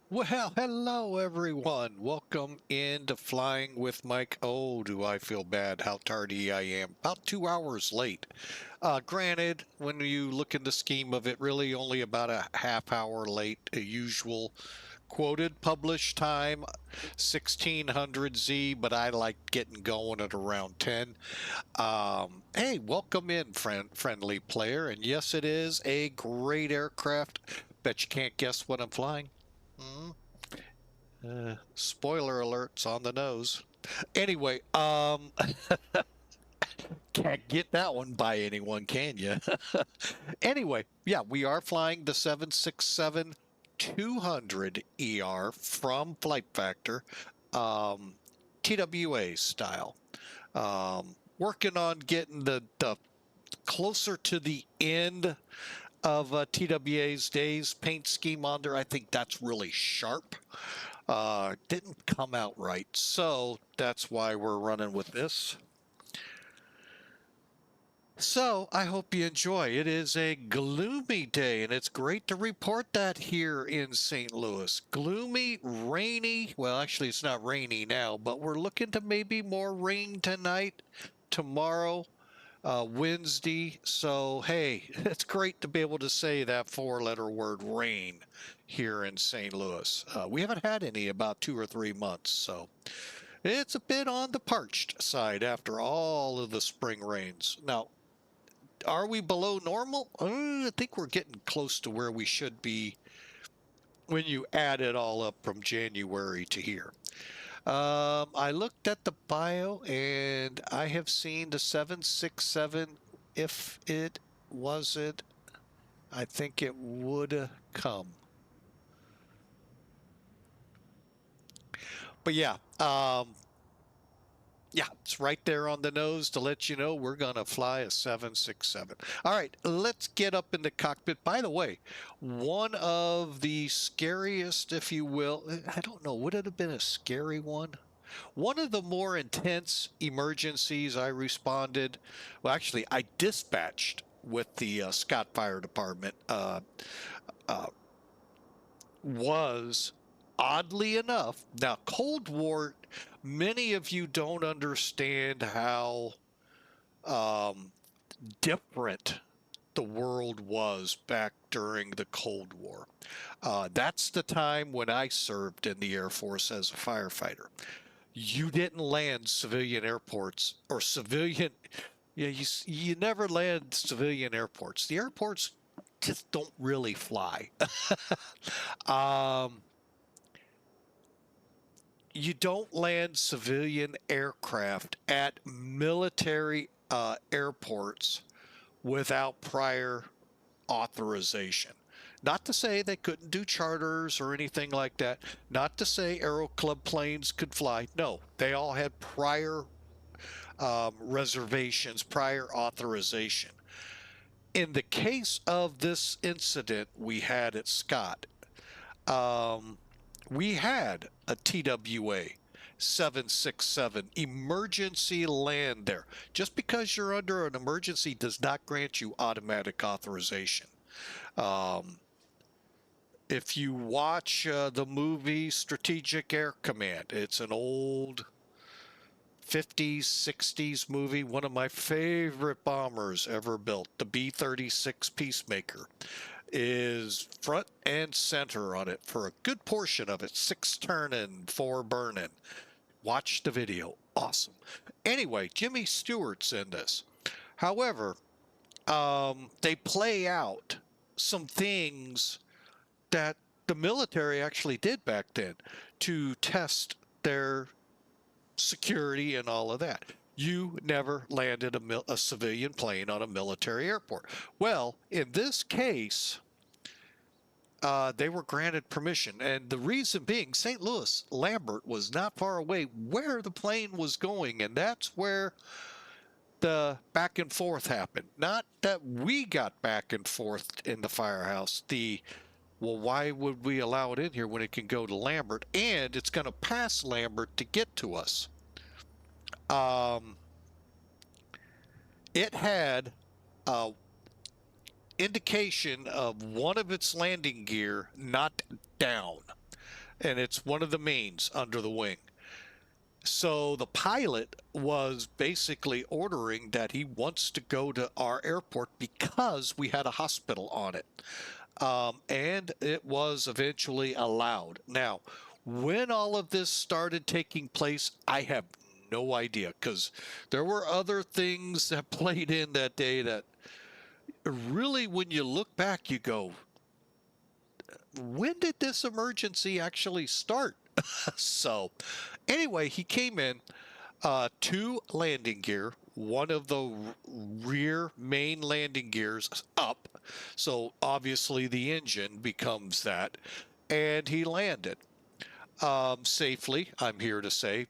Well, hello everyone. Welcome into Flying with Mike. Oh, do I feel bad how tardy I am. About 2 hours late. Granted, when you look in the scheme of it, really only about a half hour late. A usual quoted published time, 1600 Z, but I like getting going at around 10. Hey, welcome in, friendly player. And yes, it is a great aircraft. Bet you can't guess what I'm flying. Hmm? Spoiler alerts on the nose. Anyway, can't get that one by anyone, can you? Anyway, yeah, we are flying the 767-200 ER from Flight Factor, um, TWA style. Working on getting the closer to the end of TWA's days paint scheme on there. I think that's really sharp. Didn't come out right, so that's why we're running with this. So I hope you enjoy. It is a gloomy day, and it's great to report that here in St. Louis. Gloomy, rainy. Well, actually, it's not rainy now, but we're looking to maybe more rain tonight, tomorrow, Wednesday. So, hey, it's great to be able to say that four-letter word rain here in St. Louis. We haven't had any about 2 or 3 months, so it's a bit on the parched side after all of the spring rains. Now, are we below normal? I think we're getting close to where we should be when you add it all up from January to here. I looked at the bio and I have seen the 767. If it wasn't, I think it would come. But yeah, it's right there on the nose to let you know we're going to fly a 767. All right, let's get up in the cockpit. By the way, one of the scariest, if you will, I don't know, would it have been a scary one? One of the more intense emergencies I responded, well, actually, I dispatched with the Scott Fire Department, uh, was oddly enough, now, Cold War, many of you don't understand how um, different the world was back during the Cold War. That's the time when I served in the Air Force as a firefighter. You didn't land civilian airports or civilian. Yeah, you never land civilian airports. The airports just don't really fly. um, you don't land civilian aircraft at military airports without prior authorization. Not to say they couldn't do charters or anything like that. Not to say Aero Club planes could fly. No, they all had prior reservations, prior authorization. In the case of this incident we had at Scott, um, we had a TWA 767 emergency land there. Just because you're under an emergency does not grant you automatic authorization. Um, if you watch the movie Strategic Air Command, it's an old 50s, 60s movie, one of my favorite bombers ever built, the B-36 Peacemaker, is front and center on it for a good portion of it, 6 turning, 4 burning. Watch the video. Awesome. Anyway, Jimmy Stewart's in this. However, they play out some things that the military actually did back then to test their security and all of that. You never landed a civilian plane on a military airport. Well, in this case, they were granted permission. And the reason being, St. Louis, Lambert was not far away where the plane was going. And that's where the back and forth happened. Not that we got back and forth in the firehouse. Well, why would we allow it in here when it can go to Lambert and it's going to pass Lambert to get to us? Um, it had a indication of one of its landing gear not down. and it's one of the mains under the wing. So the pilot was basically ordering that he wants to go to our airport because we had a hospital on it. And it was eventually allowed. Now, when all of this started taking place, I have no idea, because there were other things that played in that day that really, when you look back, you go, when did this emergency actually start? So anyway, he came in, two landing gear, one of the rear main landing gears up. So obviously the engine becomes that. And he landed safely, I'm here to say.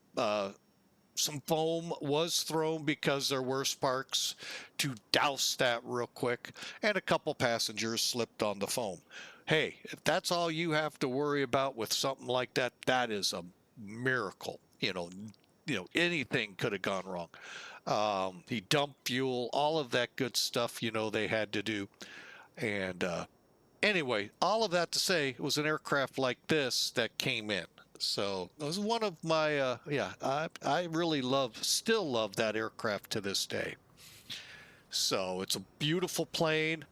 Some foam was thrown because there were sparks to douse that real quick, and a couple passengers slipped on the foam. Hey, if that's all you have to worry about with something like that, that is a miracle. Anything could have gone wrong. He dumped fuel, all of that good stuff, they had to do. And anyway, all of that to say, it was an aircraft like this that came in. So it was one of my, I really still love that aircraft to this day. So it's a beautiful plane.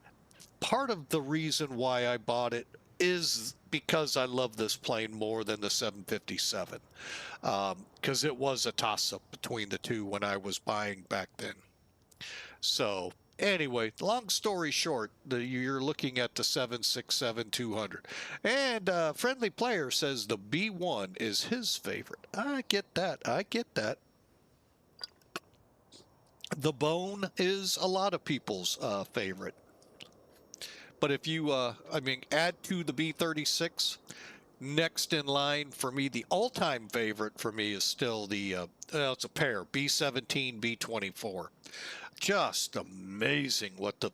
Part of the reason why I bought it is because I love this plane more than the 757, because it was a toss-up between the two when I was buying back then. So anyway, long story short, you're looking at the 767-200. And Friendly Player says the B1 is his favorite. I get that. I get that. The Bone is a lot of people's favorite. But if you, add to the B-36, next in line for me, the all-time favorite for me is still it's a pair, B-17, B-24. Just amazing what the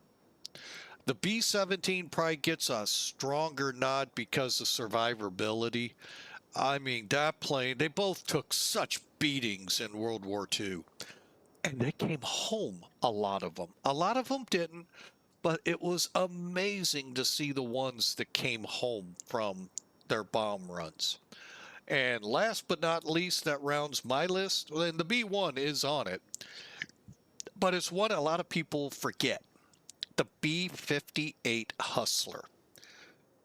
B-17 probably gets a stronger nod because of survivability. I mean, that plane, they both took such beatings in World War II. And they came home, a lot of them. A lot of them didn't, but it was amazing to see the ones that came home from their bomb runs. And last but not least, that rounds my list, and the B-1 is on it, but it's one a lot of people forget. The B-58 Hustler.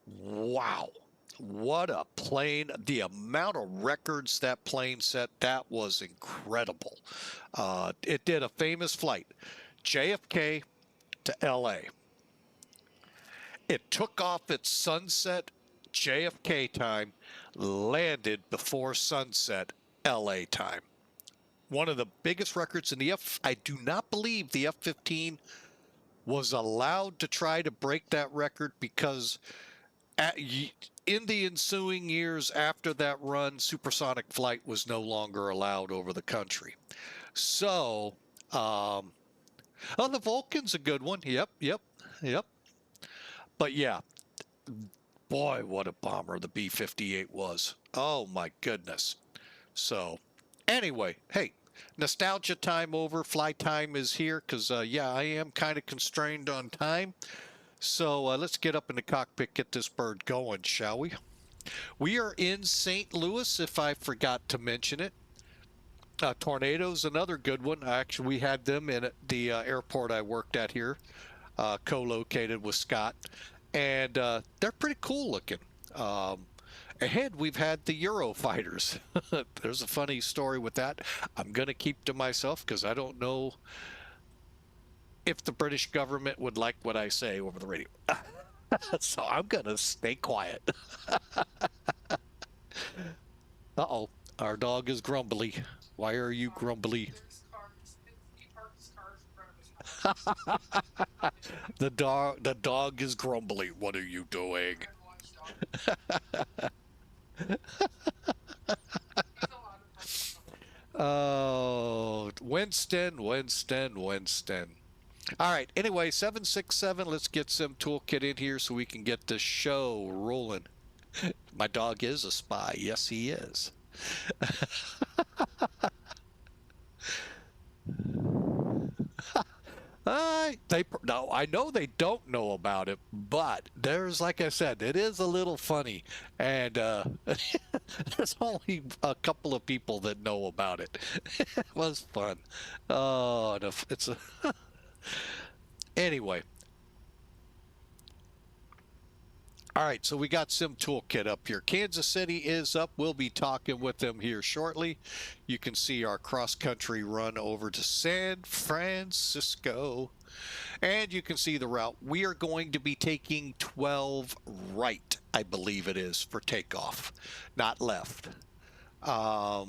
Wow. What a plane. The amount of records that plane set, that was incredible. It did a famous flight, JFK to LA. It took off at sunset JFK time, landed before sunset LA time. One of the biggest records in I do not believe the F-15 was allowed to try to break that record, because in the ensuing years after that run, supersonic flight was no longer allowed over the country. So, the Vulcan's a good one. Yep. But yeah, boy, what a bomber the B-58 was. Oh my goodness. So anyway, hey, nostalgia time over. Fly time is here, because I am kind of constrained on time. So let's get up in the cockpit, get this bird going, shall we? We are in St. Louis, if I forgot to mention it. Tornado's another good one. Actually, we had them in the airport I worked at here, co-located with Scott. And they're pretty cool looking. Ahead, we've had the Eurofighters. There's a funny story with that. I'm going to keep to myself, because I don't know if the British government would like what I say over the radio. So I'm going to stay quiet. Uh-oh, our dog is grumbly. Why are you grumbly? The dog is grumbly. What are you doing? Oh, Winston. All right, anyway, 767, let's get some toolkit in here so we can get the show rolling. My dog is a spy. Yes, he is. No, I know they don't know about it, but there's, like I said, it is a little funny, and there's only a couple of people that know about it. It was fun. Oh, it's a anyway. All right, so we got Sim Toolkit up here. Kansas City is up. We'll be talking with them here shortly. You can see our cross-country run over to San Francisco. And you can see the route. We are going to be taking 12 right, I believe it is, for takeoff, not left. Loadout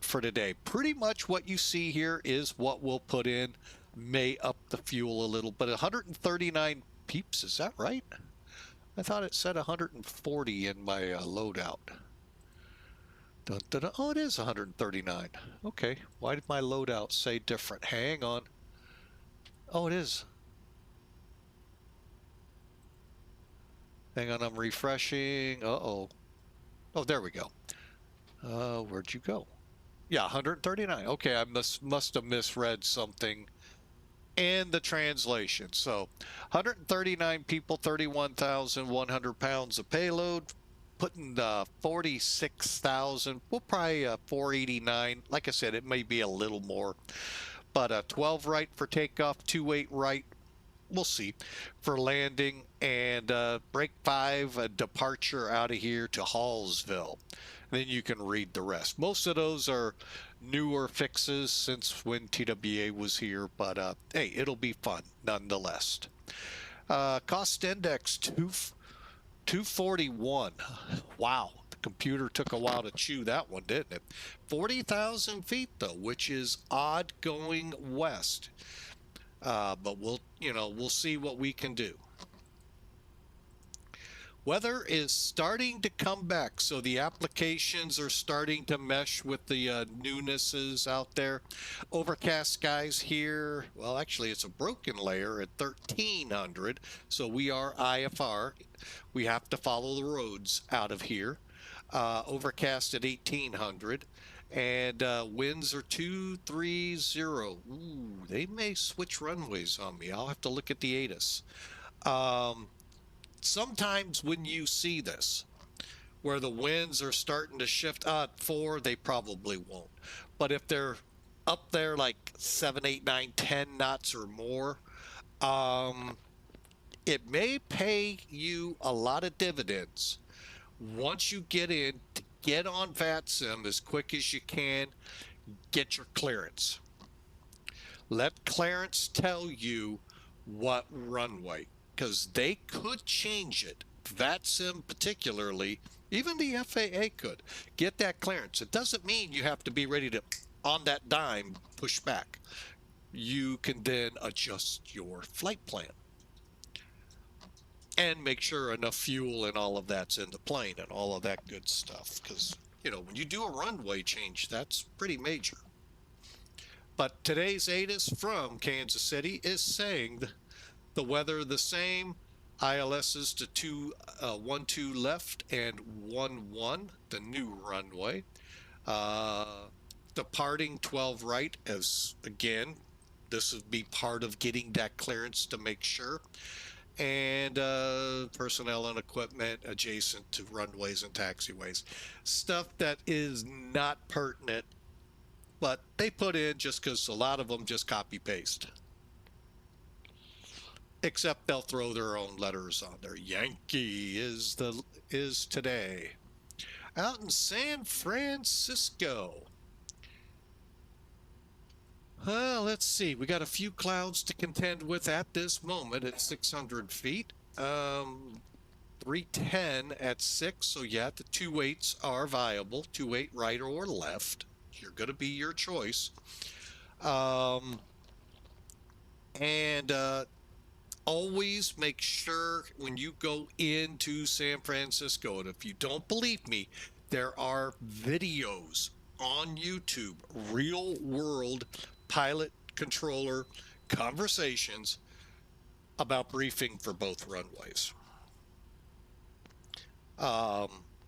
for today. Pretty much what you see here is what we'll put in. May up the fuel a little, but 139 peeps, is that right? I thought it said 140 in my loadout. Dun, dun, dun. Oh, it is 139. Okay, why did my loadout say different? Hang on. Oh, it is. Hang on, I'm refreshing. Uh-oh. Oh, there we go. Where'd you go? Yeah, 139. Okay, I must have misread something in the translation. So 139 people, 31,100 pounds of payload, putting 46,000, well, probably 489. Like I said, it may be a little more, but 12 right for takeoff, 28 right, we'll see, for landing, and break 5 departure out of here to Hallsville. Then you can read the rest. Most of those are newer fixes since when TWA was here, but hey, it'll be fun nonetheless. Cost index 241. Wow, the computer took a while to chew that one, didn't it? 40,000 feet though, which is odd going west. But we'll see what we can do. Weather is starting to come back, so the applications are starting to mesh with the newnesses out there. Overcast skies here. Well, actually, it's a broken layer at 1300, so we are IFR. We have to follow the roads out of here. Overcast at 1800. And winds are 230. Ooh, they may switch runways on me. I'll have to look at the ATIS. Sometimes when you see this, where the winds are starting to shift, 4, they probably won't. But if they're up there like 7, 8, 9, 10 knots or more, it may pay you a lot of dividends once you get in to get on VATSIM as quick as you can, get your clearance. Let clearance tell you what runway, because they could change it. VATSIM particularly, even the FAA could. Get that clearance. It doesn't mean you have to be ready to, on that dime, push back. You can then adjust your flight plan and make sure enough fuel and all of that's in the plane and all of that good stuff, because when you do a runway change, that's pretty major. But today's ATIS from Kansas City is saying the weather the same. ILS's to 12 left and 11, the new runway. Departing 12 right, as again, this would be part of getting that clearance to make sure. And personnel and equipment adjacent to runways and taxiways. Stuff that is not pertinent, but they put in just because a lot of them just copy paste. Except they'll throw their own letters on there. Yankee is today. Out in San Francisco. Let's see. We got a few clouds to contend with at this moment at 600 feet. 310 at 6. So yeah, the 28s are viable. 28 right or left. You're going to be your choice. Always make sure when you go into San Francisco, and if you don't believe me, there are videos on YouTube, real world pilot controller conversations about briefing for both runways.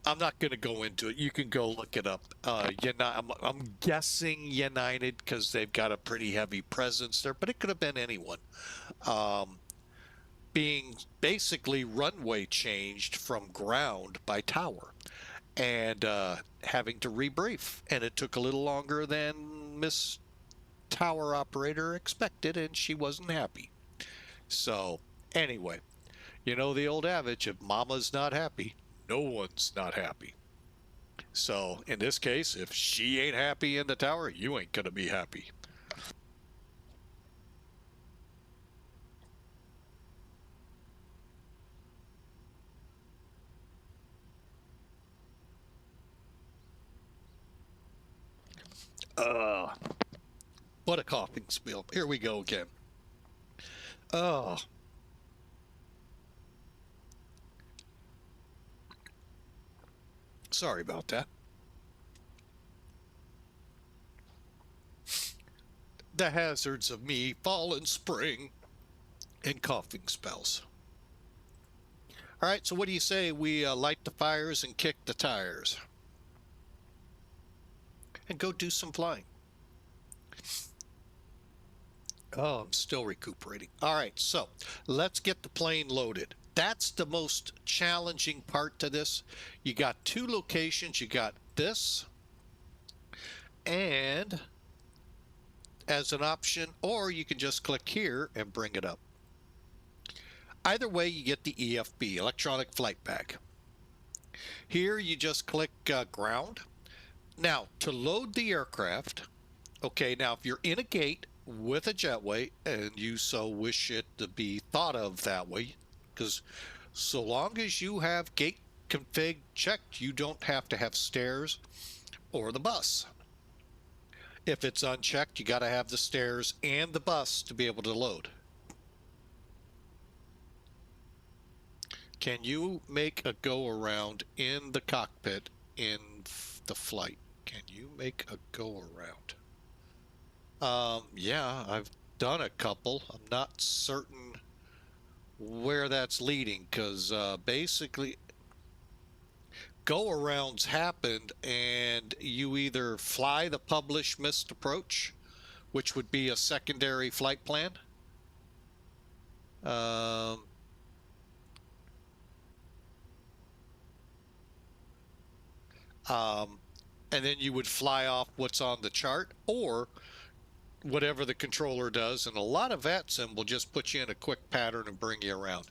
I'm not going to go into it. You can go look it up. I'm guessing United because they've got a pretty heavy presence there, but it could have been anyone. Um, being basically runway changed from ground by tower and having to rebrief. And it took a little longer than Miss Tower Operator expected, and she wasn't happy. So, anyway, you know the old adage, if mama's not happy, no one's not happy. So, in this case, if she ain't happy in the tower, you ain't going to be happy. Uh, what a coughing spiel. Here we go again. Oh, sorry about that. The hazards of me, fall and spring, and coughing spells. All right, so what do you say we light the fires and kick the tires? And go do some flying. Oh, I'm still recuperating. All right, so let's get the plane loaded. That's the most challenging part to this. You got two locations. You got this and as an option, or you can just click here and bring it up. Either way, you get the EFB, Electronic Flight Bag. Here you just click ground. Now, to load the aircraft, okay, now if you're in a gate with a jetway and you so wish it to be thought of that way, because so long as you have gate config checked, you don't have to have stairs or the bus. If it's unchecked, you got to have the stairs and the bus to be able to load. Can you make a go around in the cockpit in the flight? Can you make a go around? Yeah, I've done a couple. I'm not certain where that's leading because basically go arounds happened and you either fly the published missed approach, which would be a secondary flight plan. And then you would fly off what's on the chart or whatever the controller does. And a lot of VATSIM will just put you in a quick pattern and bring you around.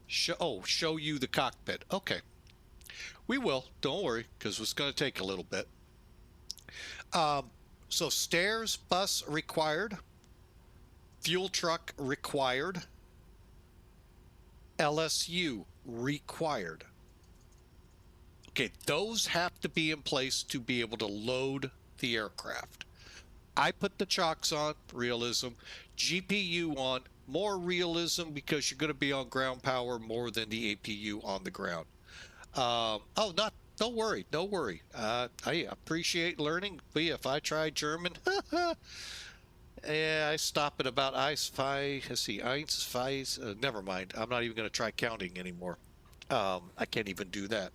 Show you the cockpit. Okay. We will. Don't worry, because it's going to take a little bit. So stairs, bus required. Fuel truck required. LSU required. Okay, those have to be in place to be able to load the aircraft. I put the chocks on, realism. GPU on, more realism because you're going to be on ground power more than the APU on the ground. Don't worry, don't worry. I appreciate learning. But if I try German, yeah, I stop at about let's see, never mind. I'm not even going to try counting anymore. I can't even do that.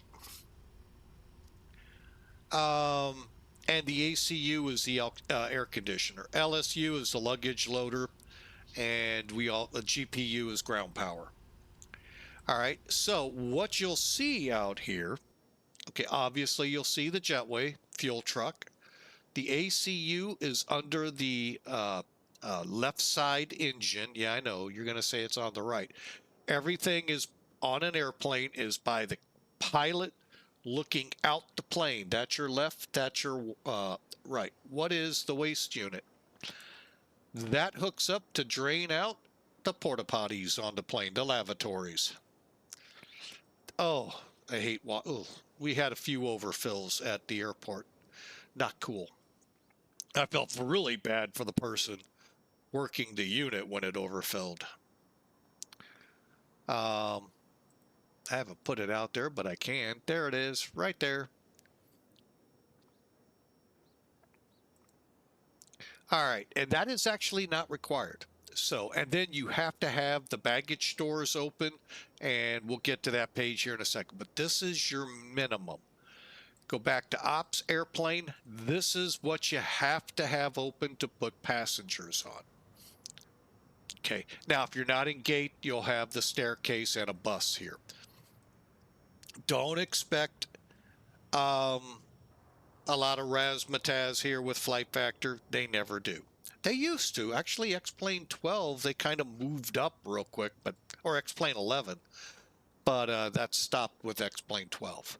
And the ACU is the air conditioner. LSU is the luggage loader, and the GPU is ground power. All right, so what you'll see out here, okay, obviously you'll see the jetway fuel truck. The ACU is under the left side engine. Yeah, I know, you're going to say it's on the right. Everything is on an airplane is by the pilot looking out the plane. That's your left, that's your right. What is the waste unit? That hooks up to drain out the porta potties on the plane, the lavatories. Oh, I hate we had a few overfills at the airport. Not cool. I felt really bad for the person working the unit when it overfilled. I haven't put it out there, but I can. There it is, right there. All right, and that is actually not required. So, and then you have to have the baggage stores open, and we'll get to that page here in a second. But this is your minimum. Go back to ops airplane. This is what you have to have open to put passengers on. Okay, now if you're not in gate, you'll have the staircase and a bus here. Don't expect a lot of razzmatazz here with flight factor. They never do. They used to. Actually, X-Plane 12, they kind of moved up real quick, but or X-Plane 11, but that stopped with X-Plane 12.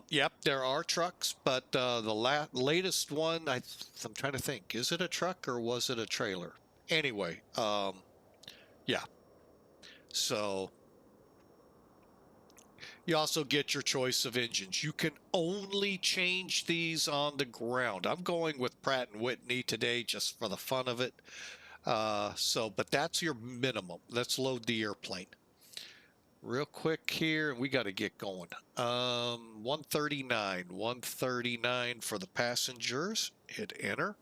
Yep, there are trucks, but the latest one, I'm trying to think, is it a truck or was it a trailer? Anyway, yeah. So you also get your choice of engines. You can only change these on the ground. I'm going with Pratt & Whitney today just for the fun of it. But that's your minimum. Let's load the airplane. Real quick here, and we got to get going. 139 for the passengers. Hit enter.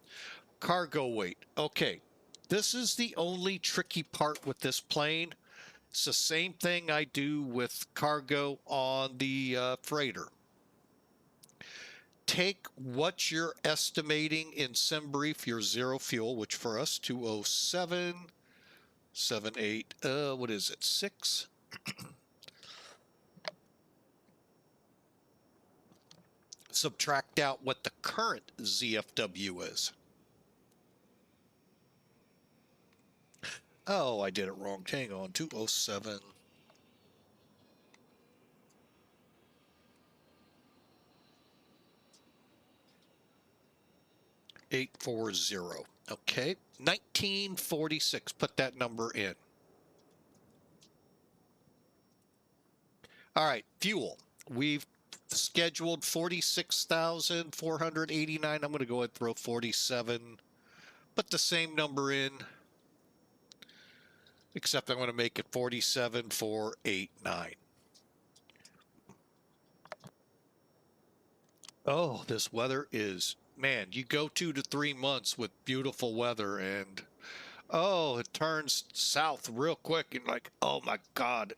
Cargo weight. Okay, this is the only tricky part with this plane. It's the same thing I do with cargo on the freighter. Take what you're estimating in SimBrief, your zero fuel, which for us 207.78. What is it? 6. Subtract out what the current ZFW is. Oh, I did it wrong. Hang on. 207. $840. Okay. 1946. Put that number in. All right. Fuel. We've scheduled 46,489. I'm going to go ahead and throw 47. Put the same number in. Except I'm going to make it 47,489. Oh, this weather is, man, you go 2 to 3 months with beautiful weather and, oh, it turns south real quick and like, oh my God,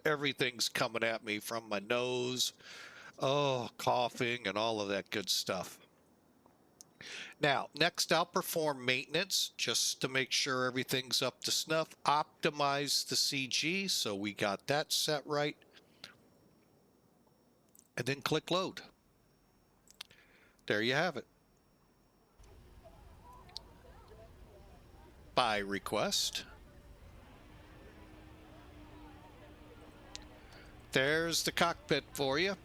everything's coming at me from my nose. Oh, coughing and all of that good stuff. Now, next I'll perform maintenance just to make sure everything's up to snuff. Optimize the CG, so we got that set right. And then click load. There you have it. By request. There's the cockpit for you.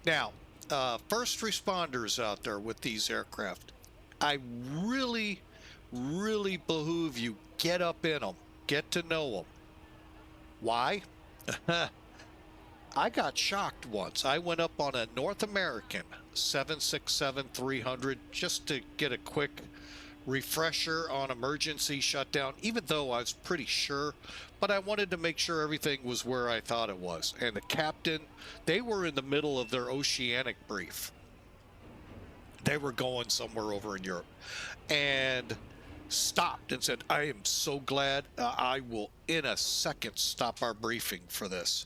Now, first responders out there with these aircraft, I really, really behoove you get up in them, get to know them. Why? I got shocked once. I went up on a North American 767-300 just to get a quick refresher on emergency shutdown, even though I was pretty sure, but I wanted to make sure everything was where I thought it was. And the captain, they were in the middle of their oceanic brief. They were going somewhere over in Europe and stopped and said, I am so glad. I will in a second stop our briefing for this.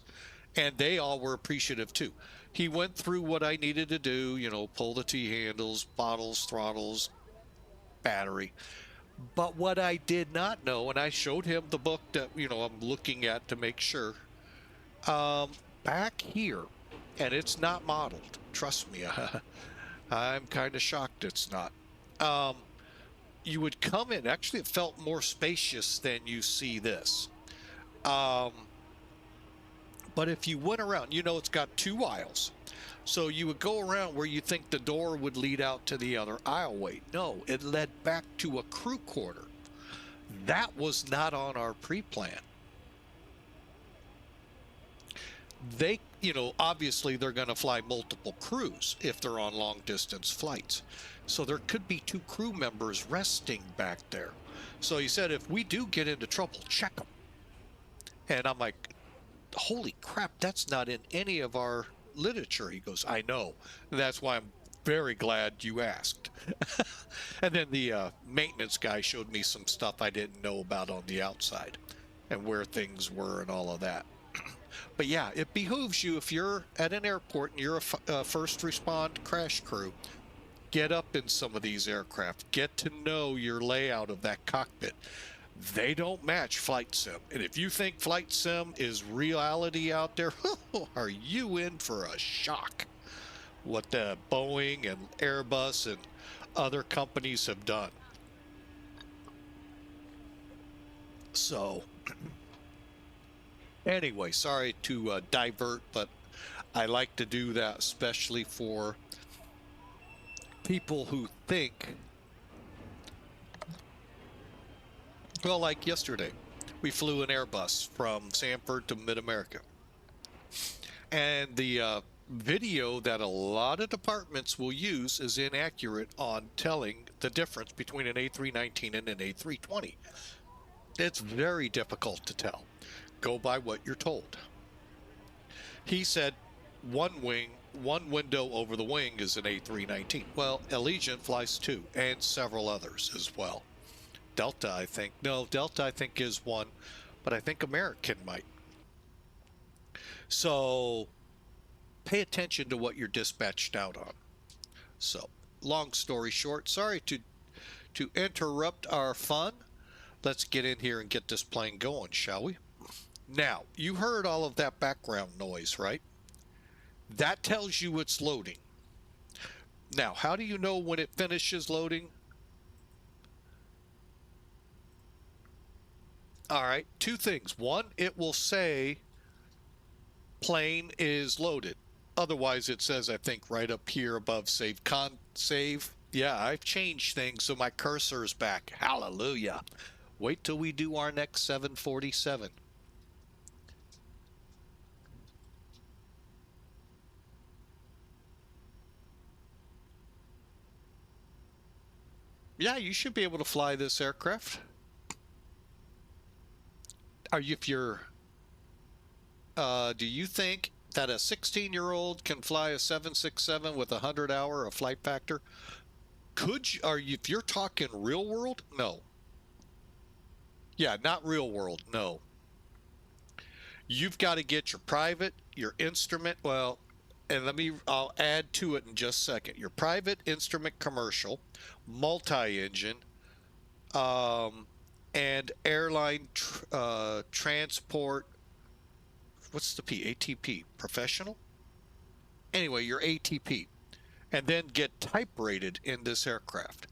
And they all were appreciative too. He went through what I needed to do, you know, pull the T-handles, bottles, throttles, battery. But what I did not know, and I showed him the book that, you know, I'm looking at to make sure, back here, and it's not modeled, trust me, I'm kind of shocked it's not. You would come in, actually it felt more spacious than you see this. But if you went around, you know, it's got 2 aisles. So you would go around where you think the door would lead out to the other aisleway. No, it led back to a crew quarter. That was not on our pre-plan. They, you know, obviously they're going to fly multiple crews if they're on long distance flights. So there could be 2 crew members resting back there. So he said, if we do get into trouble, check them. And I'm like, holy crap, that's not in any of our literature. He goes, I know. That's why I'm very glad you asked. And then the maintenance guy showed me some stuff I didn't know about on the outside and where things were and all of that. But yeah, it behooves you, if you're at an airport and you're a first respond crash crew, get up in some of these aircraft. Get to know your layout of that cockpit. They don't match flight sim. And if you think flight sim is reality out there, are you in for a shock? What the Boeing and Airbus and other companies have done. So anyway, sorry to divert, but I like to do that, especially for people who think, well, like yesterday, we flew an Airbus from Sanford to Mid-America. And the video that a lot of departments will use is inaccurate on telling the difference between an A319 and an A320. It's very difficult to tell. Go by what you're told. He said one window over the wing is an A319. Well, Allegiant flies two, and several others as well. Delta, I think. No, Delta, I think, is one, but I think American might. So pay attention to what you're dispatched out on. So, long story short, sorry to interrupt our fun. Let's get in here and get this plane going, shall we? Now, you heard all of that background noise, right? That tells you it's loading. Now, how do you know when it finishes loading? All right, two things. One, it will say plane is loaded. Otherwise, it says, I think, right up here above save. Yeah, I've changed things, so my cursor is back. Hallelujah. Wait till we do our next 747. Yeah, you should be able to fly this aircraft. Do you think that a 16-year-old can fly a 767 with 100-hour of flight factor? If you're talking real world, no. Yeah, not real world, no. You've got to get your private, your instrument, well, and I'll add to it in just a second. Your private, instrument, commercial, multi-engine, and airline transport. What's the P? ATP, professional? Anyway, your ATP. And then get type rated in this aircraft.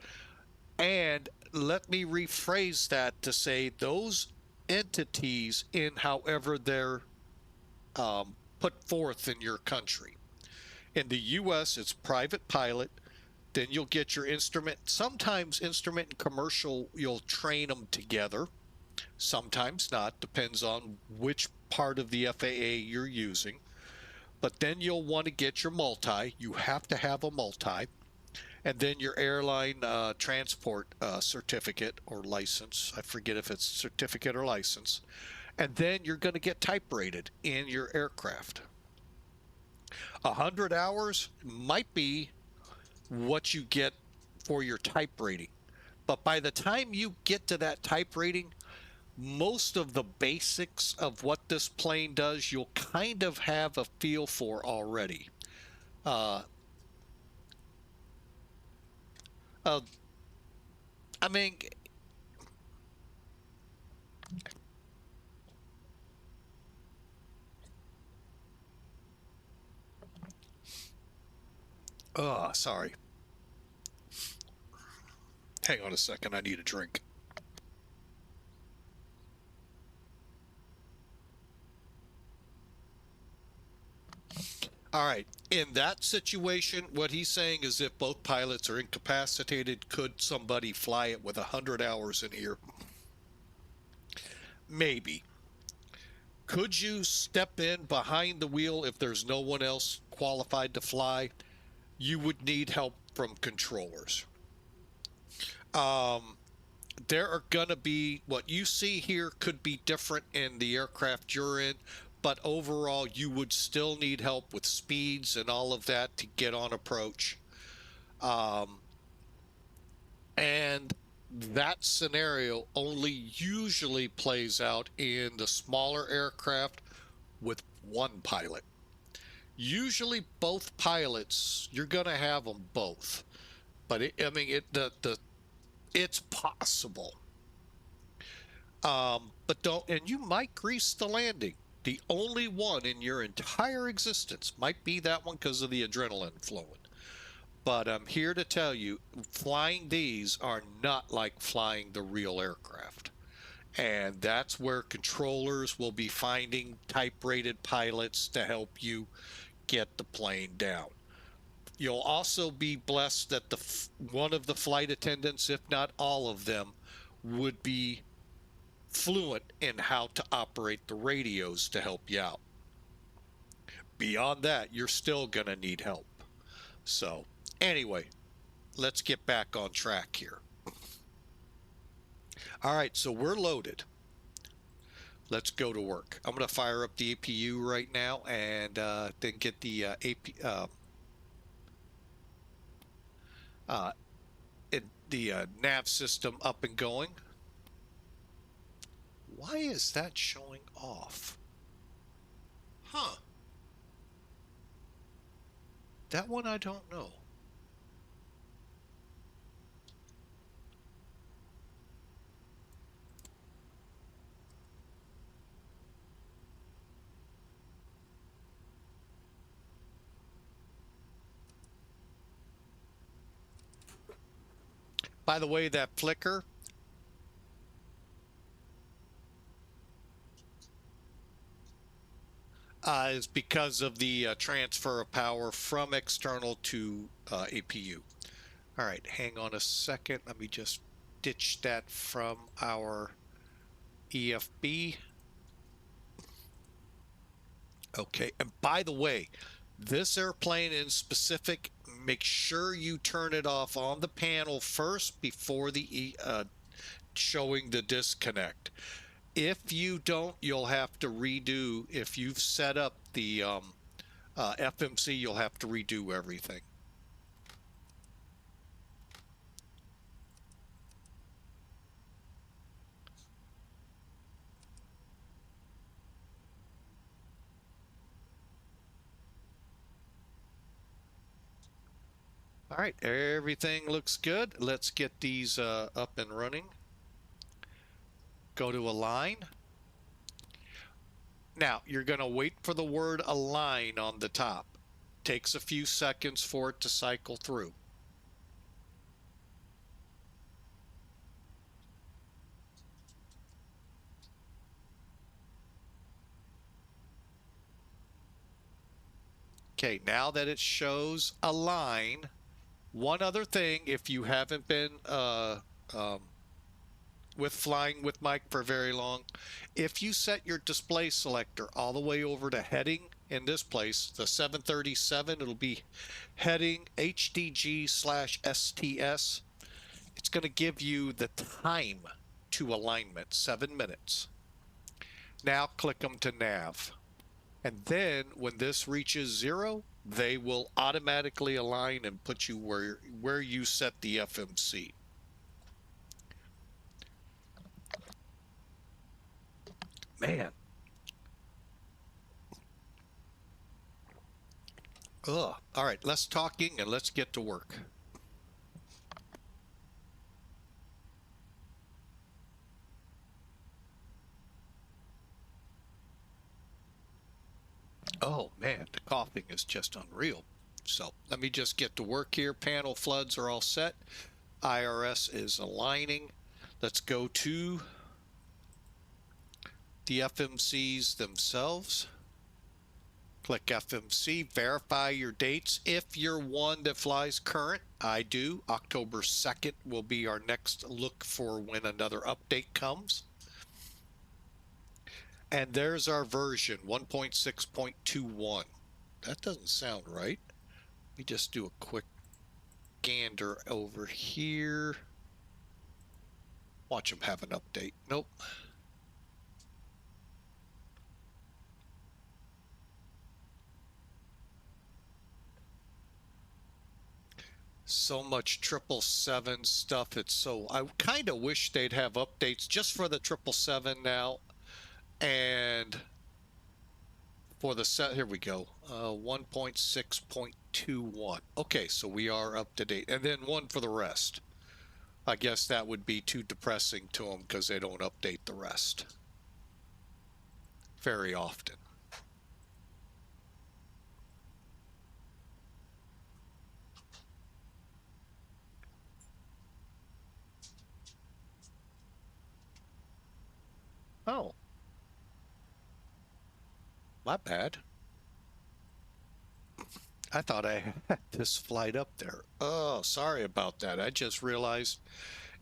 And let me rephrase that to say those entities, in however they're put forth in your country. In the U.S., it's private pilot. Then you'll get your instrument. Sometimes instrument and commercial, you'll train them together. Sometimes not. Depends on which part of the FAA you're using. But then you'll want to get your multi. You have to have a multi. And then your airline transport certificate or license. I forget if it's certificate or license. And then you're going to get type rated in your aircraft. 100 hours might be what you get for your type rating. But by the time you get to that type rating, most of the basics of what this plane does, you'll kind of have a feel for already. I mean, sorry. Hang on a second, I need a drink. All right, in that situation, what he's saying is if both pilots are incapacitated, could somebody fly it with 100 hours in here? Maybe. Could you step in behind the wheel if there's no one else qualified to fly? You would need help from controllers. There are going to be, what you see here could be different in the aircraft you're in, but overall you would still need help with speeds and all of that to get on approach. Um, and that scenario only usually plays out in the smaller aircraft with one pilot. Usually both pilots, you're going to have them both. But I mean, it's possible. But don't, and you might grease the landing. The only one in your entire existence might be that one because of the adrenaline flowing. But I'm here to tell you, flying these are not like flying the real aircraft. And that's where controllers will be finding type-rated pilots to help you get the plane down. You'll also be blessed that one of the flight attendants, if not all of them, would be fluent in how to operate the radios to help you out. Beyond that, you're still going to need help. So, anyway, let's get back on track here. All right, so we're loaded. Let's go to work. I'm going to fire up the APU right now and then get the nav system up and going. Why is that showing off? Huh. That one I don't know. By the way, that flicker is because of the transfer of power from external to APU. All right, hang on a second. Let me just ditch that from our EFB. Okay, and by the way, this airplane in specific, make sure you turn it off on the panel first before the showing the disconnect. If you don't, you'll have to redo. If you've set up the FMC, you'll have to redo everything. All right, everything looks good. Let's get these up and running. Go to align. Now, you're going to wait for the word align on the top. Takes a few seconds for it to cycle through. Okay, now that it shows align, one other thing, if you haven't been with flying with Mike for very long, if you set your display selector all the way over to heading in this place, the 737, it'll be heading HDG/STS. It's going to give you the time to alignment, 7 minutes. Now click them to nav. And then when this reaches 0, they will automatically align and put you where you set the FMC. Man. Ugh. All right, less talking and let's get to work. Oh man, the coughing is just unreal. So let me just get to work here. Panel floods are all set. IRS is aligning. Let's go to the FMCs themselves. Click FMC, verify your dates. If you're one that flies current, I do. October 2nd will be our next look for when another update comes. And there's our version, 1.6.21. That doesn't sound right. Let me just do a quick gander over here. Watch them have an update. Nope. So much 777 stuff. It's so, I kind of wish they'd have updates just for the 777 now. And for the set, here we go, 1.6.21. Okay, so we are up to date. And then one for the rest. I guess that would be too depressing to them because they don't update the rest very often. Oh, my bad. I thought I had this flight up there. Oh, sorry about that. I just realized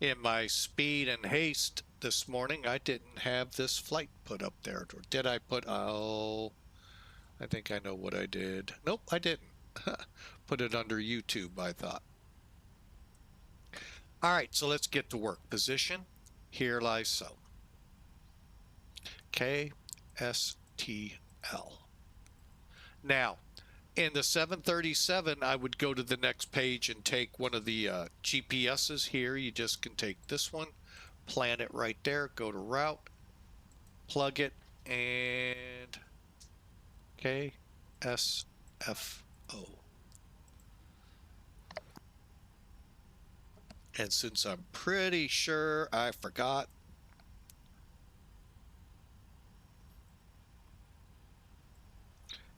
in my speed and haste this morning, I didn't have this flight put up there. Or did I put, oh, I think I know what I did. Nope, I didn't. Put it under YouTube, I thought. All right, so let's get to work. Position, here lies so. KSTL. Now, in the 737, I would go to the next page and take one of the GPSs here. You just can take this one, plan it right there, go to route, plug it, and KSFO. And since I'm pretty sure I forgot,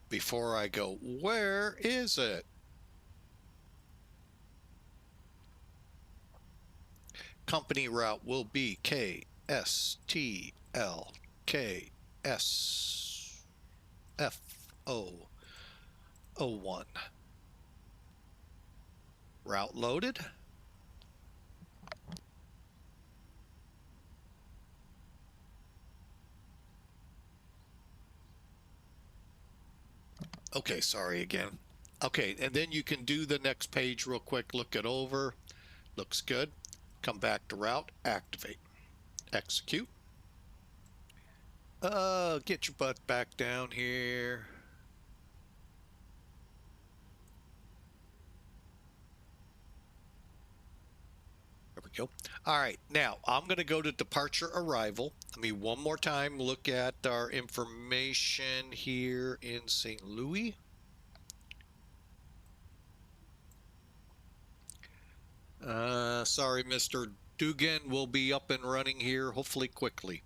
before I go, where is it? Company route will be KSTL KSFO 01. Route loaded. Okay, sorry again. Okay, and then you can do the next page real quick, look it over. Looks good. Come back to route, activate, execute. Get your butt back down here. There we go. All right, now I'm going to go to departure arrival. Let me one more time look at our information here in St. Louis. Sorry, Mr. Dugan, we'll be up and running here hopefully quickly.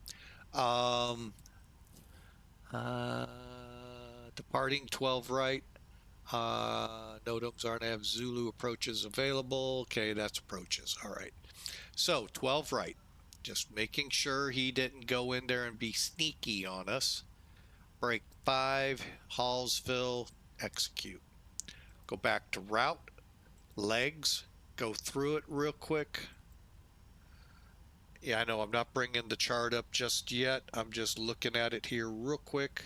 Departing 12 right. NOTAMs aren't have Zulu approaches available. Okay, that's approaches. All right. So 12 right. Just making sure he didn't go in there and be sneaky on us. Break 5, Hallsville, execute. Go back to route, legs, go through it real quick. Yeah, I know I'm not bringing the chart up just yet. I'm just looking at it here real quick.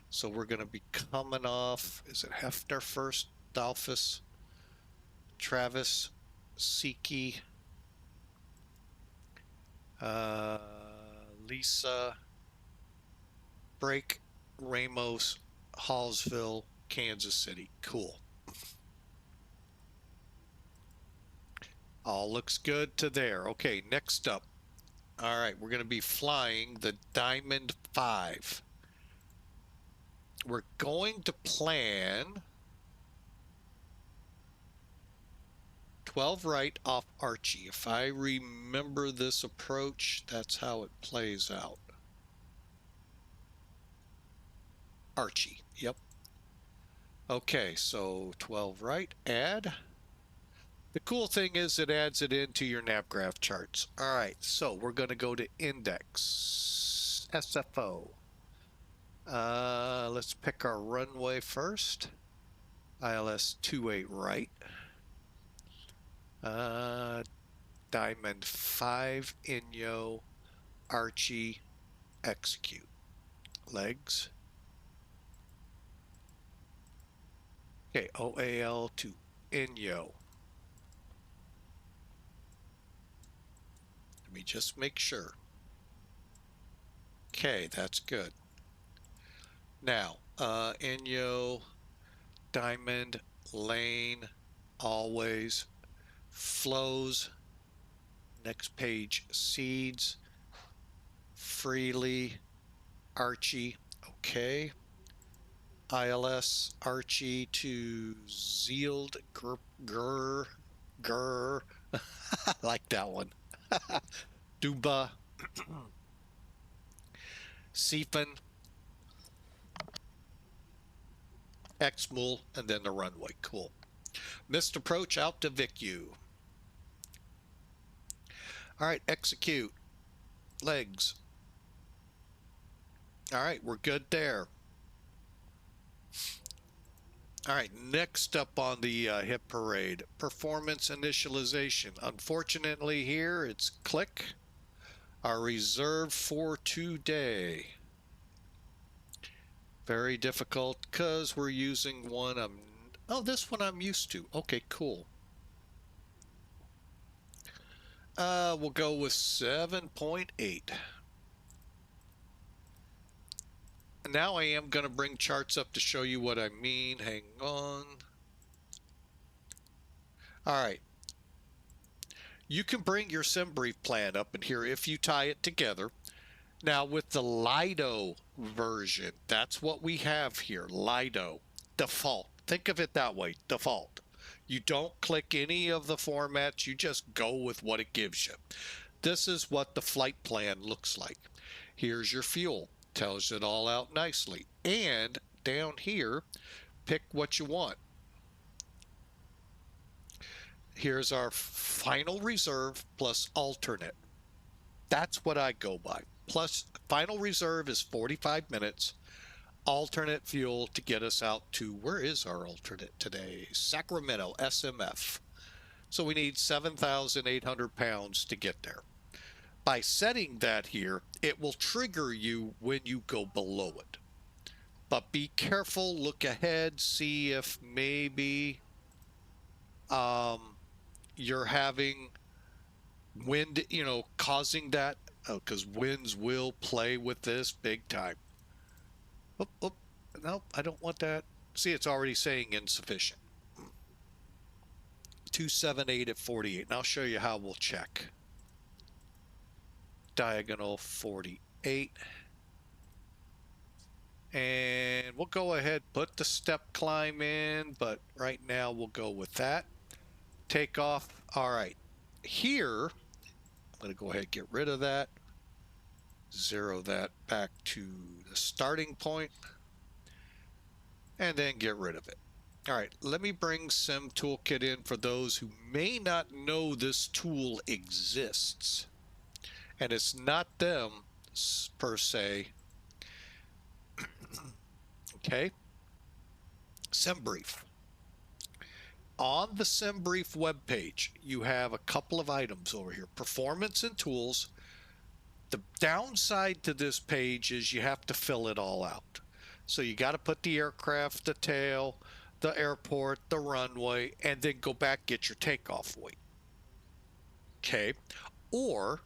So we're going to be coming off, is it Hefner first, Dolphus, Travis, Siki, Lisa, Break, Ramos, Hallsville, Kansas City. Cool. All looks good to there. Okay, next up. All right, we're going to be flying the Diamond 5. We're going to plan 12 right off Archie. If I remember this approach, that's how it plays out. Archie, yep. Okay, so 12 right, add. The cool thing is it adds it into your NavGraph charts. All right, so we're going to go to index, SFO. Let's pick our runway first. ILS 28 right. Diamond 5 INYOE, Archie, execute. Legs. Okay, OAL to INYOE. Let me just make sure. Okay, that's good. Now, INYOE, Diamond, Lane, always, flows. Next page, seeds, freely, Archie, okay. ILS, Archie to Zealed, Grr, I like that one. Duba, Siefen, Xmul, and then the runway. Cool. Missed approach out to VICU. All right, execute. Legs. All right, we're good there. All right, next up on the hit parade, performance initialization. Unfortunately here, it's click. Our reserve for today. Very difficult because we're using one oh, this one I'm used to. Okay, cool. We'll go with 7.8. Now I am going to bring charts up to show you what I mean. Hang on. All right. You can bring your SimBrief plan up in here if you tie it together. Now with the Lido version, that's what we have here, Lido, default. Think of it that way, default. You don't click any of the formats, you just go with what it gives you. This is what the flight plan looks like. Here's your fuel, tells it all out nicely. And down here, pick what you want. Here's our final reserve plus alternate. That's what I go by. Plus, final reserve is 45 minutes. Alternate fuel to get us out to, where is our alternate today? Sacramento, SMF. So we need 7,800 pounds to get there. By setting that here, it will trigger you when you go below it. But be careful, look ahead, see if maybe you're having wind, causing that, because winds will play with this big time. Oh, no, I don't want that. See, it's already saying insufficient. 278 at 48. And I'll show you how we'll check. Diagonal 48. And we'll go ahead, put the step climb in, but right now we'll go with that. Take off. All right. Here, I'm going to go ahead and get rid of that. Zero that back to the starting point. And then get rid of it. All right, let me bring Sim Toolkit in for those who may not know this tool exists. And it's not them per se. Okay. SimBrief. On the SimBrief webpage, you have a couple of items over here. Performance and tools. The downside to this page is you have to fill it all out. So you got to put the aircraft, the tail, the airport, the runway, and then go back, get your takeoff weight. Okay. Or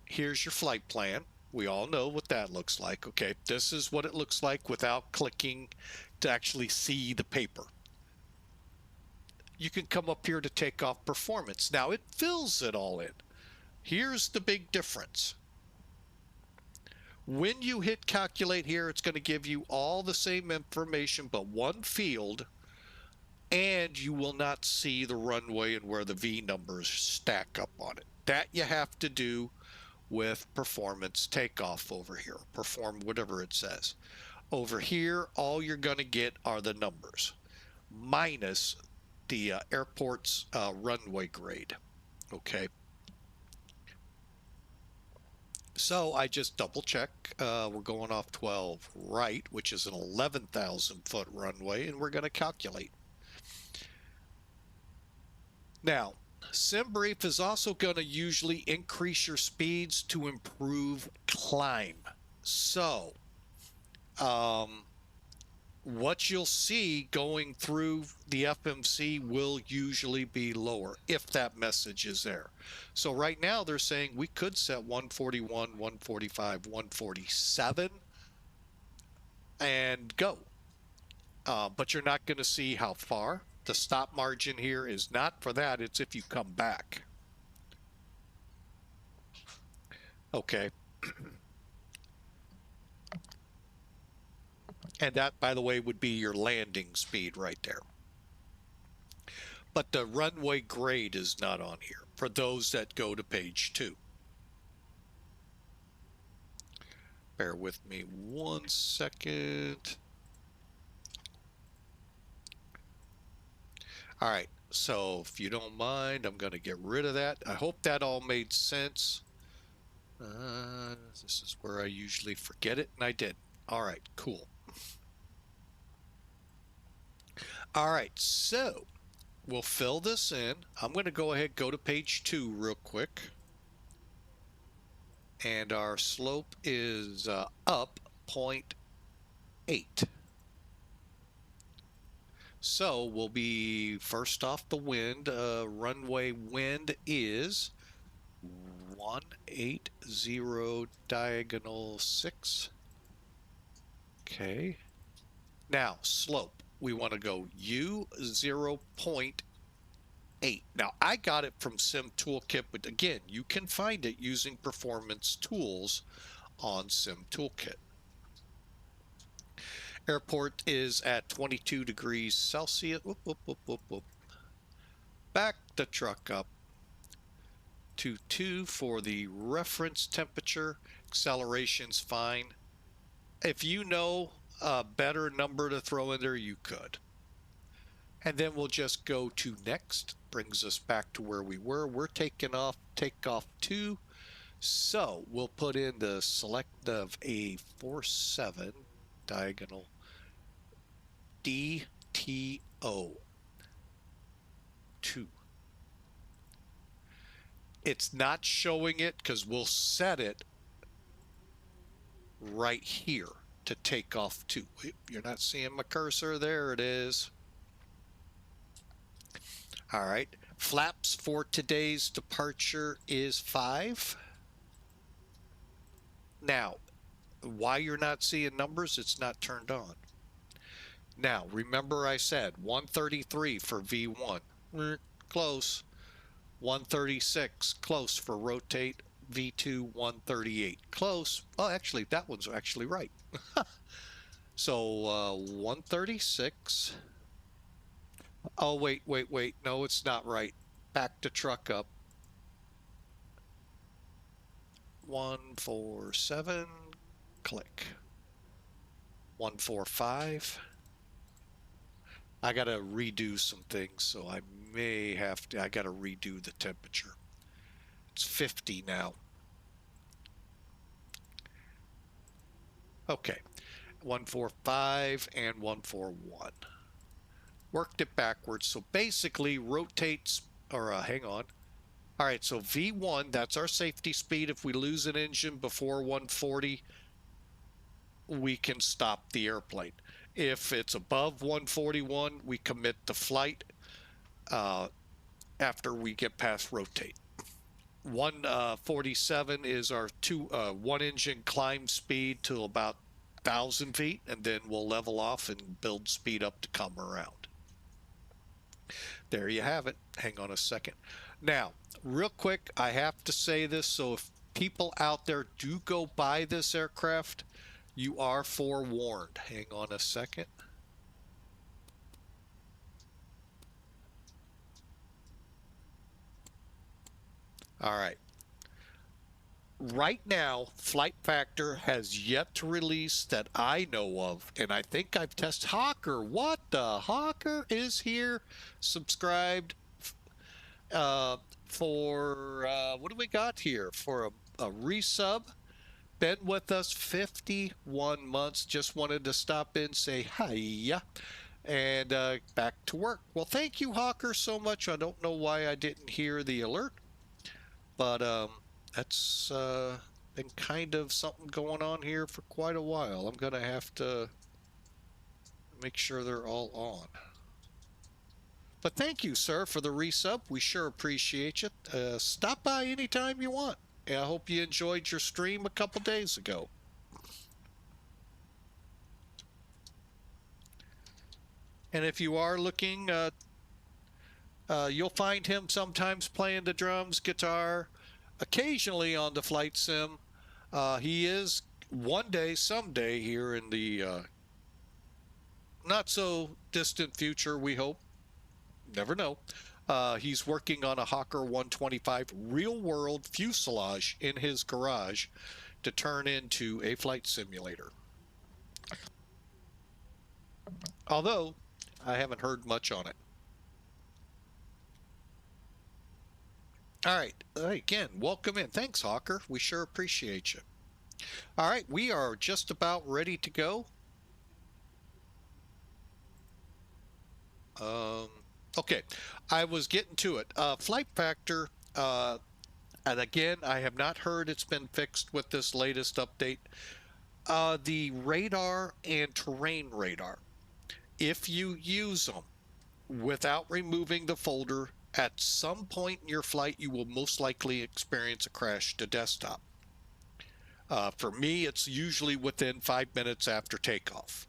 here's your flight plan. We all know what that looks like. Okay. This is what it looks like without clicking to actually see the paper. You can come up here to take off performance. Now it fills it all in. Here's the big difference. When you hit calculate here, it's going to give you all the same information but one field, and you will not see the runway and where the V numbers stack up on it. That you have to do with performance takeoff over here. Perform whatever it says. Over here, all you're going to get are the numbers minus the airport's runway grade. Okay. So I just double check. We're going off 12 right, which is an 11,000 foot runway, and we're going to calculate. Now, SimBrief is also going to usually increase your speeds to improve climb. So, what you'll see going through the FMC will usually be lower if that message is there. So right now they're saying we could set 141, 145, 147 and go. But you're not going to see how far. The stop margin here is not for that. It's if you come back. Okay. And that, by the way, would be your landing speed right there. But the runway grade is not on here for those that go to page 2. Bear with me 1 second. All right, so if you don't mind, I'm going to get rid of that. I hope that all made sense. This is where I usually forget it, and I did. All right, cool. All right, so we'll fill this in. I'm going to go ahead, go to page 2 real quick. And our slope is up 0.8. So we'll be first off the wind. Runway wind is 180 diagonal 6. Okay. Now slope. We want to go U 0.8. Now I got it from Sim Toolkit, but again, you can find it using performance tools on Sim Toolkit. Airport is at 22 degrees Celsius. Whoop, whoop, whoop, whoop, whoop. Back the truck up to 2 for the reference temperature. Acceleration's fine. If you know a better number to throw in there, you could. And then we'll just go to next. Brings us back to where we were. We're taking off, takeoff 2. So we'll put in the select of a 47 diagonal DTO 2. It's not showing it because we'll set it right here to take off 2. You're not seeing my cursor. There it is. All right. Flaps for today's departure is 5. Now, why you're not seeing numbers, it's not turned on. Now, remember I said 133 for V1. Close. 136. Close for rotate. V2 138. Close. Oh, actually, that one's actually right. So 136. Oh, wait. No, it's not right. Back to truck up. 147. Click. 145. I got to redo some things, so I may have to, I got to redo the temperature. It's 50 now. Okay. 145 and 141. Worked it backwards. So basically rotates, or hang on. All right, so V1, that's our safety speed. If we lose an engine before 140, we can stop the airplane. If it's above 141, we commit the flight after we get past rotate. 147 is our one engine climb speed to about 1,000 feet, and then we'll level off and build speed up to come around. There you have it. Hang on a second. Now, real quick, I have to say this, so if people out there do go buy this aircraft, you are forewarned. Hang on a second. All right. Right now, Flight Factor has yet to release that I know of, and I think I've tested. Hawker, what the Hawker is here, subscribed for what do we got here for a resub? Been with us 51 months. Just wanted to stop in, say hi, and back to work. Well, thank you, Hawker, so much. I don't know why I didn't hear the alert, but that's been kind of something going on here for quite a while. I'm going to have to make sure they're all on. But thank you, sir, for the resub. We sure appreciate you. Stop by anytime you want. I hope you enjoyed your stream a couple days ago. And if you are looking You'll find him sometimes playing the drums, guitar, occasionally on the flight sim. He is one day, someday here in the not so distant future, we hope. Never know. He's working on a Hawker 125 real world fuselage in his garage to turn into a flight simulator. Although I haven't heard much on it. All right. Again, welcome in. Thanks, Hawker. We sure appreciate you. All right. We are just about ready to go. Okay. I was getting to it. Flight factor. And again, I have not heard it's been fixed with this latest update. The radar and terrain radar. If you use them without removing the folder, at some point in your flight, you will most likely experience a crash to desktop. For me, it's usually within 5 minutes after takeoff.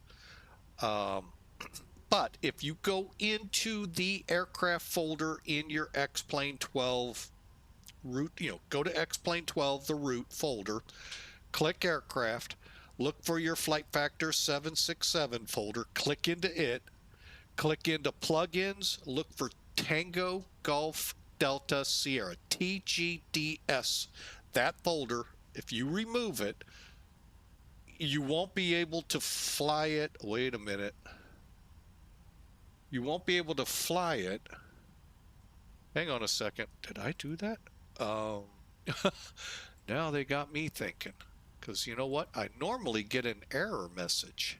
But if you go into the aircraft folder in your X-Plane 12 root, go to X-Plane 12, the root folder, click aircraft, look for your flight factor 767 folder, click into it, click into plugins, look for Tango Golf Delta Sierra, TGDS. That folder, if you remove it, you won't be able to fly it. Wait a minute. You won't be able to fly it. Hang on a second. Did I do that? Now they got me thinking. Because you know what? I normally get an error message.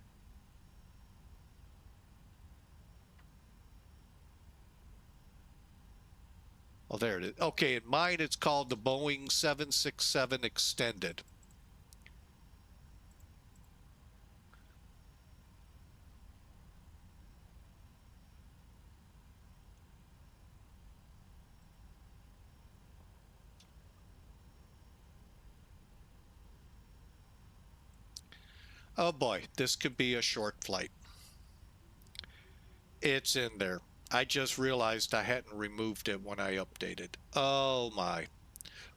Oh, there it is. Okay, in mine it's called the Boeing 767 Extended. Oh boy, this could be a short flight. It's in there. I just realized I hadn't removed it when I updated. Oh my.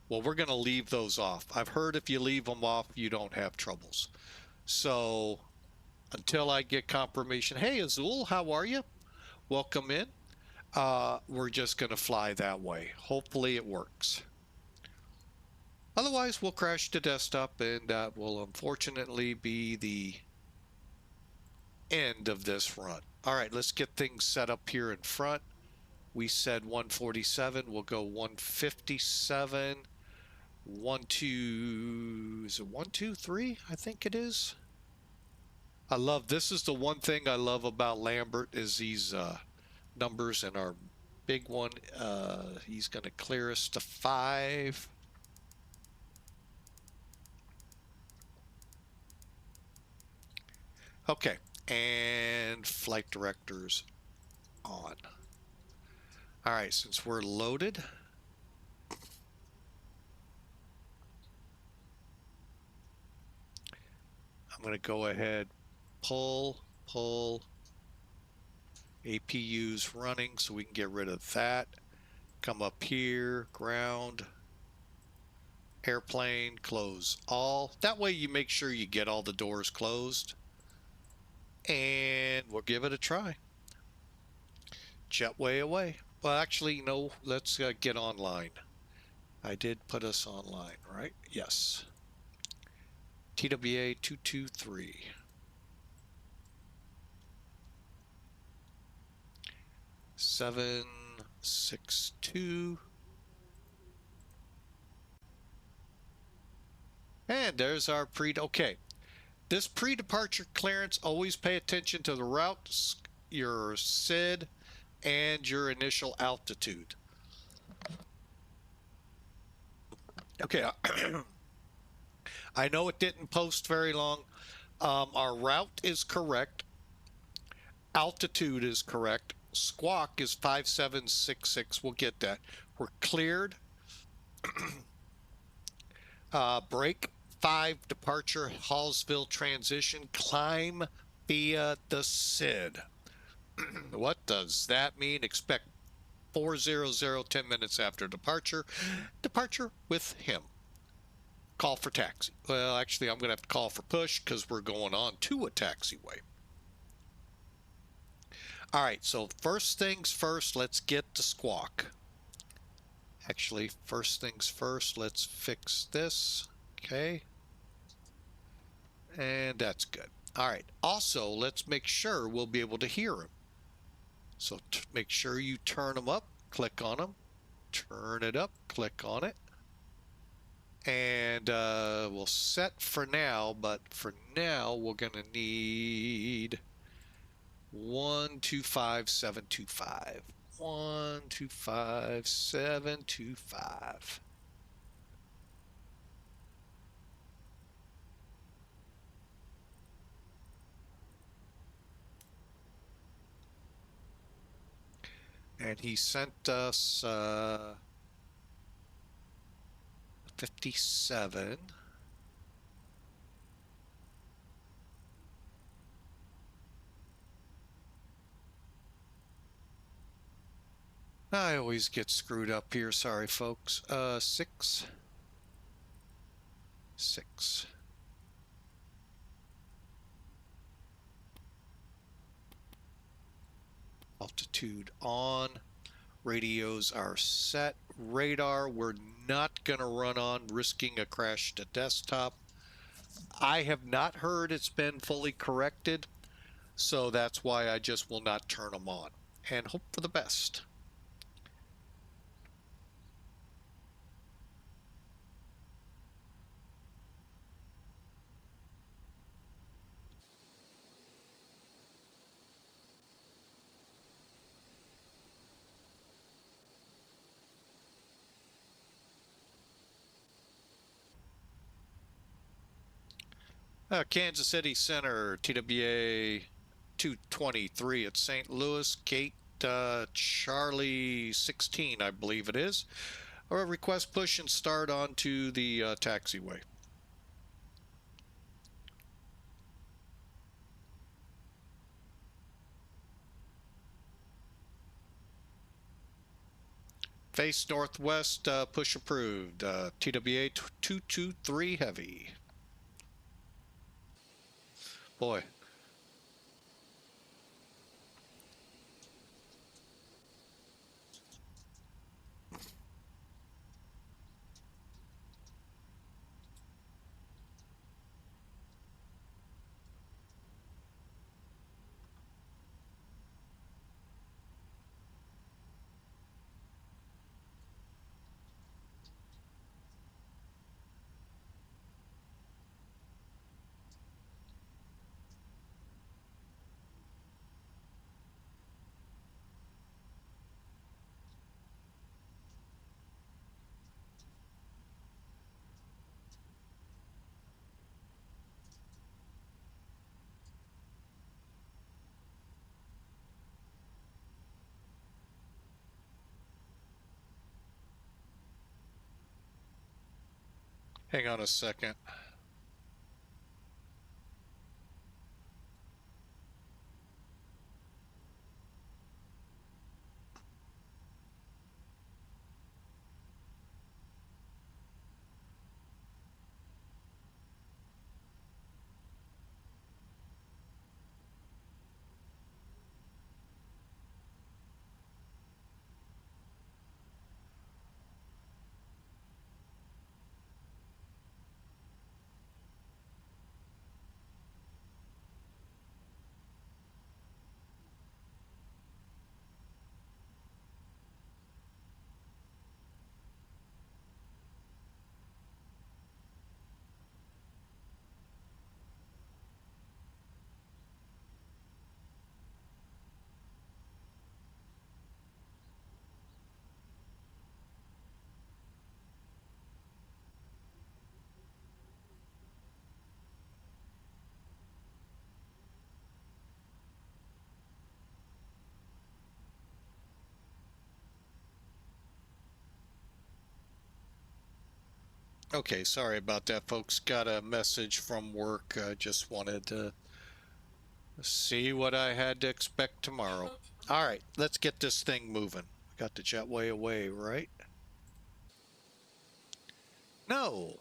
Well, we're going to leave those off. I've heard if you leave them off, you don't have troubles. So until I get confirmation, hey Azul, how are you? Welcome in. We're just going to fly that way. Hopefully it works. Otherwise, we'll crash to desktop, and that will unfortunately be the end of this run. All right, let's get things set up here in front. We said 147. We'll go 157. 1, 2, is it 1, 2, 3? I think it is. I love, this is the one thing I love about Lambert is these numbers, and our big one, he's going to clear us to 5. Okay, and flight directors on. All right, since we're loaded, I'm going to go ahead, pull APU's running so we can get rid of that. Come up here, ground, airplane, close all. That way you make sure you get all the doors closed. And we'll give it a try. Jetway away. Well, actually, no, let's get online. I did put us online, right? Yes. TWA 223. 762. And there's our okay. This pre-departure clearance, always pay attention to the route, your SID, and your initial altitude. Okay. I know it didn't post very long. Our route is correct. Altitude is correct. Squawk is 5766. We'll get that. We're cleared. Break 5 departure Hallsville transition. Climb via the SID. What does that mean? Expect 400, 10 minutes after departure. Departure with him. Call for taxi. Well, actually, I'm going to have to call for push because we're going on to a taxiway. All right, so first things first, let's get to squawk. Actually, first things first, let's fix this. Okay. And that's good. All right. Also, let's make sure we'll be able to hear him. So make sure you turn them up, click on them, turn it up, click on it. And we'll set for now, but for now, we're going to need 125725. 125725. And he sent us 57. I always get screwed up here. Sorry, folks. 6. Altitude on. Radios are set. Radar, we're not going to run on, risking a crash to desktop. I have not heard it's been fully corrected, so that's why I just will not turn them on and hope for the best. Kansas City Center, TWA 223 at St. Louis, gate Charlie 16, I believe it is. Or request push and start onto the taxiway. Face northwest, push approved. TWA 223 heavy. Boy. Hang on a second. Okay, sorry about that, folks. Got a message from work. Just wanted to see what I had to expect tomorrow. All right, let's get this thing moving. Got the jetway away, right? No.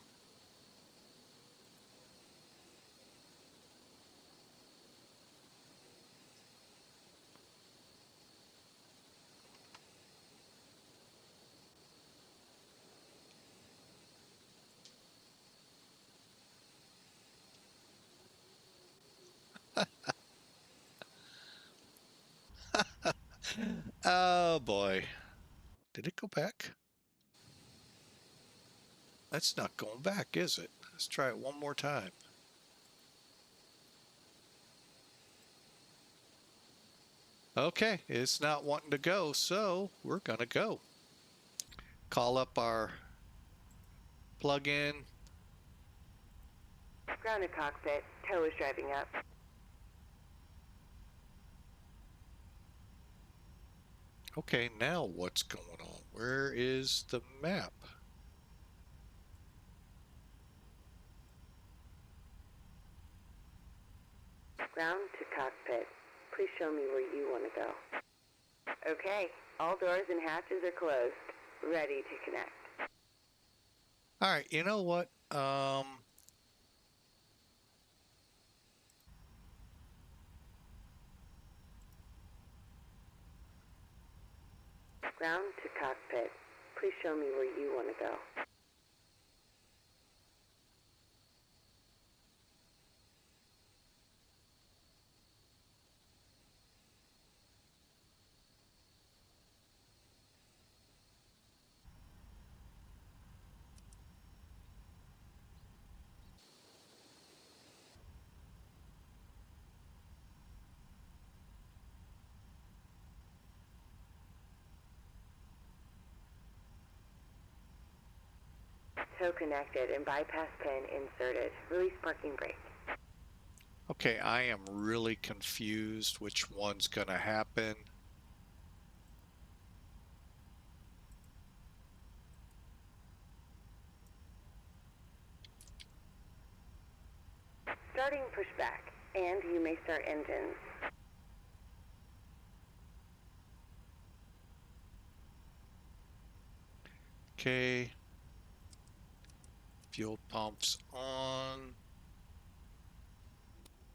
Oh boy. Did it go back? That's not going back, is it? Let's try it one more time. Okay, it's not wanting to go, so we're gonna go. Call up our plug-in. Grounded cockpit. Tow is driving up. Okay, now what's going on? Where is the map? Ground to cockpit. Please show me where you want to go. Okay, all doors and hatches are closed. Ready to connect. All right, you know what? Ground to cockpit. Please show me where you want to go. Tow connected and bypass pin inserted. Release parking brake. Okay, I am really confused which one's gonna happen. Starting pushback, and you may start engines. Okay. Fuel pumps on.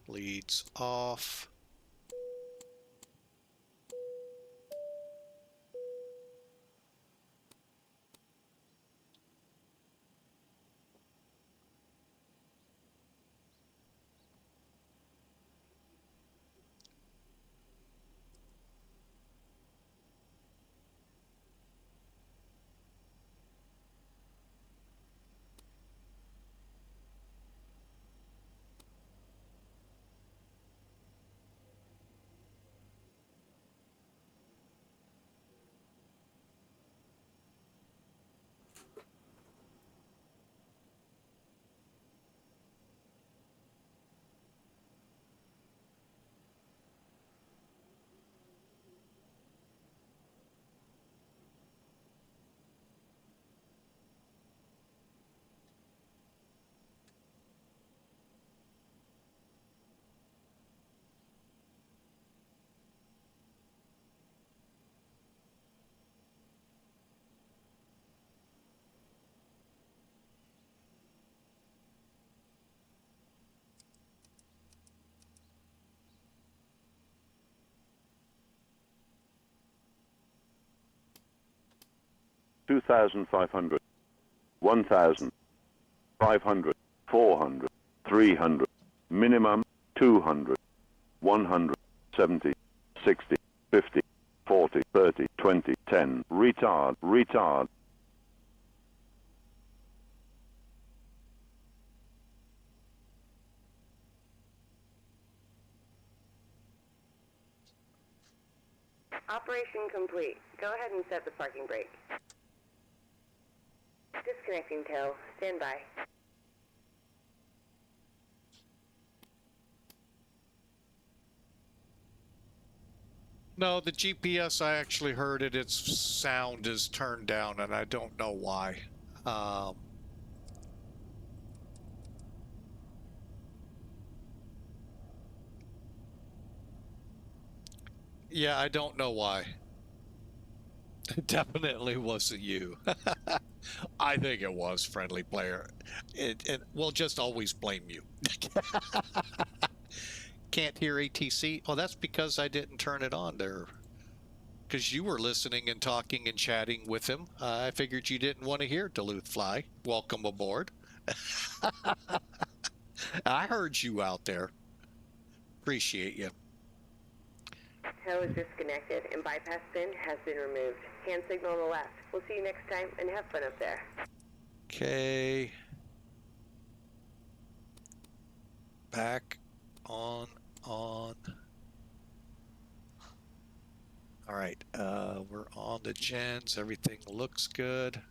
Leads off. $2,500, $1,000, $500, $400, $300, minimum $200, $100, $70, $60, $50, $40, $30, $20, $10, retard. Operation complete. Go ahead and set the parking brake. Disconnecting tow. Stand by. No, the GPS, I actually heard it. Its sound is turned down, and I don't know why. Yeah, I don't know why. It definitely wasn't you. I think it was, friendly player. We'll just always blame you. Can't hear ATC? Oh, that's because I didn't turn it on there. Because you were listening and talking and chatting with him. I figured you didn't want to hear Duluth Fly. Welcome aboard. I heard you out there. Appreciate you. Tow is disconnected and bypass bin has been removed. Hand signal on the left. We'll see you next time and have fun up there. Okay. Back on. All right, we're on the gens. Everything looks good.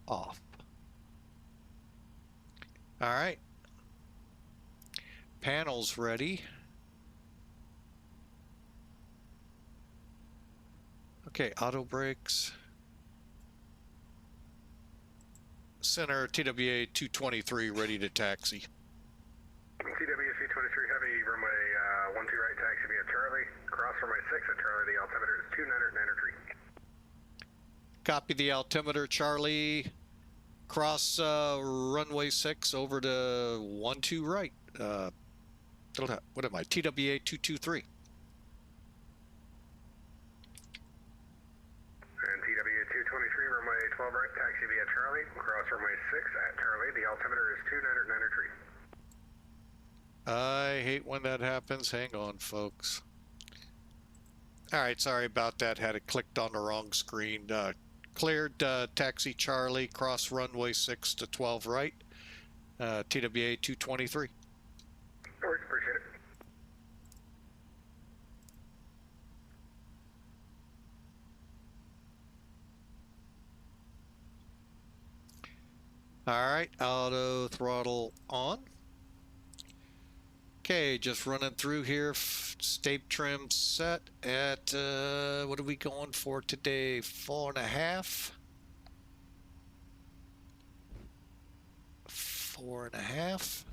Off. All right. Panels ready. Okay, auto brakes. Center TWA 223 ready to taxi. TWA 223 Heavy, runway 12 right, taxi via Charlie. Cross runway 6 at Charlie, the altimeter is 293. Copy the altimeter, Charlie. Cross runway 6 over to 12 right. What am I? TWA 223. And TWA 223, runway 12 right, taxi via Charlie. Cross runway 6 at Charlie, the altimeter is 293. I hate when that happens. Hang on, folks. All right, sorry about that. Had it clicked on the wrong screen. Cleared taxi Charlie, cross runway 6 to 12 right. TWA 223. Alright, appreciate it. All right, auto throttle on. Okay, just running through here. State trim set at, what are we going for today? 4.5. 4.5.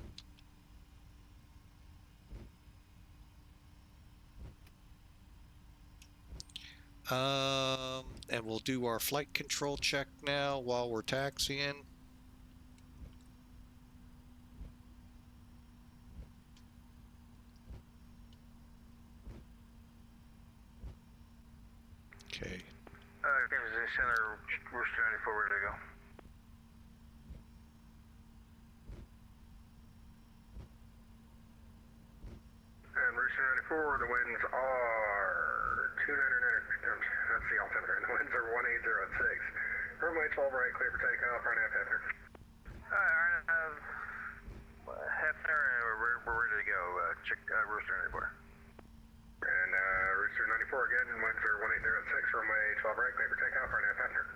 And we'll do our flight control check now while we're taxiing. Okay. Kansas Center, Rooster 94, ready to go. And Rooster 94, the winds are 299. That's the altimeter. The winds are 1806. Runway 12 right, clear for takeoff. Right half Hefner. Hefner, we're ready to go. Check Rooster 94. And Rooster 94 again, winds are 1806, runway 12 right, clear for takeoff, right half Hefner.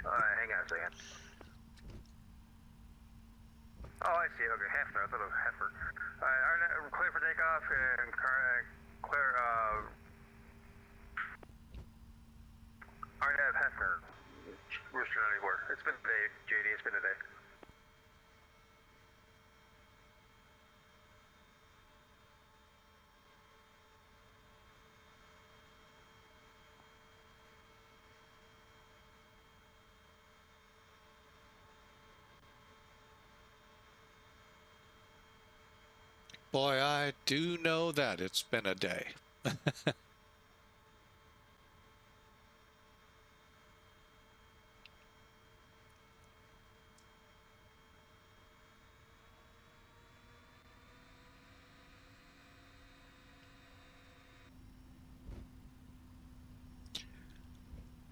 Hang on a second. Oh, I see, okay, Hefner, I thought it was Heifer. Clear for takeoff and clear, RNAV Hefner, Rooster 94. It's been a day, JD, it's been a day. Boy, I do know that it's been a day.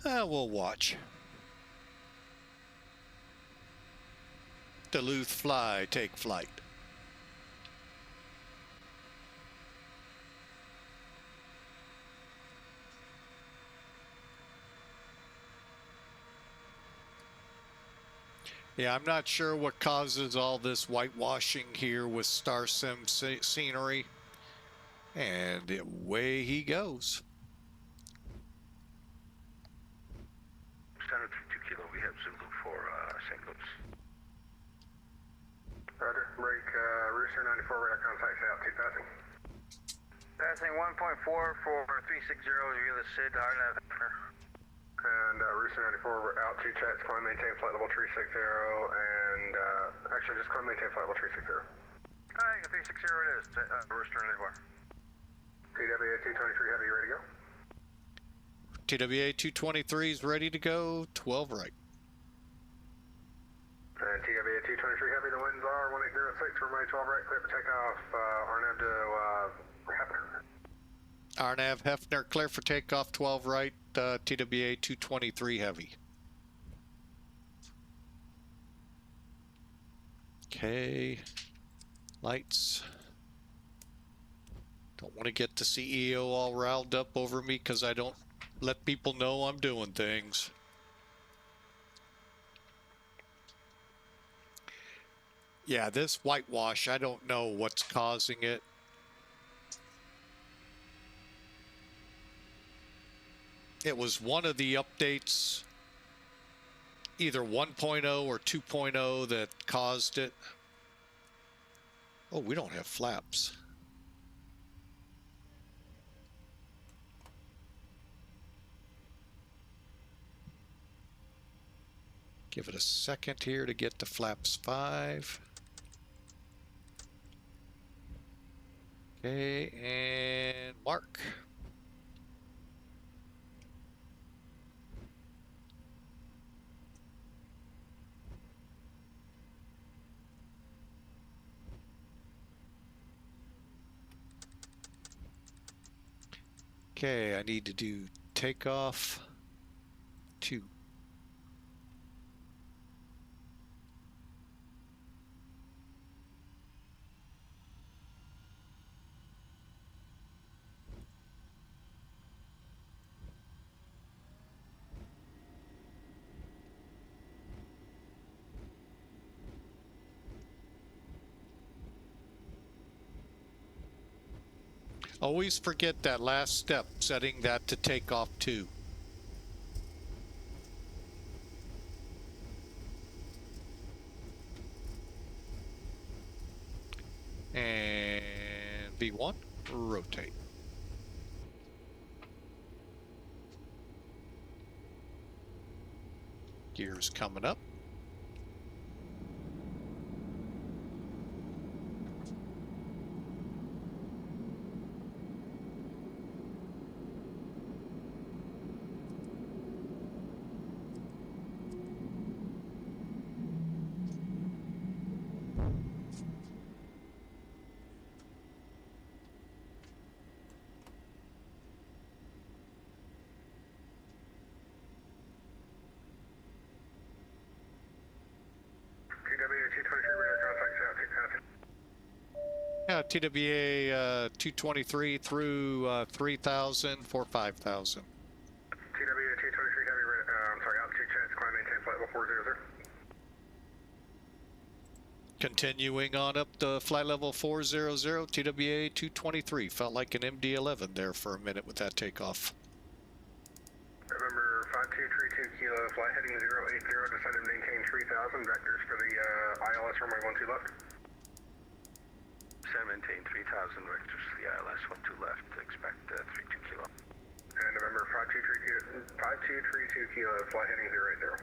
We'll watch. Duluth Fly, take flight. Yeah, I'm not sure what causes all this whitewashing here with Star Sim scenery. And away he goes. Rooster 94, radar contact south 2000. Passing 1.4 for 360, Viola Sid, RNAV. And Rooster 94, altitude checks, climb, maintain flight level 360, and actually just climb, maintain flight level 360. Hi, 360 it is, Rooster 94. TWA 223 Heavy, ready to go? TWA 223 is ready to go, 12 right. And TWA 223 Heavy, the winds are 1806, runway 12 right, clear for takeoff, RNAV to Hefner. RNAV Hefner, clear for takeoff, 12 right, TWA 223 Heavy. Okay, lights. Don't want to get the CEO all riled up over me because I don't let people know I'm doing things. Yeah, this whitewash, I don't know what's causing it. It was one of the updates, either 1.0 or 2.0, that caused it. Oh, we don't have flaps. Give it a second here to get to flaps 5. Okay, and mark. Okay, I need to do takeoff 2. Always forget that last step, setting that to takeoff 2. And V1, rotate. Gears coming up. Yeah, TWA 223 through 3000 for 5000. TWA 223 Heavy, altitude checks, climb, maintain flight level 400. Continuing on up the flight level 400, TWA 223. Felt like an MD-11 there for a minute with that takeoff. November 5232 Kilo, flight heading 080, descend and maintain 3000, vectors for the ILS runway 12 left. Descend, maintain 3000, vectors for the ILS 12 left, expect 32 Kilo. And November 5232 Kilo, flight heading 080.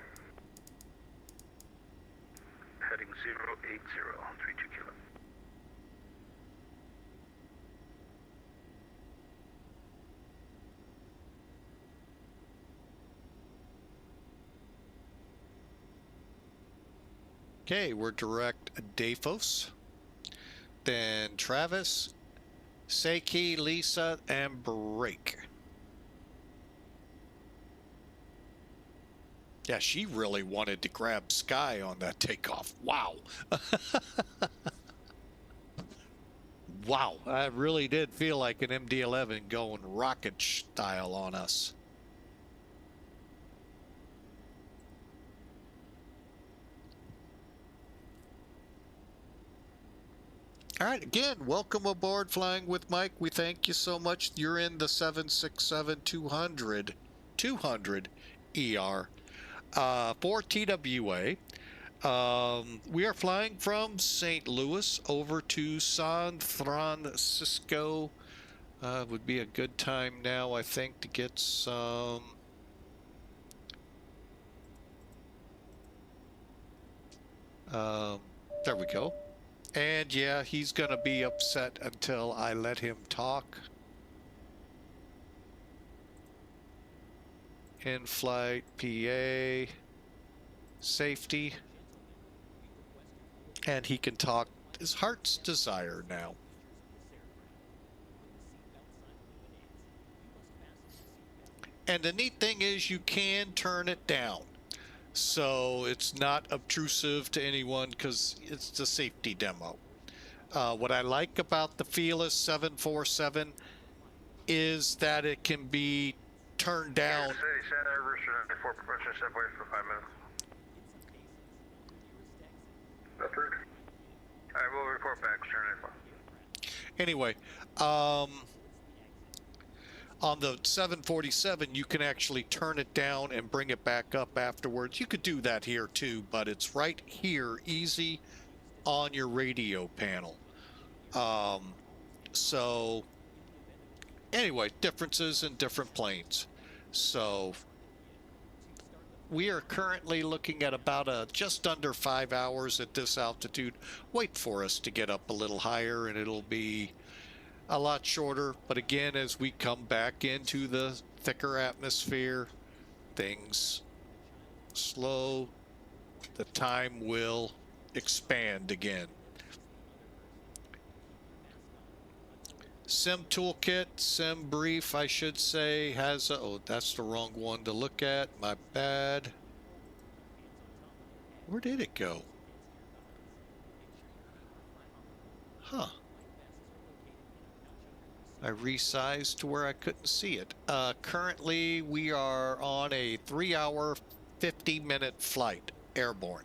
Heading 080, 32 Kilo. Okay, we're direct Dafos, then Travis, Seiki, Lisa, and brake. Yeah, she really wanted to grab Sky on that takeoff. Wow. Wow, I really did feel like an MD-11 going rocket style on us. All right, again, welcome aboard Flying with Mike. We thank you so much. You're in the 767-200 ER for TWA. We are flying from St. Louis over to San Francisco. Would be a good time now, I think, to get some... there we go. And yeah, he's going to be upset until I let him talk. In-flight, PA, safety. And he can talk his heart's desire now. And the neat thing is you can turn it down. So it's not obtrusive to anyone because it's a safety demo. What I like about the Fearless 747 is that it can be turned down. City Center, Rooster 94, permission to step away for 5 minutes. Approved. Alright, we'll report back, Rooster 94. Anyway, on the 747, you can actually turn it down and bring it back up afterwards. You could do that here too, but it's right here, easy on your radio panel. So anyway, differences in different planes. So we are currently looking at about just under 5 hours at this altitude. Wait for us to get up a little higher and it'll be a lot shorter, but again, as we come back into the thicker atmosphere, things slow, the time will expand again. Sim toolkit, sim brief, I should say, has a, oh, that's the wrong one to look at, my bad. Where did it go? Huh. I resized to where I couldn't see it. Currently, we are on a 3-hour, 50-minute flight, airborne.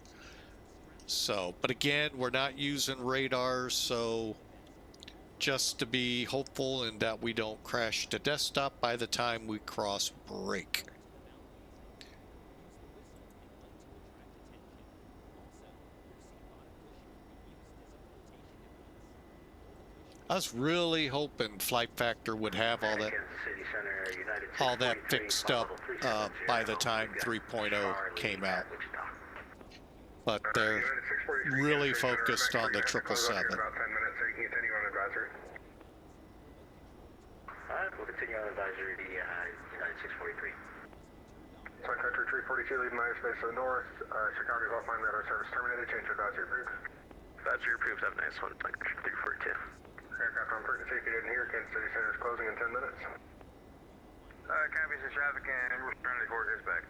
So, but again, we're not using radars, so just to be hopeful and that we don't crash the desktop by the time we cross break. I was really hoping Flight Factor would have all that fixed up by the time 3.0 came out. But they're really focused on the 777. About 10 minutes, so you can continue on advisory. Alright, we'll continue on advisory to United 643. Sun Country 342 leaving airspace to the north. Chicago's offline radar service terminated. Change to advisory approved. Advisory approved. Have a nice one. Sun Country 342. Aircraft on pertinent safety didn't hear. Kansas City Center is closing in 10 minutes. Copies of traffic and Rooster 94 is back.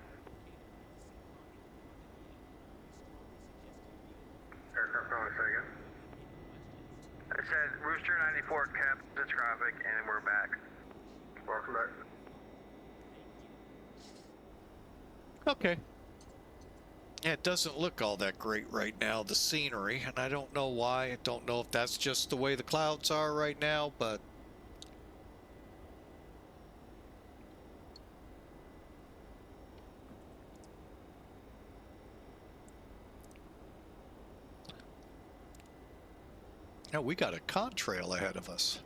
Aircraft calling, say again. I said Rooster 94 caps the traffic and we're back. Welcome back. Okay. Yeah, it doesn't look all that great right now, the scenery, and I don't know why. I don't know if that's just the way the clouds are right now, but now we got a contrail ahead of us.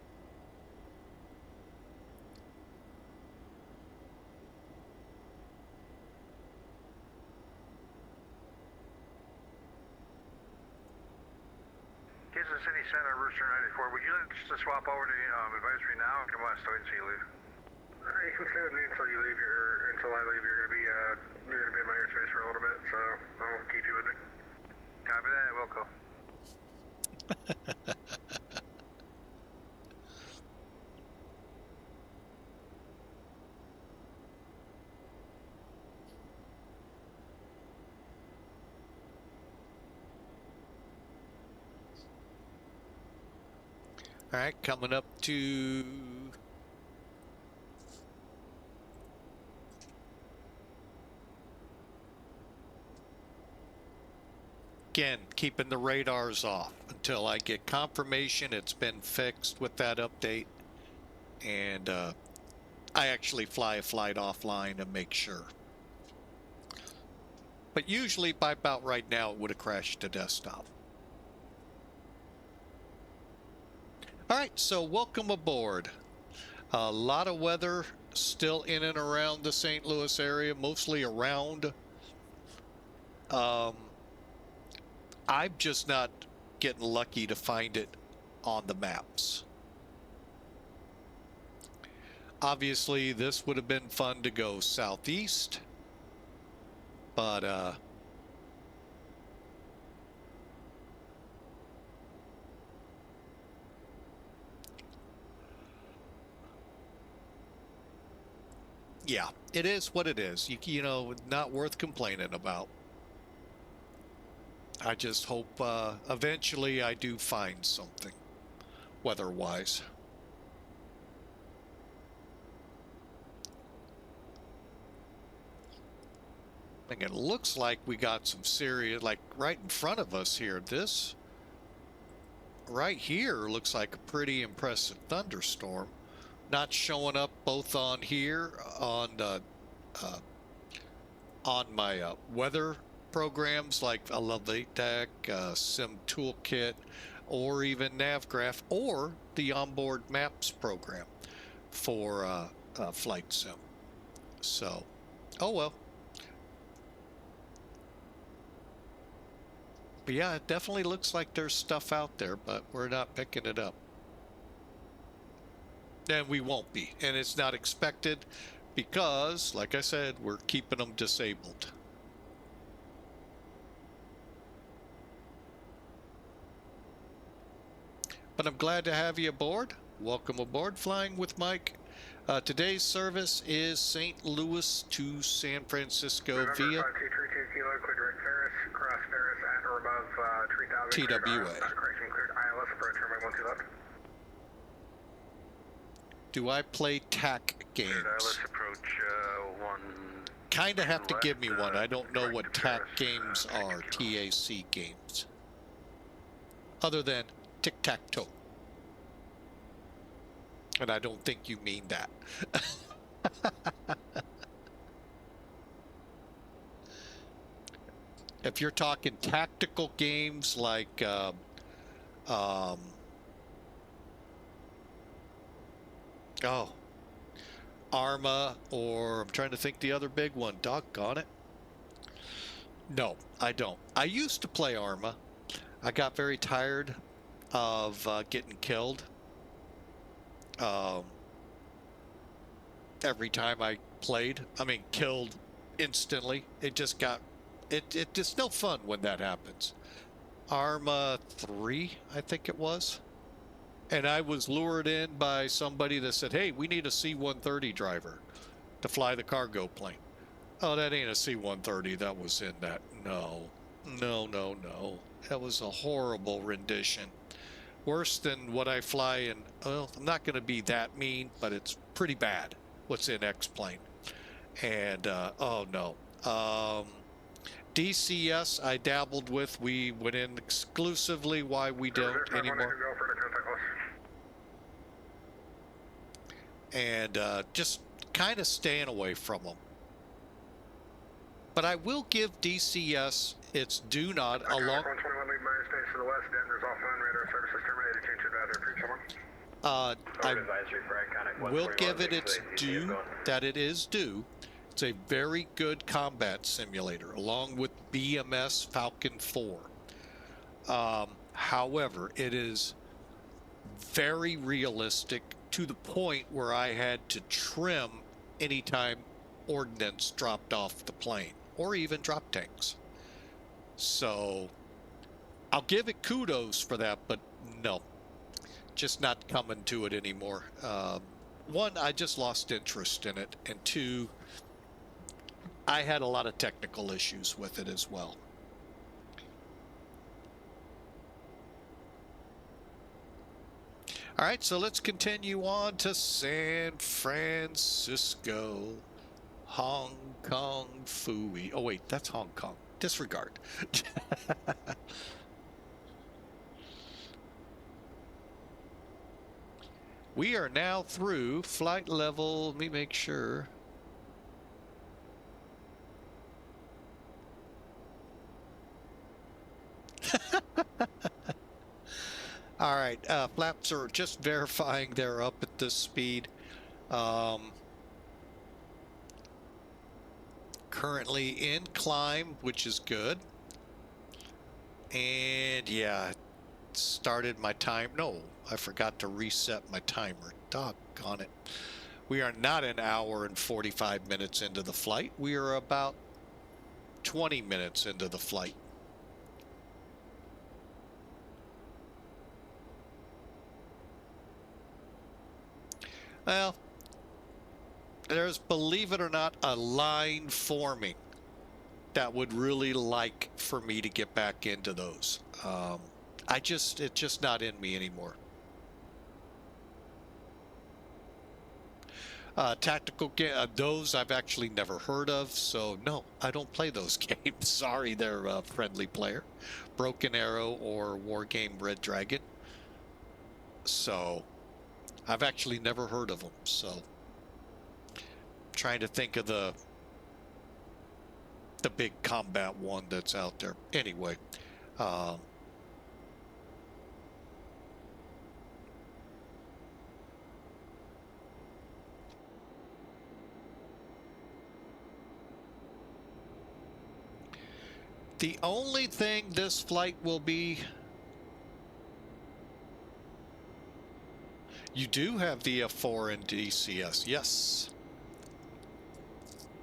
Kansas City Center, Rooster 94. Would you like to swap over to advisory now, or do you want us to wait until you leave? You can stay with me until you leave until I leave. You're gonna be in my airspace for a little bit, so I'll keep you with me. Copy that. We'll go. All right, coming up to again, keeping the radars off until I get confirmation it's been fixed with that update, and I actually fly a flight offline to make sure. But usually by about right now, it would have crashed to desktop. All right, so welcome aboard. A lot of weather still in and around the St. Louis area, mostly around. I'm just not getting lucky to find it on the maps. Obviously, this would have been fun to go southeast, but yeah, it is what it is. You know, not worth complaining about. I just hope eventually I do find something weather-wise. And it looks like we got some serious, like right in front of us here. This right here looks like a pretty impressive thunderstorm. Not showing up both on here on my weather programs like VATSIM Sim Toolkit, or even NavGraph, or the onboard maps program for Flight Sim. So, oh well. But yeah, it definitely looks like there's stuff out there, but we're not picking it up. And we won't be. And it's not expected because, like I said, we're keeping them disabled. But I'm glad to have you aboard. Welcome aboard, Flying with Mike. Today's service is St. Louis to San Francisco via TWA. Do I play TAC games? Kind of have to give me one. I don't know what TAC games are, TAC games. Other than tic-tac-toe. And I don't think you mean that. If you're talking tactical games like Arma, or I'm trying to think the other big one, doggone it. No, I don't. I used to play Arma. I got very tired of getting killed every time I played. I mean, killed instantly. It just got it's no fun when that happens. Arma 3, I think it was. And I was lured in by somebody that said, hey, we need a C-130 driver to fly the cargo plane. Oh, that ain't a C-130 that was in that. No. That was a horrible rendition. Worse than what I fly in. Well, I'm not going to be that mean, but it's pretty bad what's in X-Plane. And, oh no. DCS I dabbled with. We went in exclusively. Why we don't anymore. And just kind of staying away from them. But I will give DCS its due nod along. I will give it its due that it is due. It's a very good combat simulator, along with BMS Falcon 4. However, it is very realistic to the point where I had to trim anytime ordnance dropped off the plane, or even drop tanks. So I'll give it kudos for that, but no, just not coming to it anymore. One, I just lost interest in it, and two, I had a lot of technical issues with it as well. All right, so let's continue on to San Francisco, Hong Kong, Fooey. Oh, wait, that's Hong Kong. Disregard. We are now through flight level. Let me make sure. All right, flaps are just verifying they're up at this speed. Currently in climb, which is good. And yeah, started my time. No, I forgot to reset my timer. Doggone it. We are not an hour and 45 minutes into the flight. We are about 20 minutes into the flight. Well, there's, believe it or not, a line forming that would really like for me to get back into those. It's just not in me anymore. Tactical those I've actually never heard of, so no, I don't play those games. Sorry, they're friendly player, Broken Arrow or War Game Red Dragon. So I've actually never heard of them. So I'm trying to think of the big combat one that's out there. Anyway, the only thing this flight will be, you do have the F4 and DCS, yes.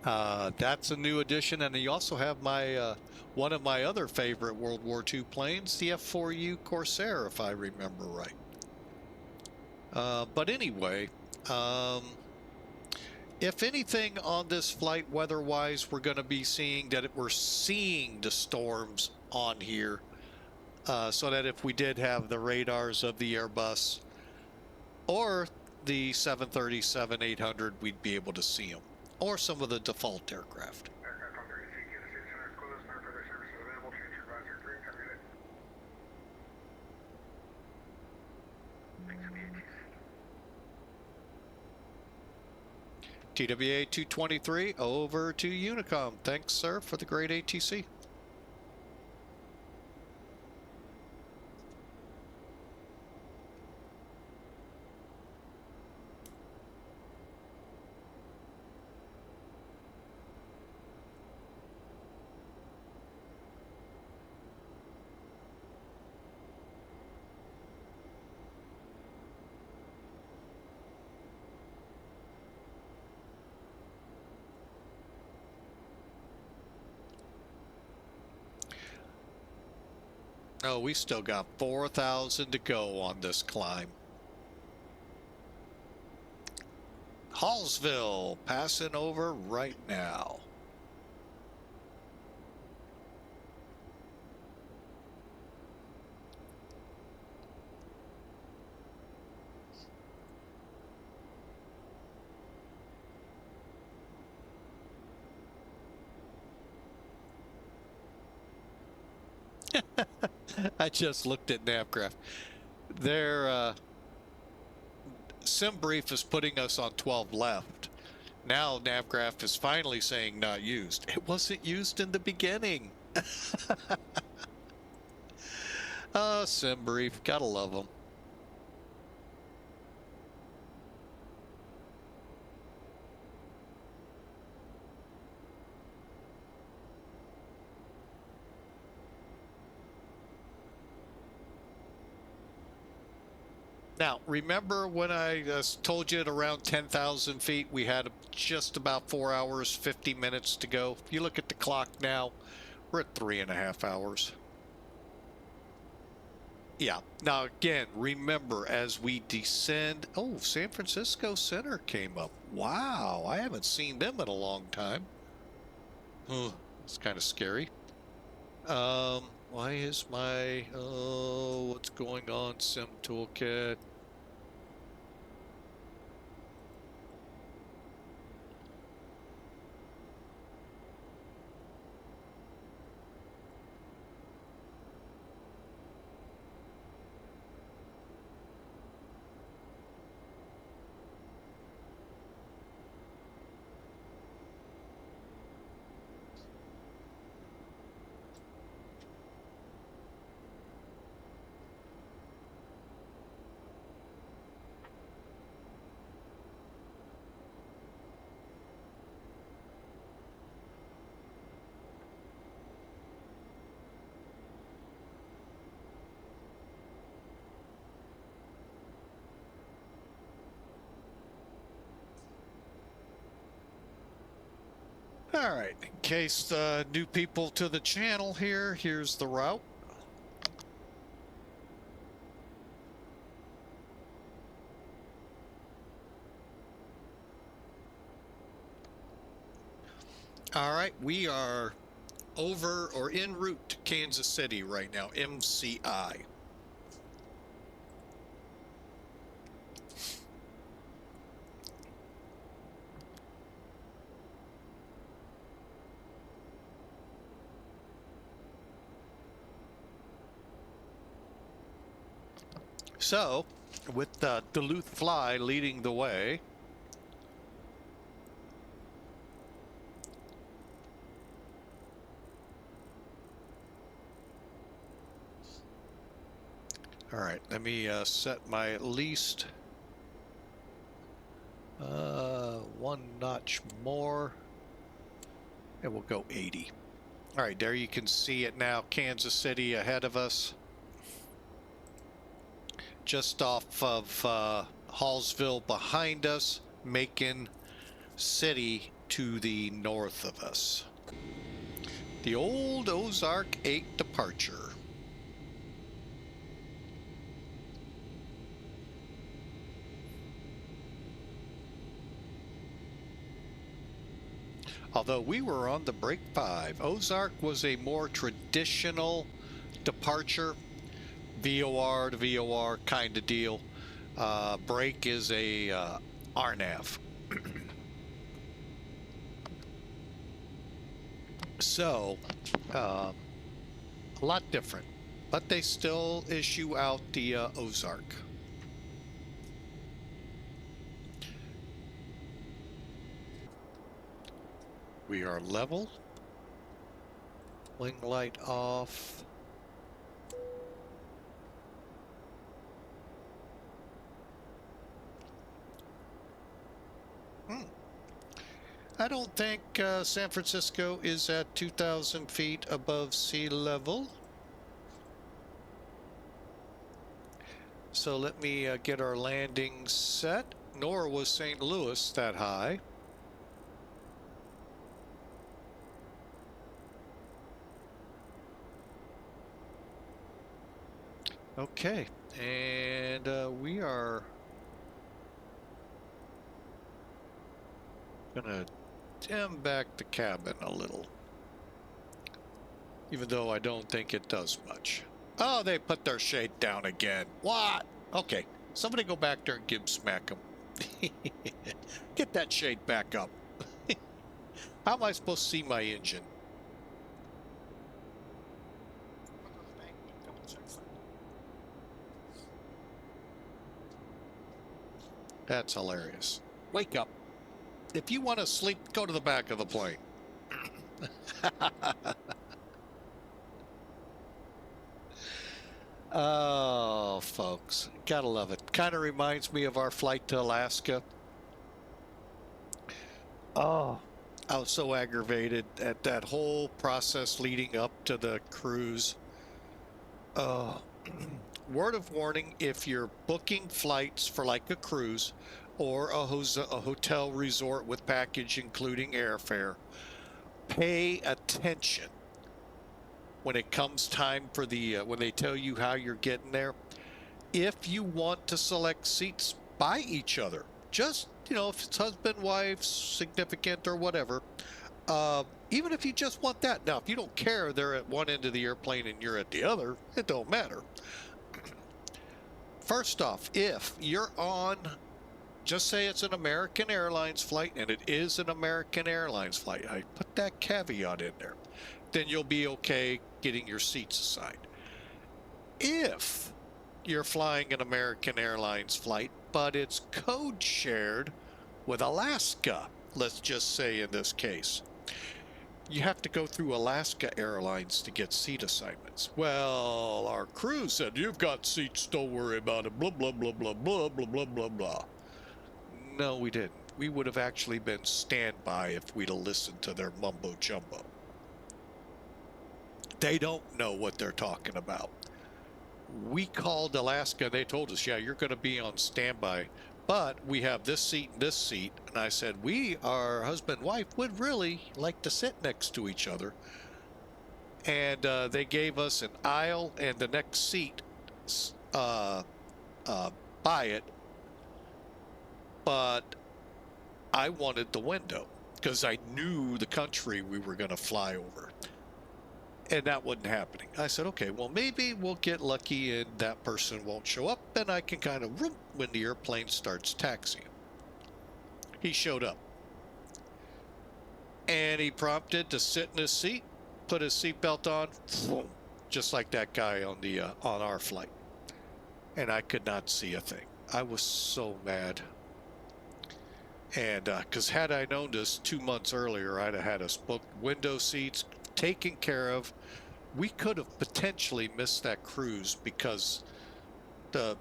That's a new addition, and you also have my one of my other favorite World War II planes, the F4U Corsair, if I remember right. But anyway, if anything on this flight weather-wise, we're going to be seeing that we're seeing the storms on here, so that if we did have the radars of the Airbus or the 737-800, we'd be able to see them, or some of the default aircraft. Aircraft on 30 feet, Kansas City Center is closed. No further services available. Change your advisory 3. Have a good day. Thanks for the ATC. TWA 223 over to Unicom. Thanks, sir, for the great ATC. Oh, we still got 4,000 to go on this climb. Hallsville, passing over right now. I just looked at NavCraft. Their sim brief is putting us on 12 left. Now NavCraft is finally saying not used. It wasn't used in the beginning. Sim brief, gotta love them. Now, remember when I told you at around 10,000 feet, we had just about 4 hours, 50 minutes to go. If you look at the clock now, we're at 3.5 hours. Yeah. Now, again, remember, as we descend... Oh, San Francisco Center came up. Wow, I haven't seen them in a long time. It's kind of scary. Why is my... Oh, what's going on, Sim Toolkit? All right, in case new people to the channel here, here's the route. All right, we are over or en route to Kansas City right now, MCI. So, with Duluth Fly leading the way, all right, let me set my least one notch more, and we'll go 80. All right, there you can see it now, Kansas City ahead of us. Just off of Hallsville behind us, Macon City to the north of us. The old Ozark 8 departure. Although we were on the break 5, Ozark was a more traditional departure. VOR to VOR kind of deal. Break is a RNAV. So, a lot different, but they still issue out the Ozark. We are level. Wing light off. I don't think San Francisco is at 2,000 feet above sea level. So let me get our landing set. Nor was St. Louis that high. Okay, and we are gonna dim back the cabin a little, even though I don't think it does much. Oh, they put their shade down again. What? Okay, somebody go back there and give smack them. Get that shade back up. How am I supposed to see my engine? That's hilarious. Wake up. If you want to sleep, go to the back of the plane. Oh, folks. Gotta love it. Kind of reminds me of our flight to Alaska. Oh, I was so aggravated at that whole process leading up to the cruise. Word of warning, if you're booking flights for like a cruise or a hotel resort with package including airfare, pay attention when it comes time for the when they tell you how you're getting there. If you want to select seats by each other, just, you know, if it's husband, wife, significant, or whatever, even if you just want that. Now, if you don't care, they're at one end of the airplane and you're at the other, it don't matter. First off, if you're on, just say it's an American Airlines flight, and it is an American Airlines flight, I put that caveat in there, then you'll be okay getting your seats assigned. If you're flying an American Airlines flight, but it's code shared with Alaska, let's just say in this case, you have to go through Alaska Airlines to get seat assignments. Well, our crew said, you've got seats, don't worry about it, blah, blah, blah, blah, blah, blah, blah, blah, blah. No, we didn't. We would have actually been standby if we'd have listened to their mumbo jumbo. They don't know what they're talking about. We called Alaska, they told us, yeah, you're going to be on standby. but we have this seat and this seat. And I said, we, our husband and wife, would really like to sit next to each other. And they gave us an aisle and the next seat by it. But I wanted the window because I knew the country we were going to fly over. And that wasn't happening. I said, okay, well, maybe we'll get lucky and that person won't show up and I can kind of room when the airplane starts taxiing. He showed up. And he prompted to sit in his seat, put his seatbelt on, boom, just like that guy on the on our flight. And I could not see a thing. I was so mad. And because had I known this 2 months earlier, I'd have had us booked window seats, taken care of. We could have potentially missed that cruise because the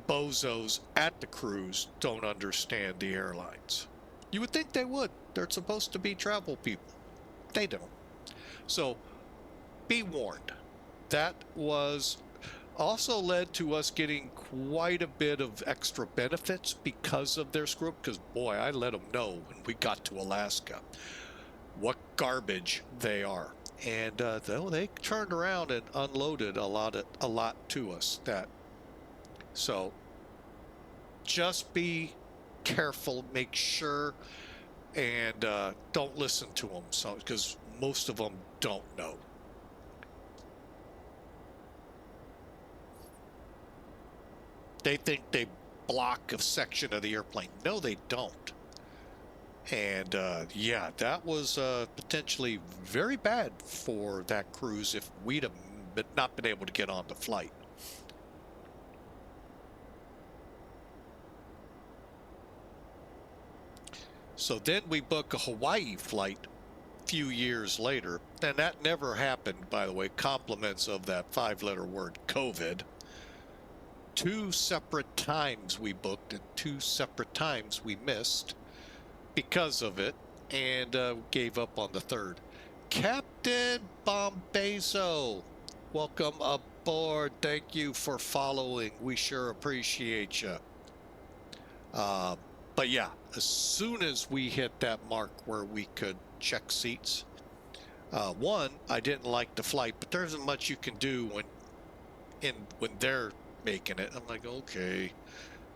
bozos at the cruise don't understand the airlines. You would think they would. They're supposed to be travel people. They don't. So be warned. That was also led to us getting quite a bit of extra benefits because of their screw up. Because boy, I let them know when we got to Alaska what garbage they are. And they turned around and unloaded a lot to us. So just be careful, make sure, and don't listen to them. So because most of them don't know. They think they block a section of the airplane. No, they don't. And yeah, that was potentially very bad for that cruise if we'd have not been able to get on the flight. So then we book a Hawaii flight a few years later, and that never happened, by the way. Compliments of that 5-letter word, COVID. 2 separate times we booked and 2 separate times we missed because of it, and gave up on the third. Captain Bombazo, welcome aboard. Thank you for following. We sure appreciate you. But yeah, as soon as we hit that mark where we could check seats, one, I didn't like the flight, but there isn't much you can do when they're making it. I'm like, okay,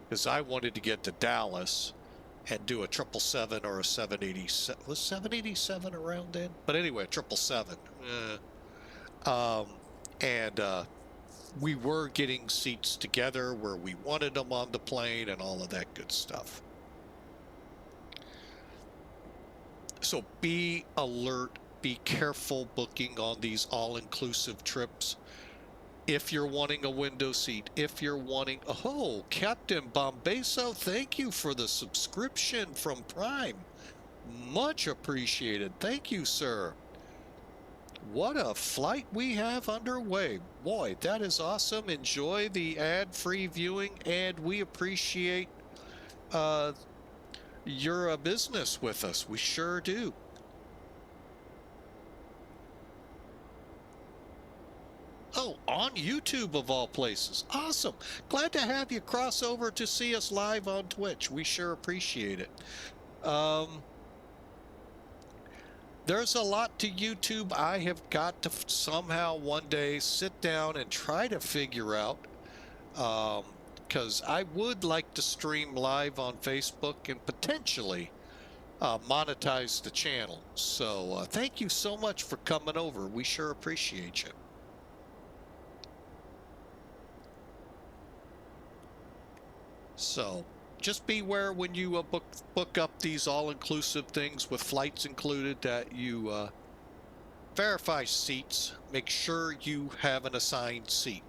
because I wanted to get to Dallas and do a 777 or a 787. Was 787 around then? But anyway, a 777. And we were getting seats together where we wanted them on the plane and all of that good stuff. So be alert, be careful booking on these all-inclusive trips. If you're wanting a window seat, if you're wanting, oh, Captain Bombazo, thank you for the subscription from Prime. Much appreciated. Thank you, sir. What a flight we have underway. Boy, that is awesome. Enjoy the ad-free viewing, and we appreciate your business with us. We sure do. Oh, on YouTube of all places. Awesome. Glad to have you cross over to see us live on Twitch. We sure appreciate it. There's a lot to YouTube. I have got to somehow one day sit down and try to figure out, because I would like to stream live on Facebook and potentially monetize the channel. So thank you so much for coming over. We sure appreciate you. So just beware when you book up these all-inclusive things with flights included that you verify seats. Make sure you have an assigned seat.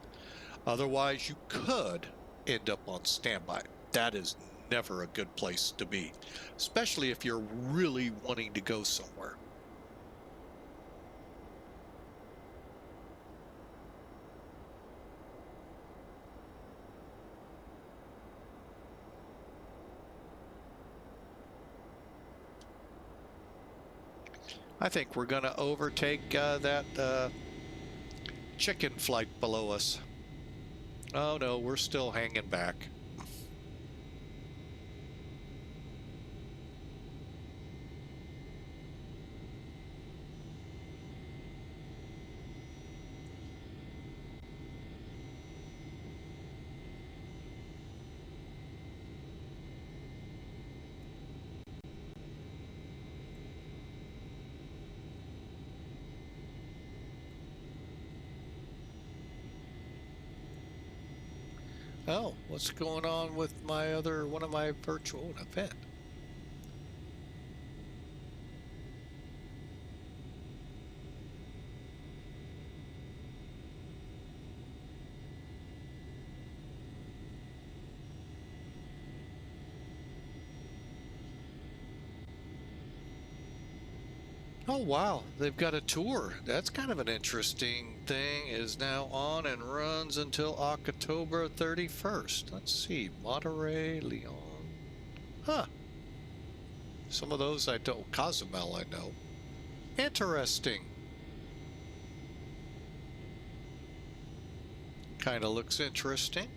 Otherwise, you could end up on standby. That is never a good place to be, especially if you're really wanting to go somewhere. I think we're going to overtake that chicken flight below us. Oh no, we're still hanging back. Oh, what's going on with my other one of my virtual event? Oh wow, they've got a tour. That's kind of an interesting thing. Is now on and runs until October 31st. Let's see, Monterey, Leon. Huh. Some of those I don't. Cozumel I know. Interesting. Kind of looks interesting.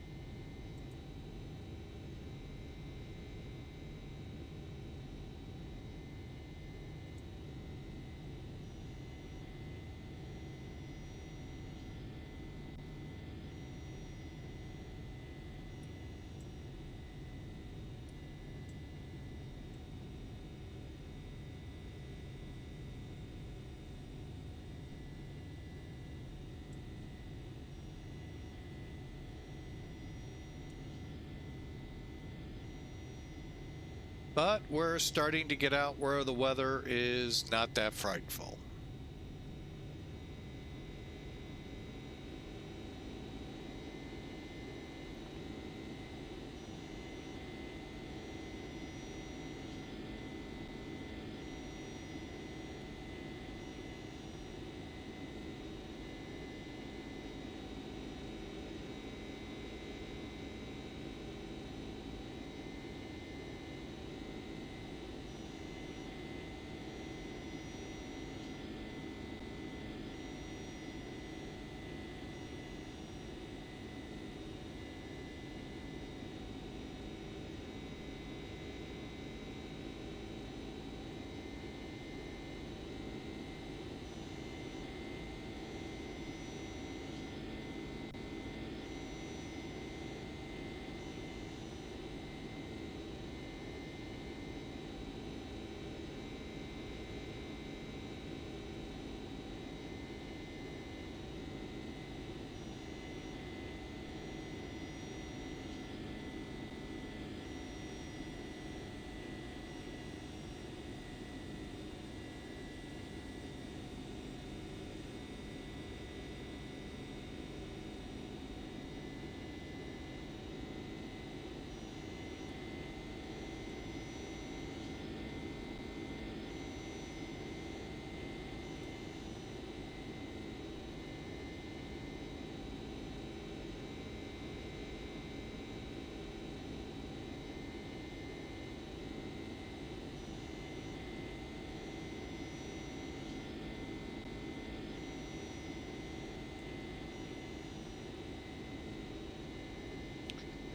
But we're starting to get out where the weather is not that frightful.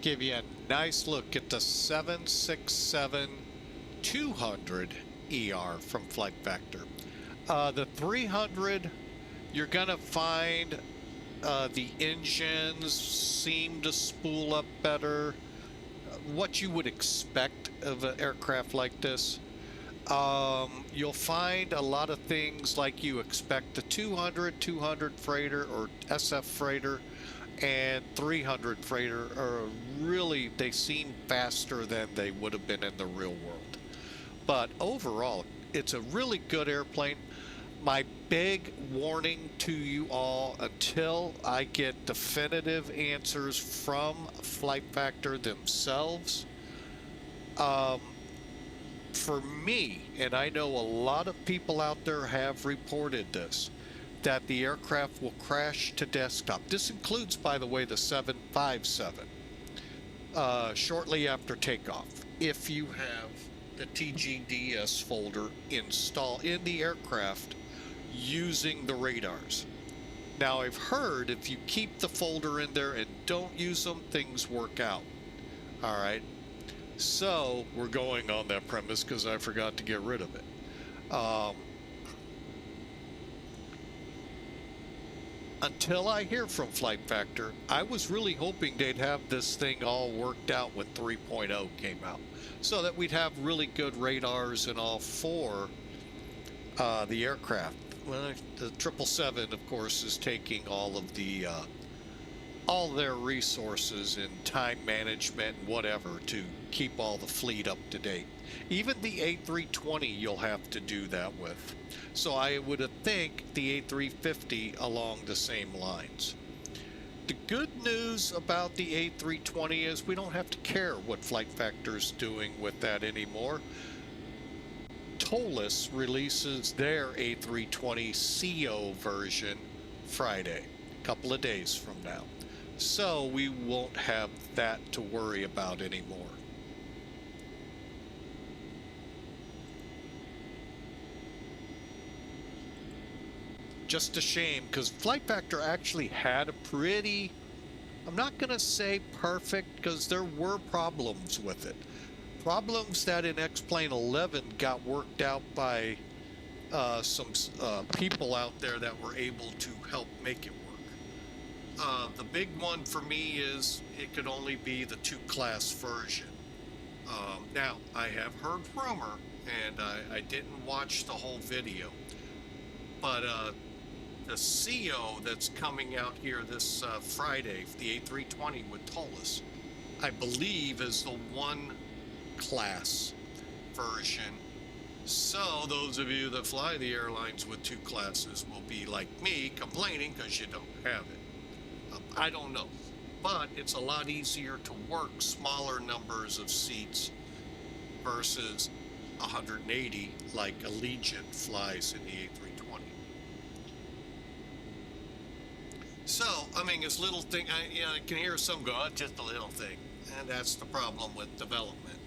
Give you a nice look at the 767-200 ER from Flight Factor. The 300, you're gonna find the engines seem to spool up better. What you would expect of an aircraft like this. You'll find a lot of things like you expect. The 200 freighter or SF freighter and 300 freighter are really, they seem faster than they would have been in the real world. But overall, it's a really good airplane. My big warning to you all, until I get definitive answers from Flight Factor themselves, for me, and I know a lot of people out there have reported this, that the aircraft will crash to desktop. This includes, by the way, the 757, shortly after takeoff, if you have the TGDS folder installed in the aircraft using the radars. Now, I've heard if you keep the folder in there and don't use them, things work out. All right. So we're going on that premise because I forgot to get rid of it. Until I hear from Flight Factor, I was really hoping they'd have this thing all worked out when 3.0 came out, so that we'd have really good radars and all for the aircraft. Well, the 777, of course, is taking all of the all their resources in time management and whatever to keep all the fleet up to date. Even the A320 you'll have to do that with. So I would think the A350 along the same lines. The good news about the A320 is we don't have to care what Flight Factor's doing with that anymore. TOLUS releases their A320CO version Friday, a couple of days from now. So we won't have that to worry about anymore. Just a shame, because Flight Factor actually had a pretty, I'm not going to say perfect, because there were problems with it. Problems that in X-Plane 11 got worked out by some people out there that were able to help make it work. The big one for me is it could only be the 2-class version. Now, I have heard rumor, and I didn't watch the whole video, but the CO that's coming out here this Friday, the A320 with TOLUS, I believe is the 1-class version. So those of you that fly the airlines with 2 classes will be like me, complaining because you don't have it. I don't know, but it's a lot easier to work smaller numbers of seats versus 180 like Allegiant flies in the A320. So, I mean, it's little thing. I can hear some go, oh, just a little thing, and that's the problem with development.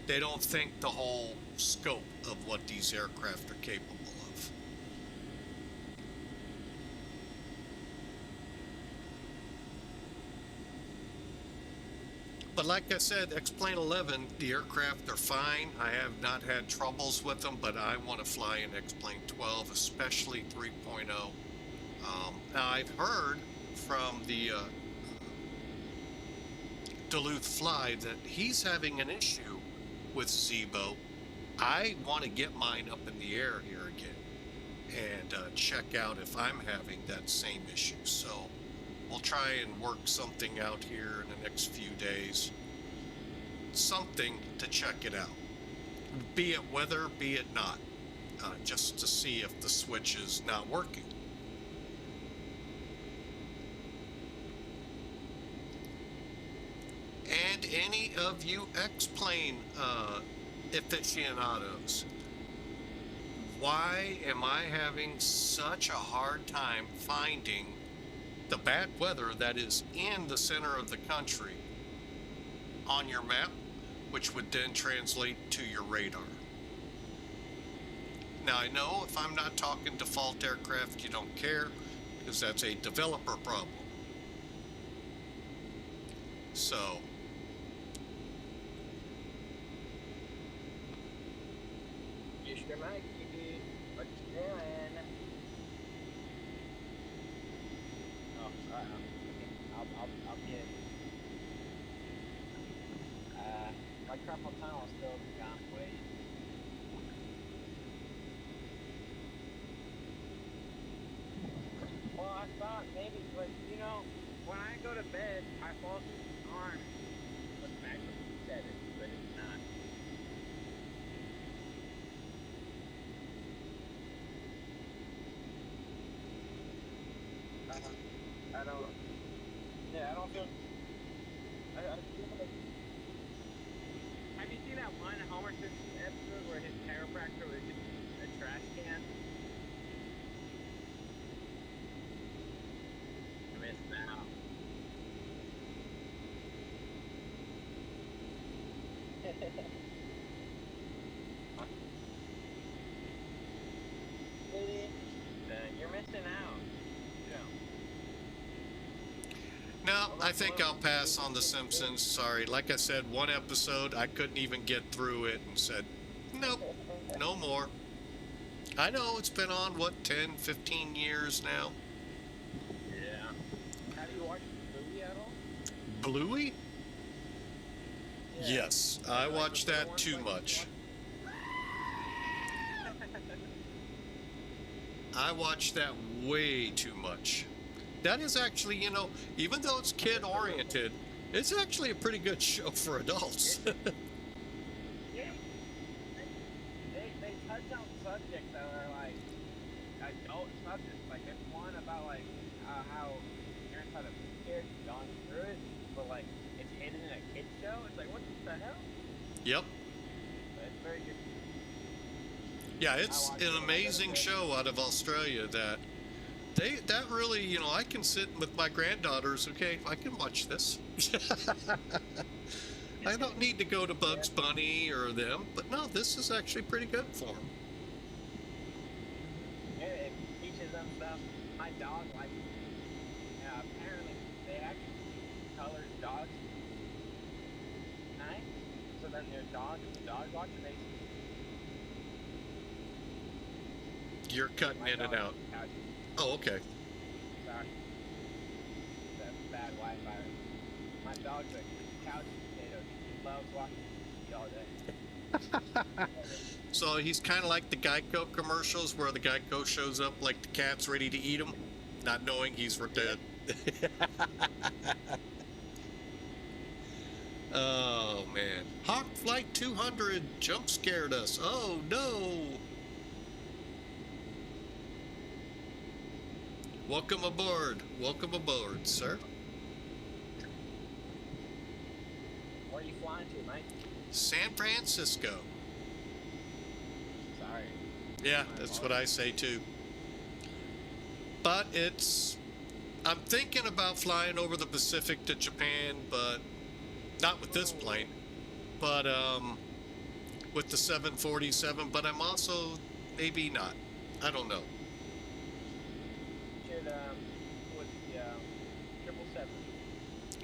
They don't think the whole scope of what these aircraft are capable of. But like I said, X-Plane 11, the aircraft are fine. I have not had troubles with them, but I want to fly in X-Plane 12, especially 3.0. Now I've heard from the Duluth Fly that he's having an issue with Zibo. I want to get mine up in the air here again and check out if I'm having that same issue. So we'll try and work something out here in the next few days. Something to check it out. Be it weather, be it not. Just to see if the switch is not working. And any of you X-Plane aficionados, why am I having such a hard time finding the bad weather that is in the center of the country on your map, which would then translate to your radar? Now, I know if I'm not talking default aircraft, you don't care, because that's a developer problem. So, Mr. Mikey, what you doing? Oh, I'll get it. My carpal tunnel is still gone away. Well, I thought maybe, but you know, when I go to bed, I fall asleep with my arm. But magically said it, but it's not. I don't. Yeah, I don't feel. I feel like. Have you seen that one Homer Simpson episode where his chiropractor was just a trash can? I miss now. You're missing out. no, I think I'll pass on The Simpsons. Sorry. Like I said, one episode, I couldn't even get through it and said, nope, no more. I know it's been on, what, 10, 15 years now? Yeah. Have you watched Bluey at all? Bluey? Yeah. Yes, I watched that too much. I watched that way too much. that is actually, you know, even though it's kid oriented, it's actually a pretty good show for adults. Yeah. They touch on subjects that are like adult subjects. Like there's one about like how parents had a kid gone through it, but like it's hidden in a kid show. It's like what the hell? Yep. But it's very good. Yeah, it's an amazing show out of Australia that really, you know, I can sit with my granddaughters, okay, I can watch this. I don't need to go to Bugs Bunny or them, but no, this is actually pretty good for them. It teaches them stuff. My dog likes it. Apparently, they actually color dogs night, so then their dog watcher, they You're cutting in and out. couch. Oh, okay. Sorry. That's bad Wi-Fi. My dog's a couch potato. He loves watching TV all day. So he's kind of like the Geico commercials where the Geico shows up like the cat's ready to eat him, not knowing he's dead. Oh, man. Hawk Flight 200 jump scared us. Oh, no. Welcome aboard. Welcome aboard, sir. Where are you flying to, Mike? San Francisco. Sorry. Yeah, that's what I say too. But I'm thinking about flying over the Pacific to Japan, but not with this plane. But with the 747, but I'm also maybe not. I don't know. Should with the 777.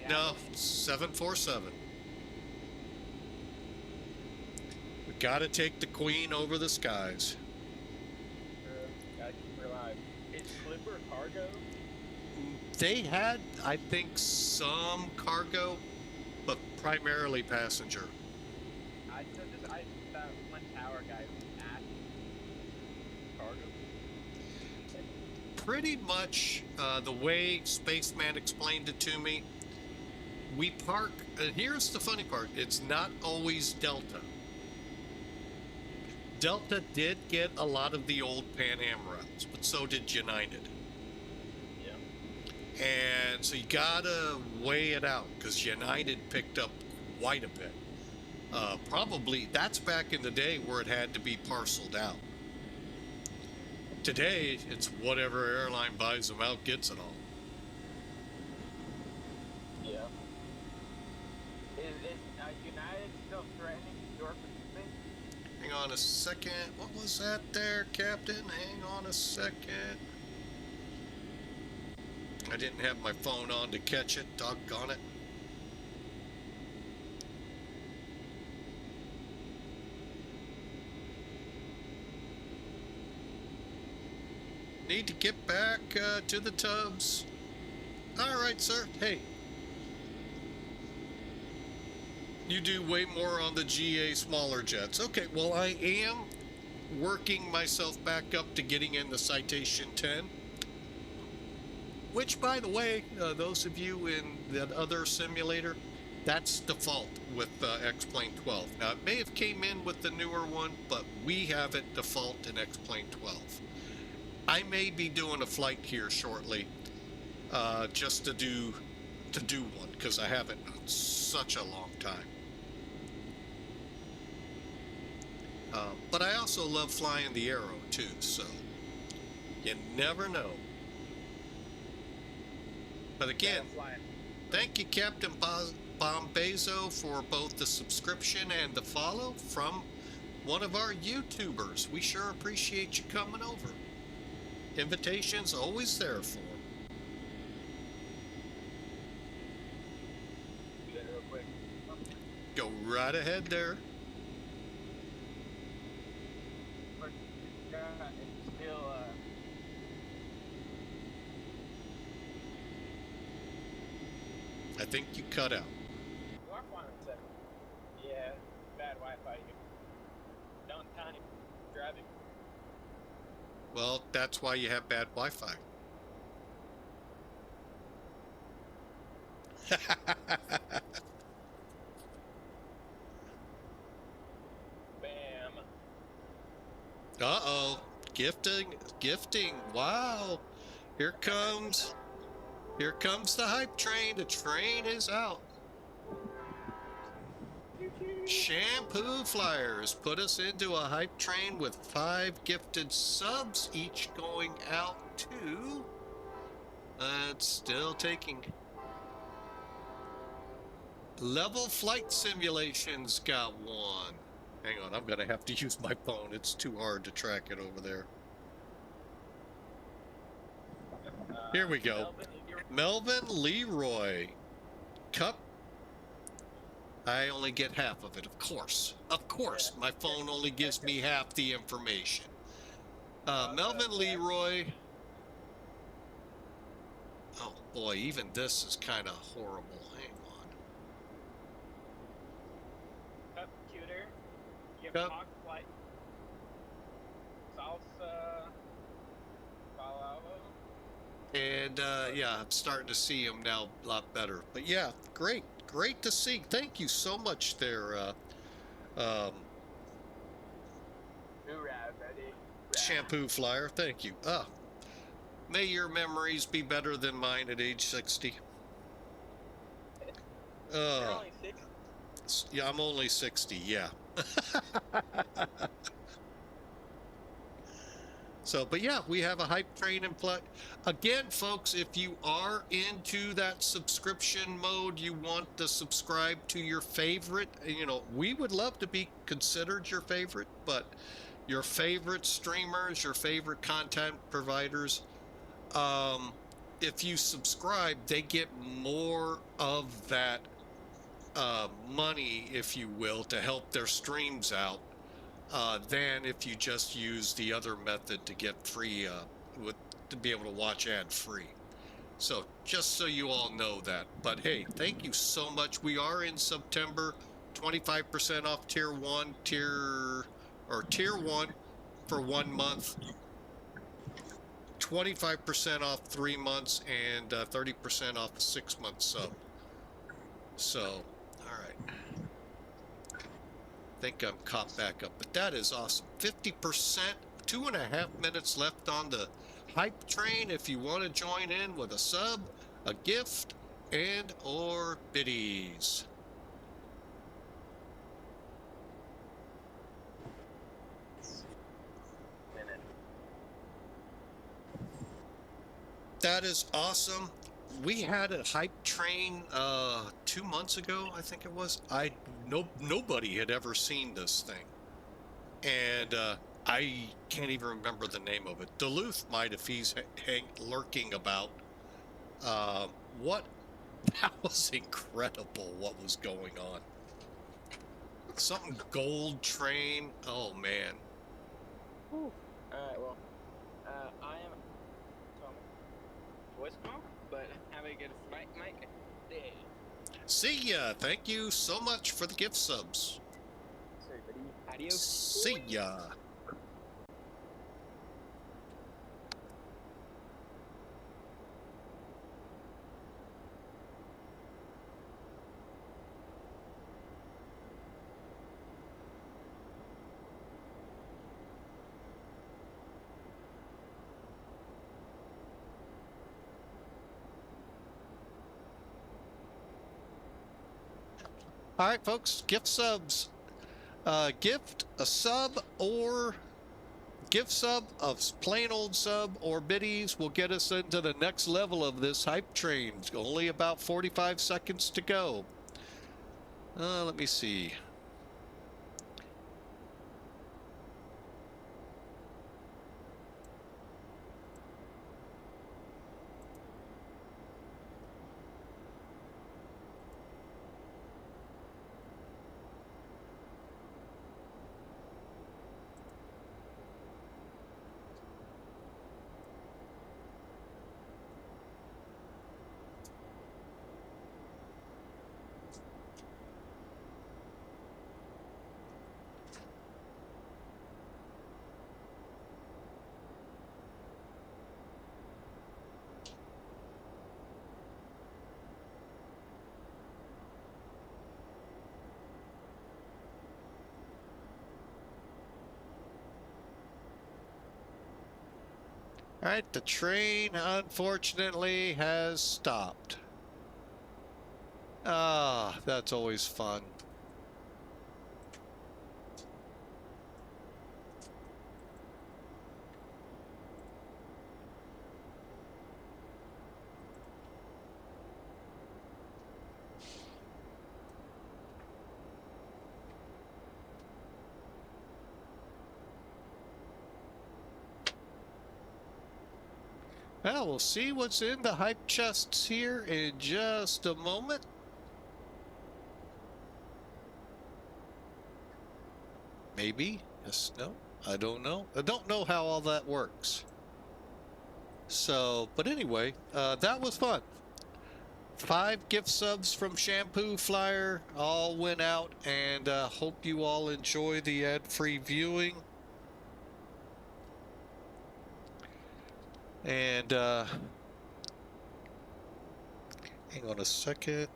Yeah, No, 747. We gotta take the Queen over the skies. gotta keep her alive. Is Clipper cargo? They had, I think, some cargo, but primarily passenger. I that one tower guy asked cargo. Pretty much the way Spaceman explained it to me, we park, and here's the funny part, it's not always Delta. Delta did get a lot of the old Pan Am routes, but so did United. Yeah. And so you gotta weigh it out, because United picked up quite a bit. Probably, that's back in the day where it had to be parceled out. Today, it's whatever airline buys them out gets it all. Yeah. Is United still threatening your Pacific? Hang on a second. What was that there, Captain? Hang on a second. I didn't have my phone on to catch it. Doggone it. Need to get back to the tubs. All right, sir. Hey. You do way more on the GA smaller jets. Okay, well, I am working myself back up to getting in the Citation 10. Which, by the way, those of you in that other simulator, that's default with X-Plane 12. Now, it may have came in with the newer one, but we have it default in X-Plane 12. I may be doing a flight here shortly, just to do one, because I haven't in such a long time. But I also love flying the Arrow too, so you never know. But again, thank you, Captain Bombezo, for both the subscription and the follow from one of our YouTubers. We sure appreciate you coming over. Invitation's always there for them. Do that real quick. Go right ahead there. It's still I think you cut out. you are flying at 7. Yeah, bad Wi-Fi here. Don't tiny driving. Well, that's why you have bad Wi-Fi. Bam. Uh-oh. Gifting. Wow. Here comes the hype train. The train is out. Shampoo Flyers put us into a hype train with 5 gifted subs, each going out to... it's still taking. Level Flight Simulations got 1. Hang on, I'm gonna have to use my phone. It's too hard to track it over there. Here we go. Melvin Leroy. Cup. I only get half of it, of course. Of course, my phone only gives me half the information. Melvin Leroy. Oh boy, even this is kind of horrible. Hang on. Cup Cuter. Give Cup. Hawk Flight. Salsa. Follow. And yeah, I'm starting to see him now a lot better. But yeah, great to see. Thank you so much there, Hoorah, buddy. Shampoo Flyer. Thank you. May your memories be better than mine at age 60. You're only 6. Yeah, I'm only 60, yeah. So, but yeah, we have a hype train in play. Again, folks, if you are into that subscription mode, you want to subscribe to your favorite, you know, we would love to be considered your favorite, but your favorite streamers, your favorite content providers, if you subscribe, they get more of that money, if you will, to help their streams out. Than if you just use the other method to get free, to be able to watch ad free. So just so you all know that. But hey, thank you so much. We are in September, 25% off tier 1 for 1 month, 25% off 3 months, and 30% off a 6-month sub. So, all right. Think I'm caught back up, but that is awesome. 50%, 2.5 minutes left on the hype train. If you want to join in with a sub, a gift, and or biddies. That is awesome. We had a hype train 2 months ago, I think it was. Nobody had ever seen this thing, and I can't even remember the name of it. Duluth might, if he's lurking about. That was incredible. What was going on? Something gold train. Oh man. All right. Well, I am voice call, but have a good flight, Mike. Day. See ya. Thank you so much for the gift subs. Sorry, buddy. Adios. See ya. All right, folks, gift subs. Gift a sub or gift sub of plain old sub or biddies will get us into the next level of this hype train. It's only about 45 seconds to go. Let me see. All right, the train unfortunately has stopped. Ah, that's always fun. Well, we'll see what's in the hype chests here in just a moment. Maybe. Yes, no. I don't know. I don't know how all that works. So, but anyway, that was fun. 5 gift subs from Shampoo Flyer all went out, and hope you all enjoy the ad-free viewing. And hang on a second.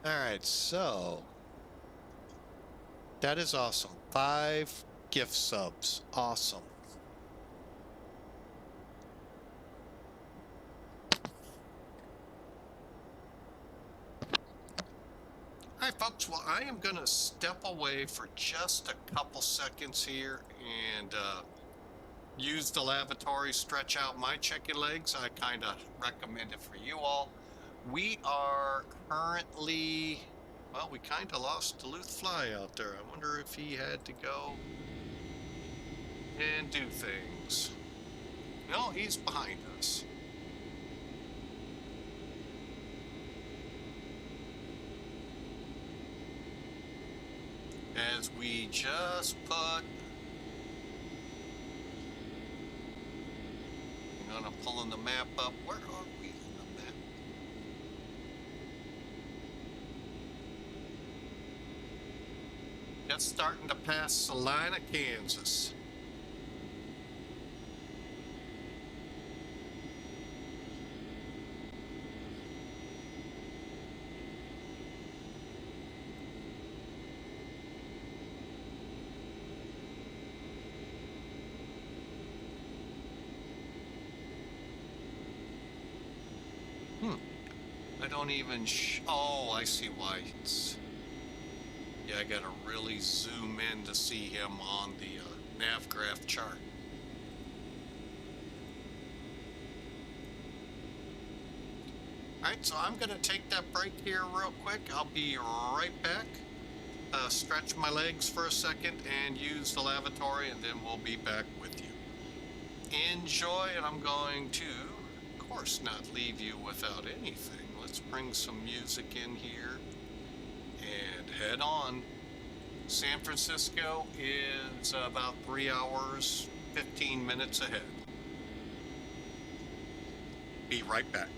All right, so that is awesome. 5 gift subs. Awesome. All right, folks. Well, I am going to step away for just a couple seconds here and use the lavatory, stretch out my chicken legs. I kind of recommend it for you all. We are currently, well, we kind of lost Duluth Fly out there. I wonder if he had to go and do things. No, he's behind us. As we just put, I'm gonna pulling the map up. Where are we in the map? Just starting to pass Salina, Kansas. I don't even oh, I see why it's, yeah, I gotta really zoom in to see him on the NavGraph chart. Alright, so I'm gonna take that break here real quick. I'll be right back. Stretch my legs for a second and use the lavatory, and then we'll be back with you. Enjoy, and I'm going to, of course, not leave you without anything. Let's bring some music in here and head on. San Francisco is about 3 hours, 15 minutes ahead. Be right back.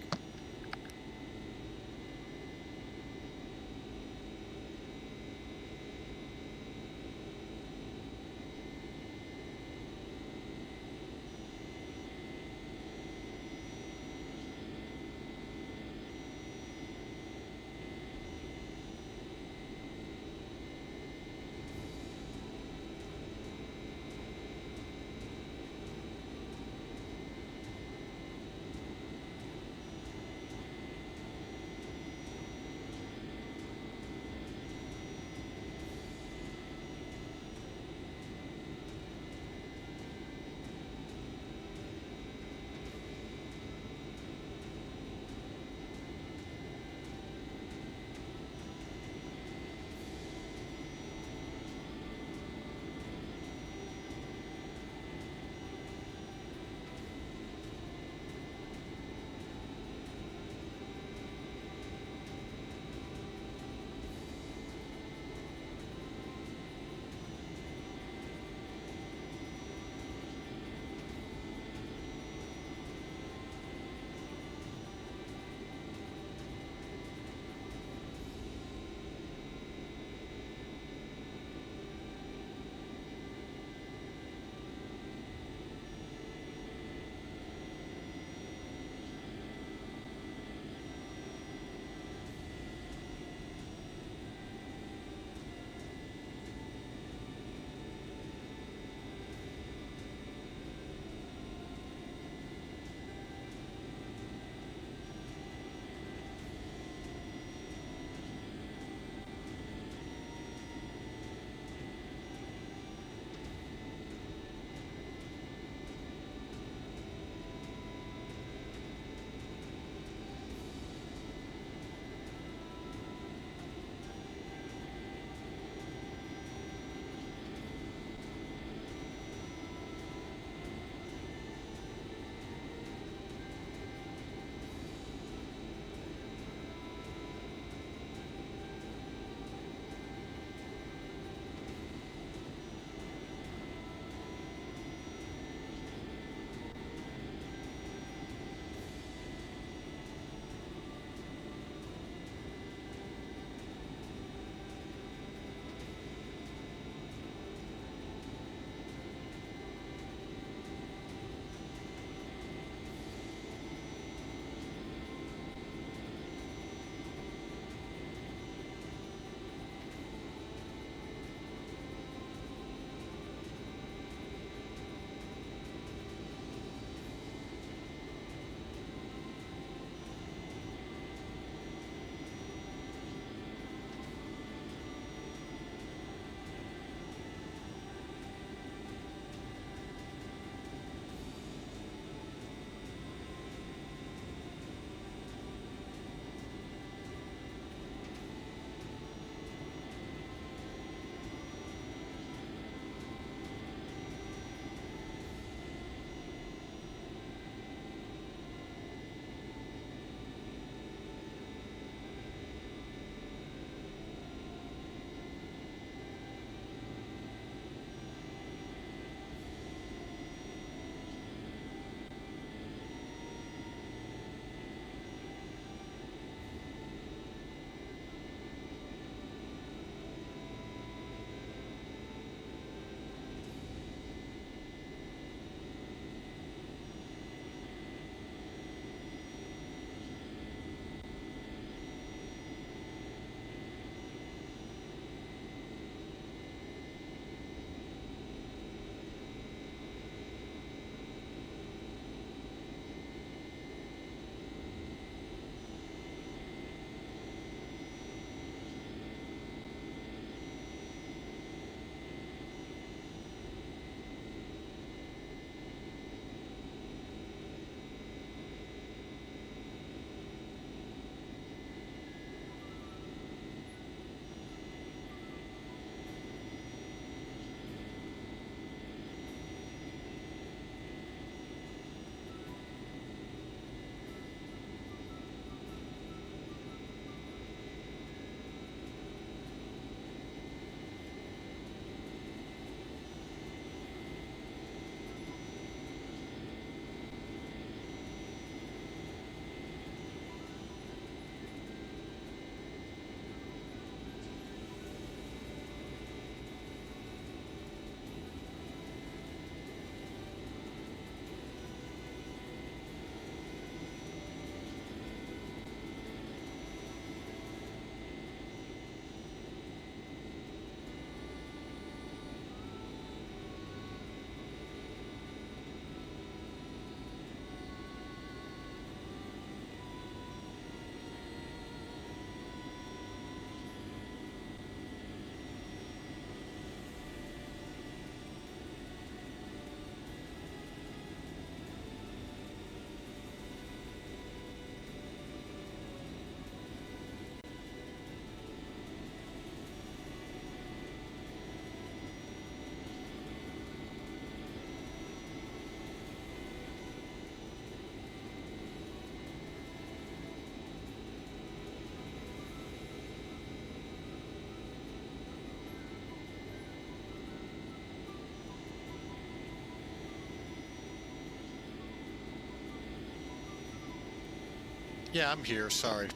Yeah, I'm here. Sorry.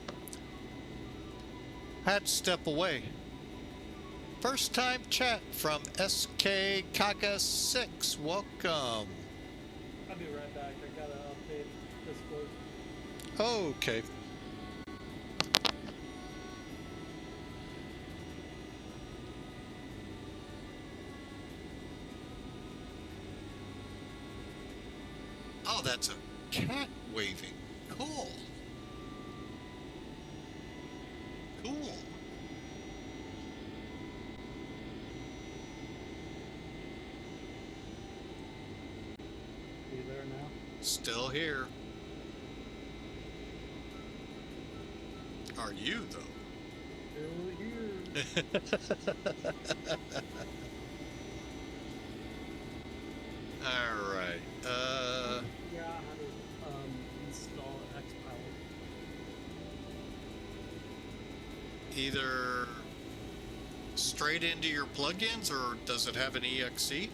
Had to step away. First time chat from SK Kaga 6. Welcome. I'll be right back. I gotta update Discord. Okay. Oh, that's a cat waving. Cool. Cool. You there now? Still here. Are you, though? Still here. All right. Yeah, how to install XPilot. Either straight into your plugins, or does it have an EXE?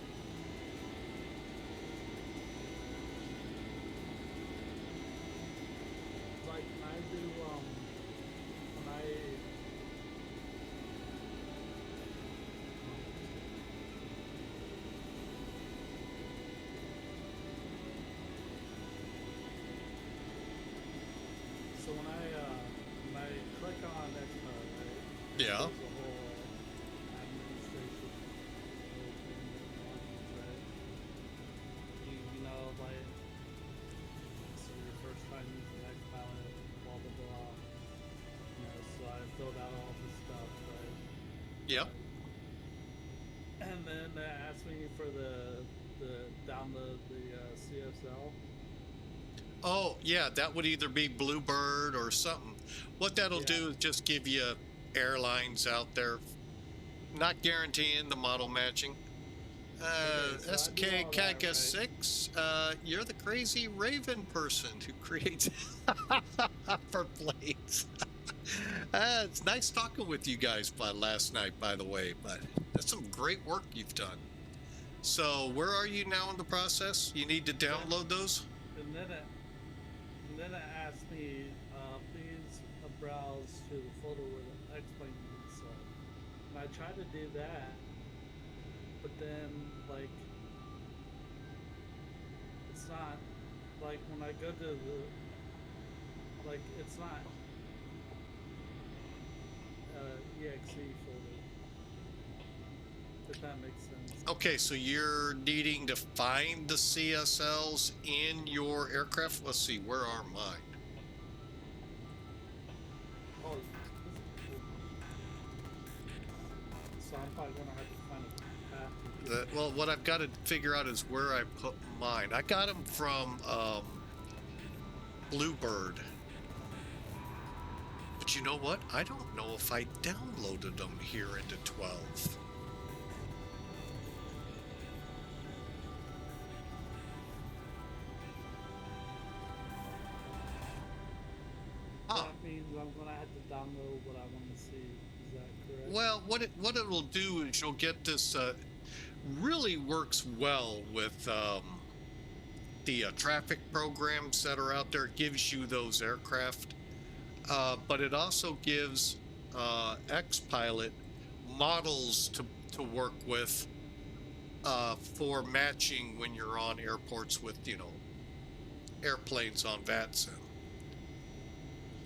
Like when I do when I so when I click on XPilot, right? Yeah. There's a whole administration whole thing that happens, right? You know, like this is your first time using XPilot, blah blah blah. You know, so I filled out all this stuff, right? Yep. And then they asked me for the download the CSL. Oh, yeah, that would either be Bluebird or something. What that'll do is just give you airlines out there, not guaranteeing the model matching. Okay, so I SK do all that, Kaga right? 6, you're the crazy Raven person who creates for plates. It's nice talking with you guys last night, by the way, but that's some great work you've done. So where are you now in the process? You need to download those? And then it asked me, please browse to the folder where the X-Plane is installed. And I tried to do that, but then, like, it's not, like, when I go to the, like, it's not EXE folder, if that makes sense. Okay, so you're needing to find the CSLs in your aircraft? Let's see, where are mine? Oh, this is cool. So I'm probably gonna have to find a path to do Well, what I've got to figure out is where I put mine. I got them from Bluebird. But you know what? I don't know if I downloaded them here into 12. That means I'm gonna have to download what I want to see. Is that correct? Well, what it'll do is you'll get this. Really works well with the traffic programs that are out there. It gives you those aircraft, but it also gives XPilot models to work with for matching when you're on airports with airplanes on VATSIM.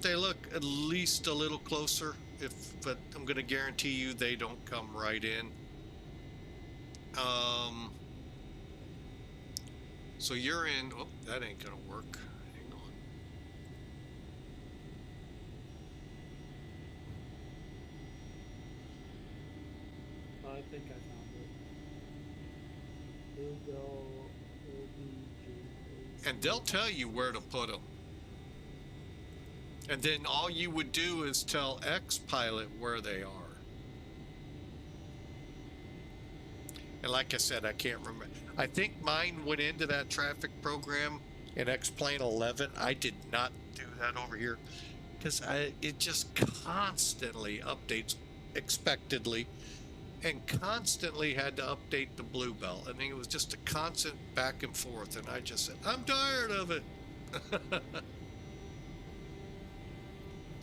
They look at least a little closer, but I'm going to guarantee you they don't come right in. So you're in. Oh, that ain't going to work. Hang on. Oh, I think I found it. Bluebell LBJ. And they'll tell you where to put them. And then all you would do is tell XPilot where they are. And like I said, I can't remember. I think mine went into that traffic program in X-Plane 11. I did not do that over here because it just constantly updates expectedly and constantly had to update the Bluebell. I mean, it was just a constant back and forth. And I just said, I'm tired of it.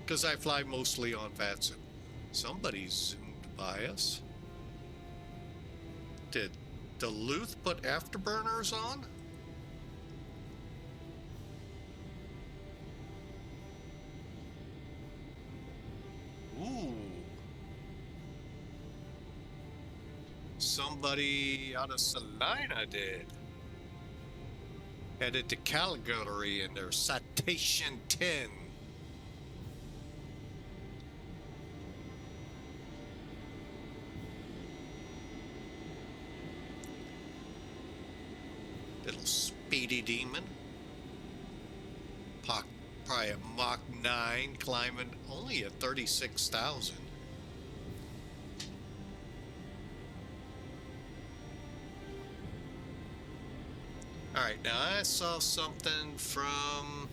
because I fly mostly on VATSIM. Somebody zoomed by us. Did Duluth put afterburners on? Ooh. Somebody out of Salina did. Headed to Calgary in their Citation 10. Little speedy demon. Probably a Mach 9 climbing only at 36,000. Alright, now I saw something from...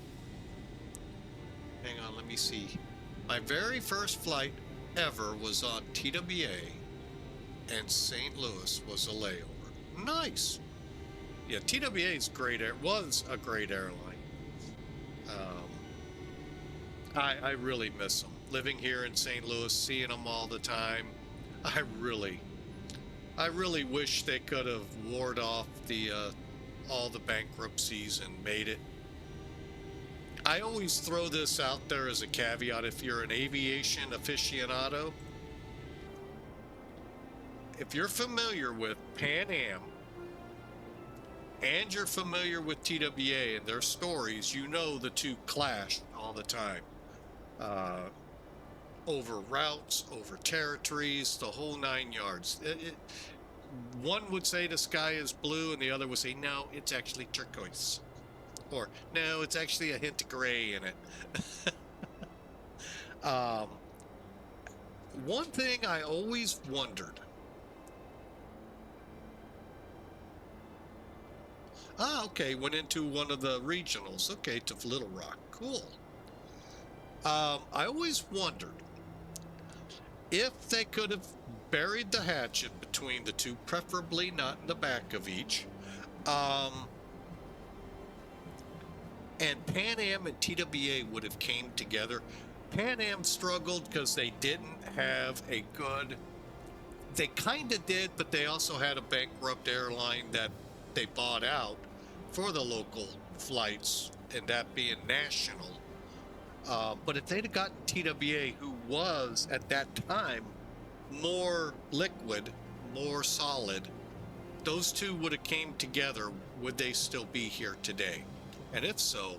Hang on, let me see. My very first flight ever was on TWA, and St. Louis was a layover. Nice! Yeah, TWA is great. Was a great airline. I really miss them. Living here in St. Louis, seeing them all the time. I really wish they could have warded off the all the bankruptcies and made it. I always throw this out there as a caveat. If you're an aviation aficionado, if you're familiar with Pan Am and you're familiar with TWA and their stories, you know the two clash all the time. Over routes, over territories, the whole 9 yards. One would say the sky is blue and the other would say, no, it's actually turquoise. Or, no, it's actually a hint of gray in it. One thing I always wondered. Okay, went into one of the regionals. Okay, to Little Rock. Cool. I always wondered if they could have buried the hatchet between the two, preferably not in the back of each. And Pan Am and TWA would have came together. Pan Am struggled because they didn't have a good... They kind of did, but they also had a bankrupt airline that they bought out for the local flights, and that being national. But if they'd have gotten TWA, who was, at that time, more liquid, more solid, those two would have came together. Would they still be here today? And if so,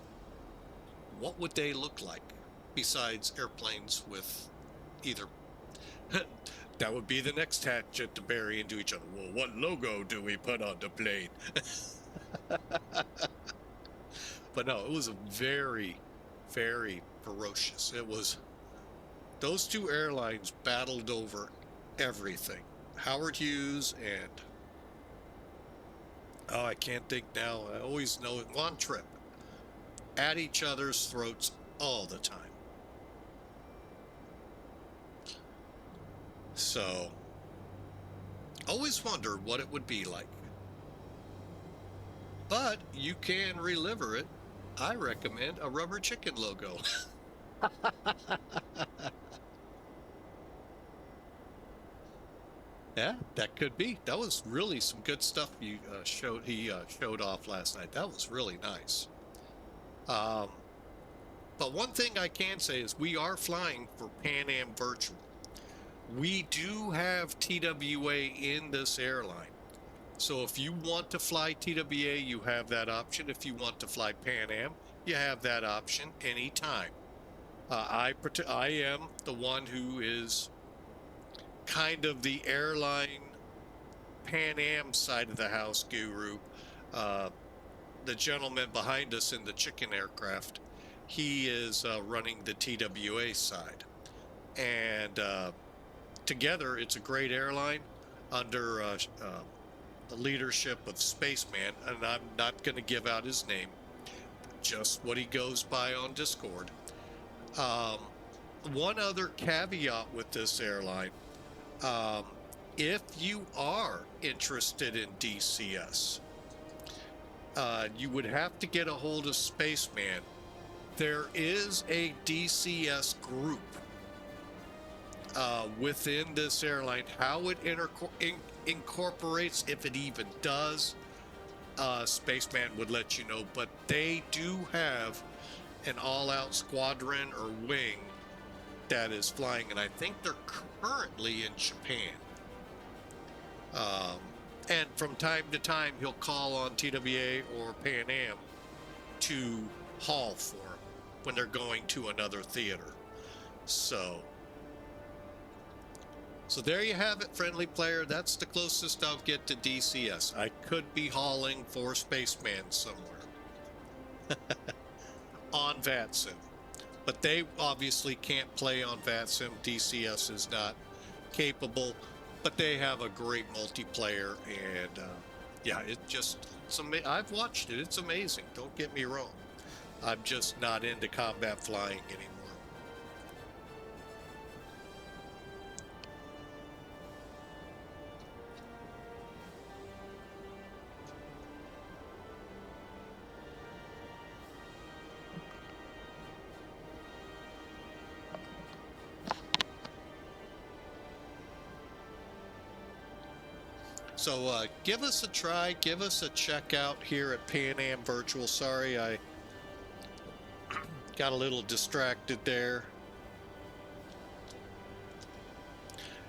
what would they look like besides airplanes with either... That would be the next hatchet to bury into each other. Well, what logo do we put on the plane? But no, it was a very, very ferocious. It was... Those two airlines battled over everything. Howard Hughes and... Oh, I can't think now. I always know it. One trip. At each other's throats all the time. So, always wondered what it would be like. But you can relive it. I recommend a rubber chicken logo. Yeah, that could be. That was really some good stuff you showed. He showed off last night. That was really nice. But one thing I can say is we are flying for Pan Am Virtual. We do have TWA in this airline. So if you want to fly TWA, you have that option. If you want to fly Pan Am, you have that option anytime. I am the one who is kind of the airline Pan Am side of the house guru. The gentleman behind us in the chicken aircraft, he is running the TWA side. And together, it's a great airline under the leadership of Spaceman, and I'm not going to give out his name, just what he goes by on Discord. One other caveat with this airline, if you are interested in DCS, you would have to get a hold of Spaceman There is a DCS group within this airline. How it incorporates, if it even does, Spaceman would let you know. But they do have an all-out squadron or wing that is flying, and I think they're currently in Japan. And from time to time, he'll call on TWA or Pan Am to haul for them when they're going to another theater. So there you have it, friendly player. That's the closest I'll get to DCS. I could be hauling for Spaceman somewhere on VATSIM. But they obviously can't play on VATSIM. DCS is not capable, but they have a great multiplayer, and yeah, I've watched it. It's amazing. Don't get me wrong. I'm just not into combat flying anymore. So give us a try, give us a check out here at Pan Am Virtual. Sorry, I got a little distracted there.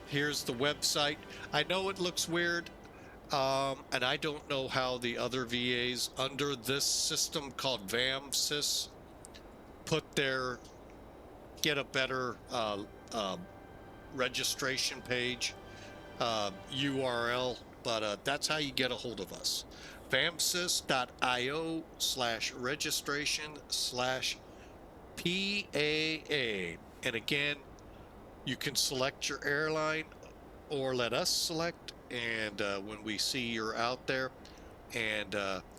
Here's the website. I know it looks weird, and I don't know how the other VAs under this system called VAMSys get a better registration page URL. But that's how you get a hold of us. VAMSys.io/registration/PAA. And again, you can select your airline or let us select. And when we see you're out there, and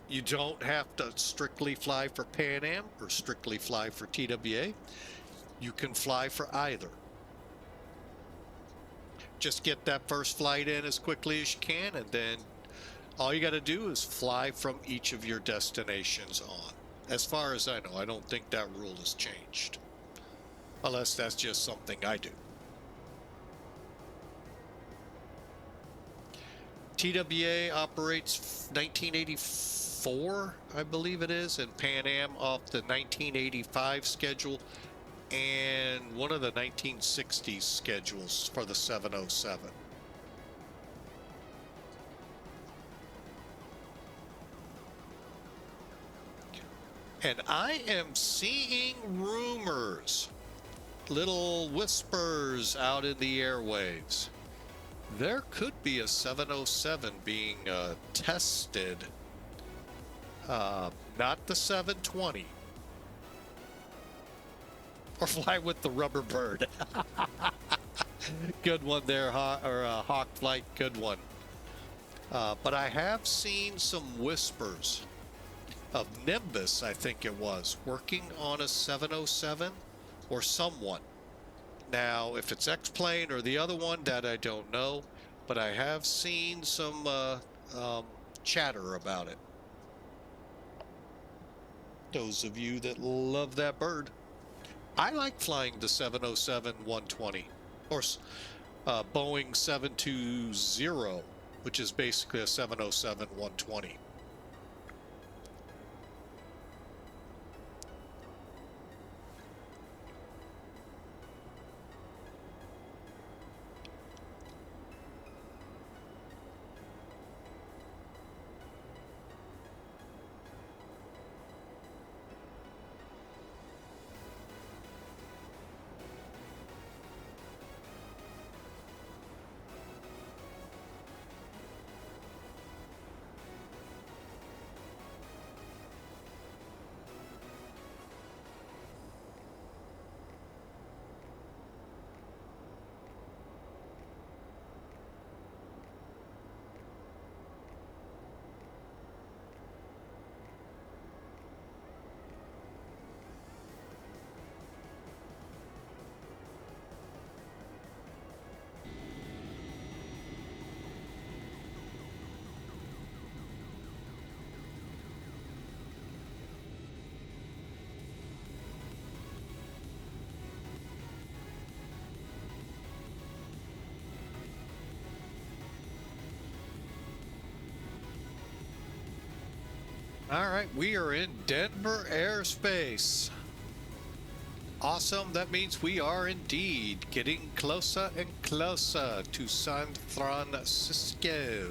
you don't have to strictly fly for Pan Am or strictly fly for TWA. You can fly for either. Just get that first flight in as quickly as you can, and then all you got to do is fly from each of your destinations on. As far as I know, I don't think that rule has changed. Unless that's just something I do. TWA operates 1984, I believe it is, and Pan Am off the 1985 schedule and one of the 1960s schedules for the 707. And I am seeing rumors, little whispers out in the airwaves. There could be a 707 being tested, not the 720. Or fly with the rubber bird. Good one there, Hawk Flight, good one. But I have seen some whispers of Nimbus, I think it was, working on a 707 or someone. Now, if it's X-Plane or the other one, that I don't know. But I have seen some chatter about it. Those of you that love that bird. I like flying the 707-120 or Boeing 720, which is basically a 707-120. All right, we are in Denver airspace. Awesome. That means we are indeed getting closer and closer to San Francisco.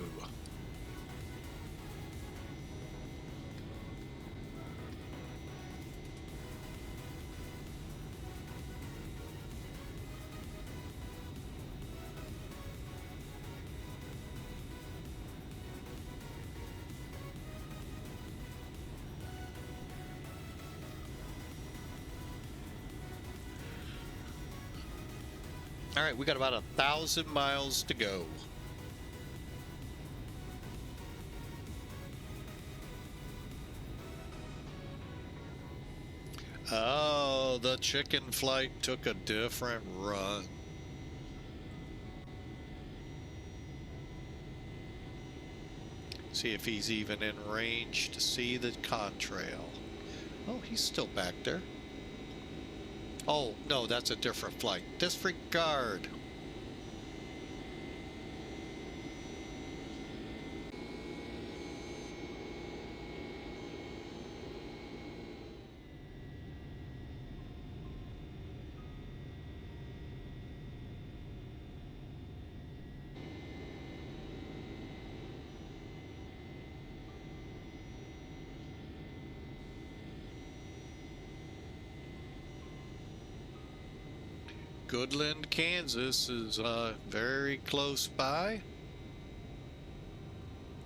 All right, we got about 1,000 miles to go. Oh, the chicken flight took a different run. See if he's even in range to see the contrail. Oh, he's still back there. Oh, no, that's a different flight. Disregard. Goodland, Kansas is very close by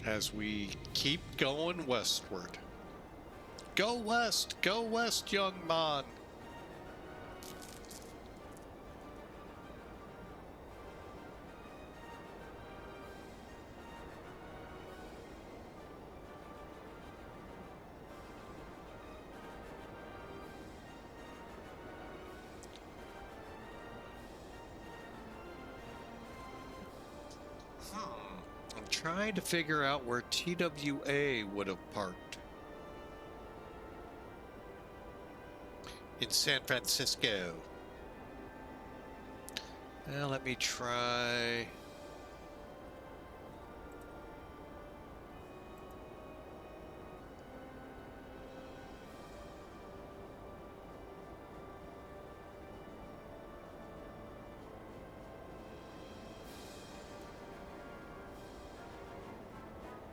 as we keep going westward. Go west, young man. I'm trying to figure out where TWA would have parked. In San Francisco. Well, let me try.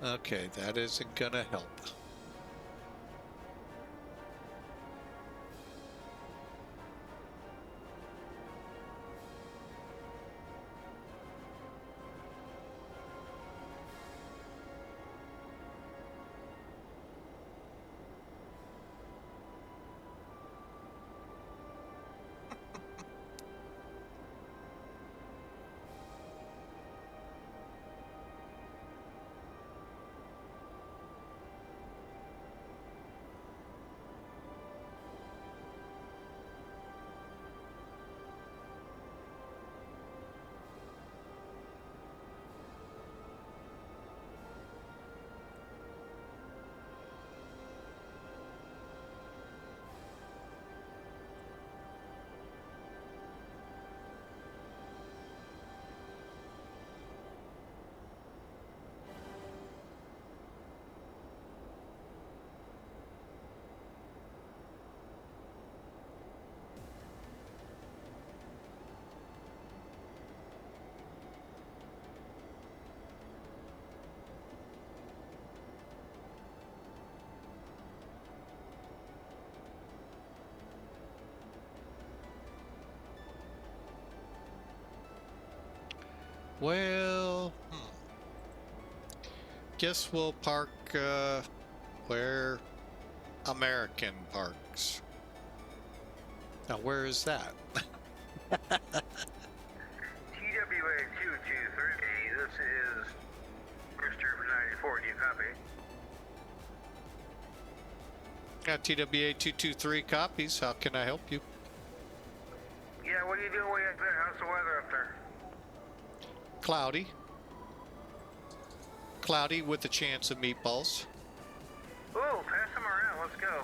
Okay, that isn't gonna help. Well, guess we'll park where American parks. Now, where is that? TWA 223, this is Rooster 94, do you copy? Got TWA 223 copies. How can I help you? Yeah, what are you doing way up there? How's the weather up there? Cloudy. Cloudy with a chance of meatballs. Ooh, pass them around, let's go.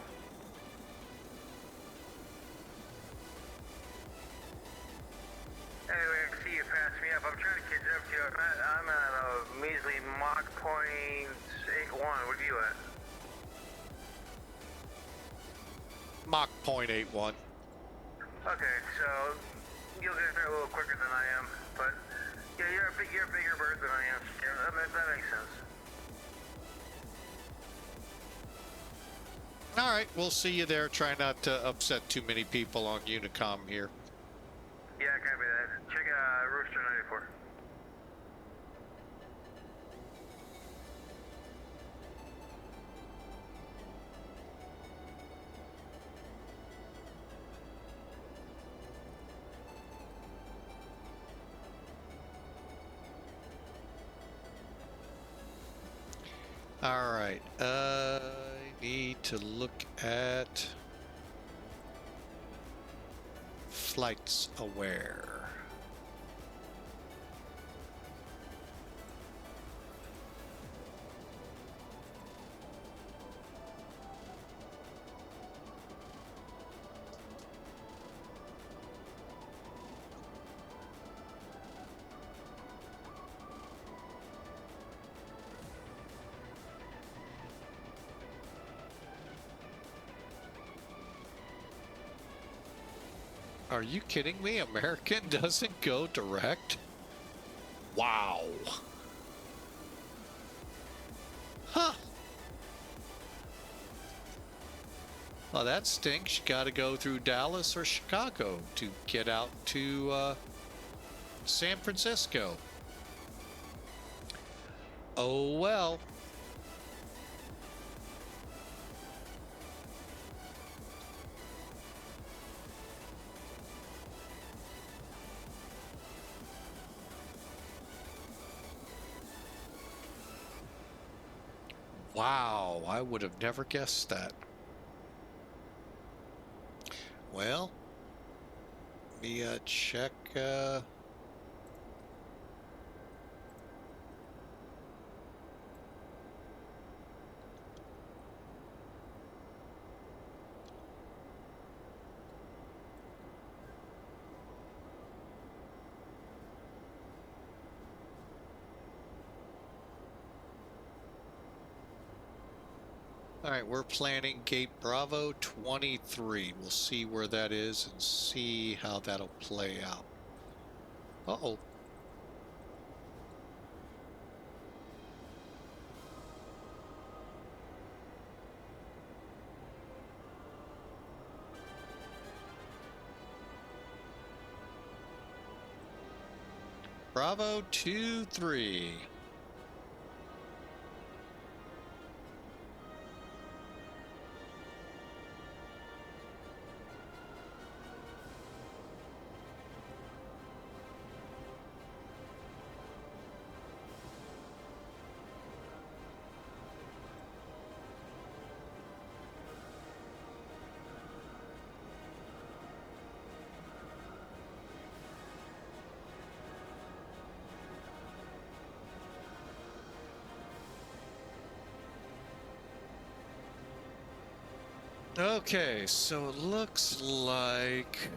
Anyway, I see you pass me up. I'm trying to catch up to you. I'm at a measly Mach .81. What are you at? Mach .81. Okay, so you'll get there a little quicker than I am, but yeah, you're a bigger bird than I am. Yeah, that makes sense. All right, we'll see you there. Try not to upset too many people on Unicom here. Yeah, copy that. Check Rooster 94. All right, I need to look at flights aware. Are you kidding me? American doesn't go direct? Wow. Huh. Well, that stinks. You got to go through Dallas or Chicago to get out to San Francisco. Oh, well. Wow, I would have never guessed that. Well, let me check. All right, we're planning gate Bravo 23. We'll see where that is and see how that'll play out. Uh-oh. Bravo 23. Okay, so it looks like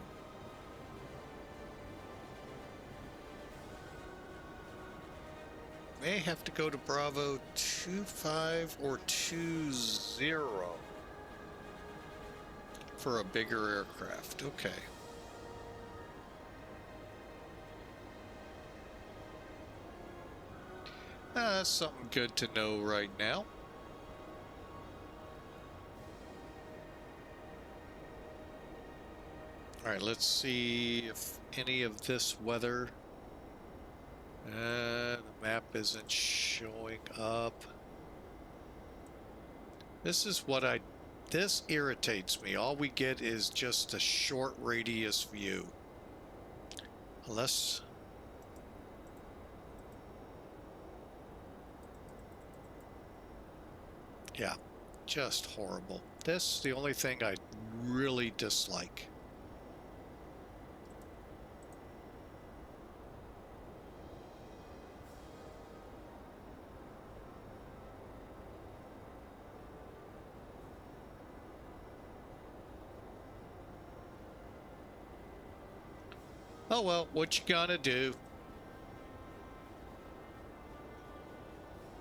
may have to go to Bravo 25 or 20 for a bigger aircraft. Okay. That's something good to know right now. All right, let's see if any of this weather, the map isn't showing up. This is what this irritates me. All we get is just a short radius view. Unless, yeah, just horrible. This is the only thing I really dislike. Oh well, what you gonna do?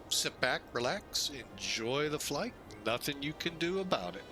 Sit back, relax, enjoy the flight. Nothing you can do about it.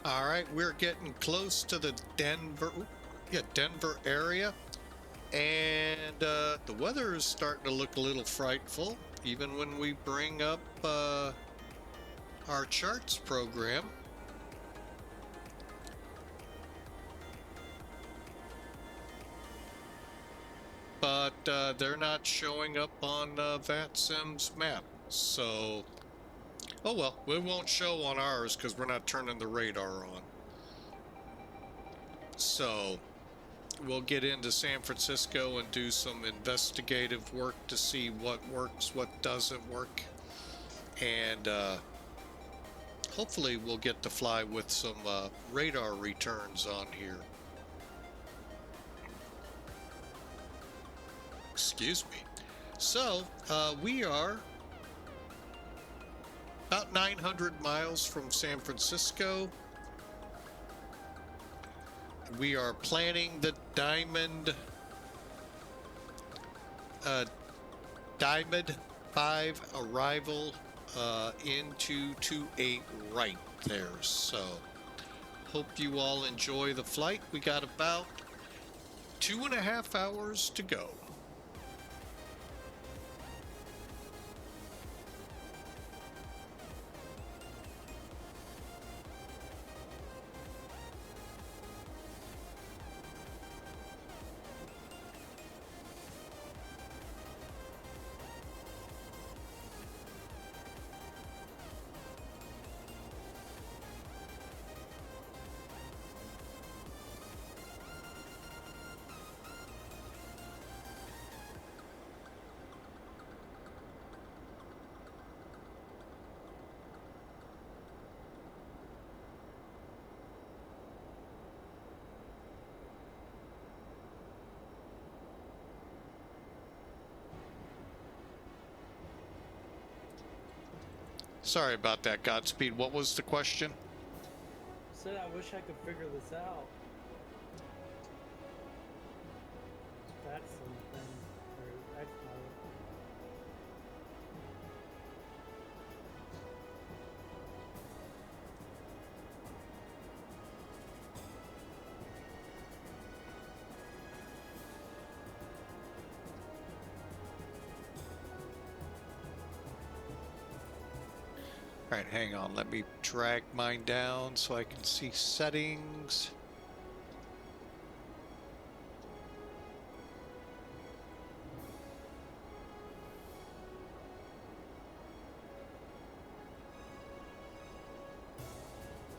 All right, we're getting close to the Denver area, and the weather is starting to look a little frightful, even when we bring up our charts program. But they're not showing up on VATSIM's map, so oh well, we won't show on ours because we're not turning the radar on. So we'll get into San Francisco and do some investigative work to see what works, what doesn't work, and hopefully we'll get to fly with some radar returns on here. Excuse me. So we are about 900 miles from San Francisco. We are planning the Diamond 5 arrival into 28 right there. So hope you all enjoy the flight. We got about 2.5 hours to go. Sorry about that, Godspeed. What was the question? Said I wish I could figure this out. That's something. Or XP12. All right, hang on. Let me drag mine down so I can see settings.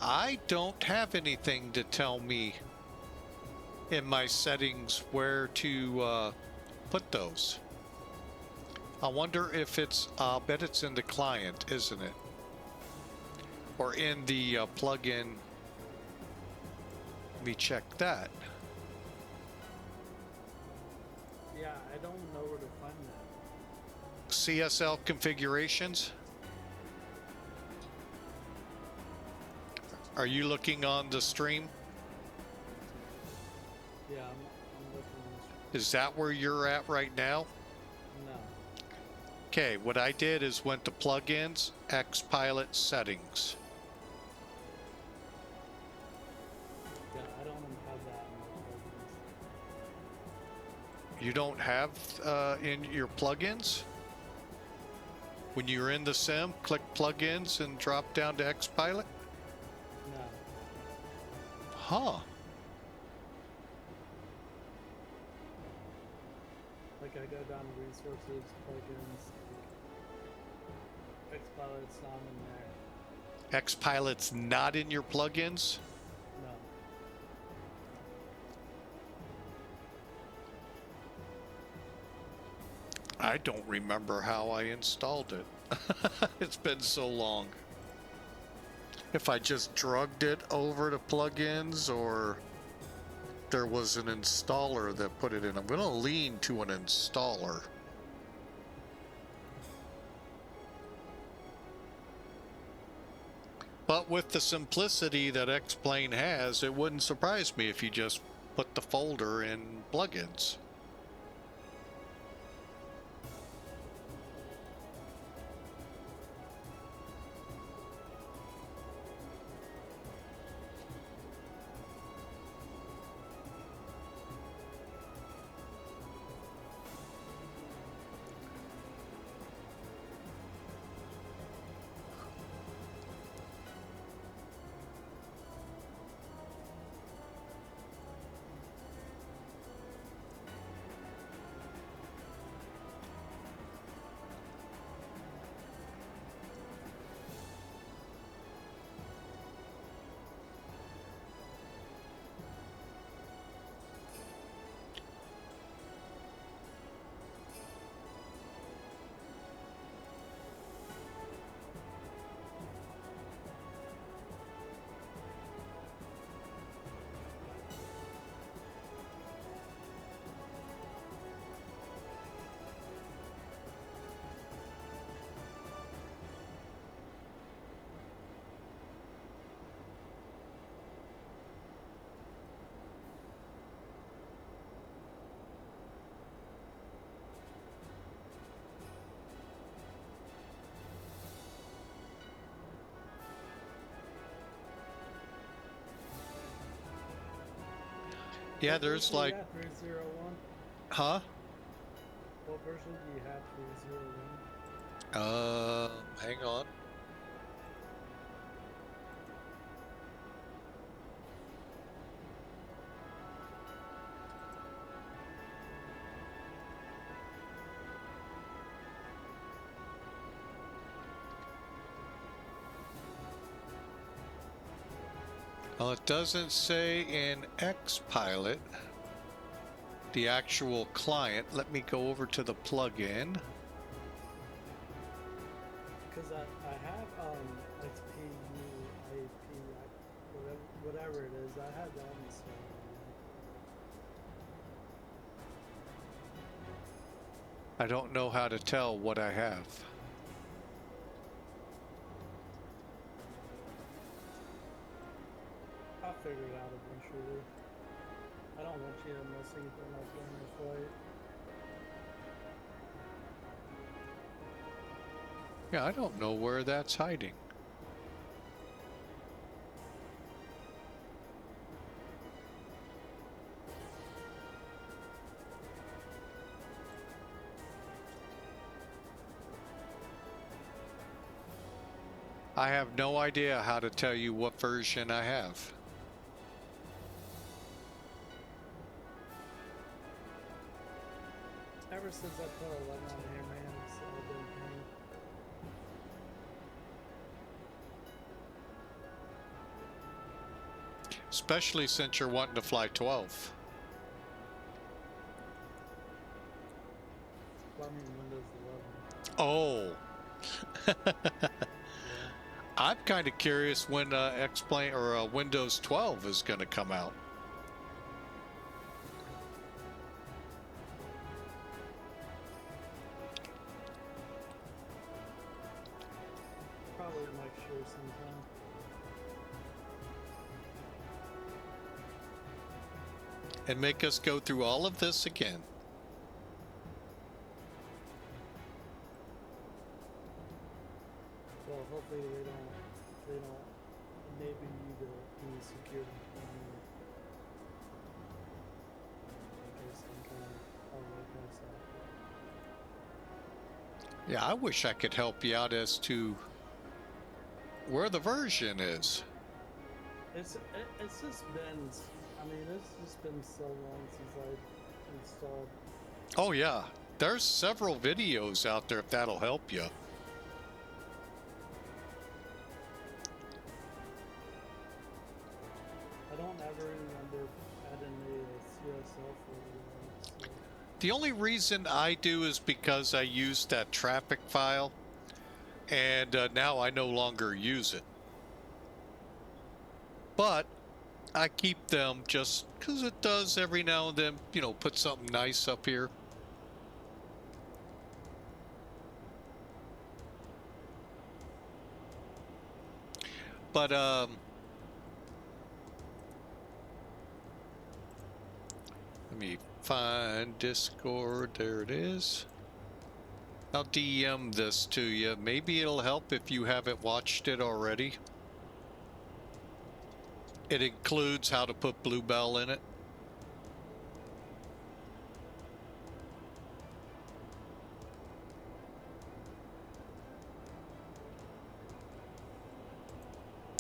I don't have anything to tell me in my settings where to put those. I wonder if it's, I'll bet it's in the client, isn't it? Or in the plugin. Let me check that. Yeah, I don't know where to find that. CSL configurations. Are you looking on the stream? Yeah, I'm looking at this. Is that where you're at right now? No. Okay, what I did is went to plugins, XPilot settings. Yeah, I don't have that in my plugins. You don't have in your plugins? When you're in the sim, click plugins and drop down to XPilot? No. Huh. Like I go down to resources, plugins, XPilot's not in there. XPilot's not in your plugins? No. I don't remember how I installed it. It's been so long. If I just drugged it over to plugins or there was an installer that put it in. I'm going to lean to an installer. But with the simplicity that X-Plane has, it wouldn't surprise me if you just put the folder in plugins. Yeah, What there's version do you like, have? 301? huh? What version do you have? 301? Hang on. Well, it doesn't say in XPilot, the actual client. Let me go over to the plugin. Because I have XPU, whatever it is. I had that installed. I don't know how to tell what I have. I'll figure it out eventually. I don't want you to miss anything like during your flight. Yeah, I don't know where that's hiding. I have no idea how to tell you what version I have. Ever since I put 11 on the Airman, it's been pain. Especially since you're wanting to fly 12. Well, I mean Windows 11. Oh. Yeah. I'm kind of curious when X-Plane or Windows 12 is going to come out. Probably next year sometime. And make us go through all of this again. Well, hopefully they don't enable you to do security in case some kind of hardware goes out. Yeah, I wish I could help you out as to where the version is. It's just been, I mean, it's just been so long since I installed. Oh yeah, there's several videos out there if that'll help you. I don't ever remember adding a CSL folder. So. The only reason I do is because I used that traffic file, and now I no longer use it. But I keep them just because it does every now and then, you know, put something nice up here. But let me find Discord. There it is. I'll DM this to you. Maybe it'll help if you haven't watched it already. It includes how to put Bluebell in it.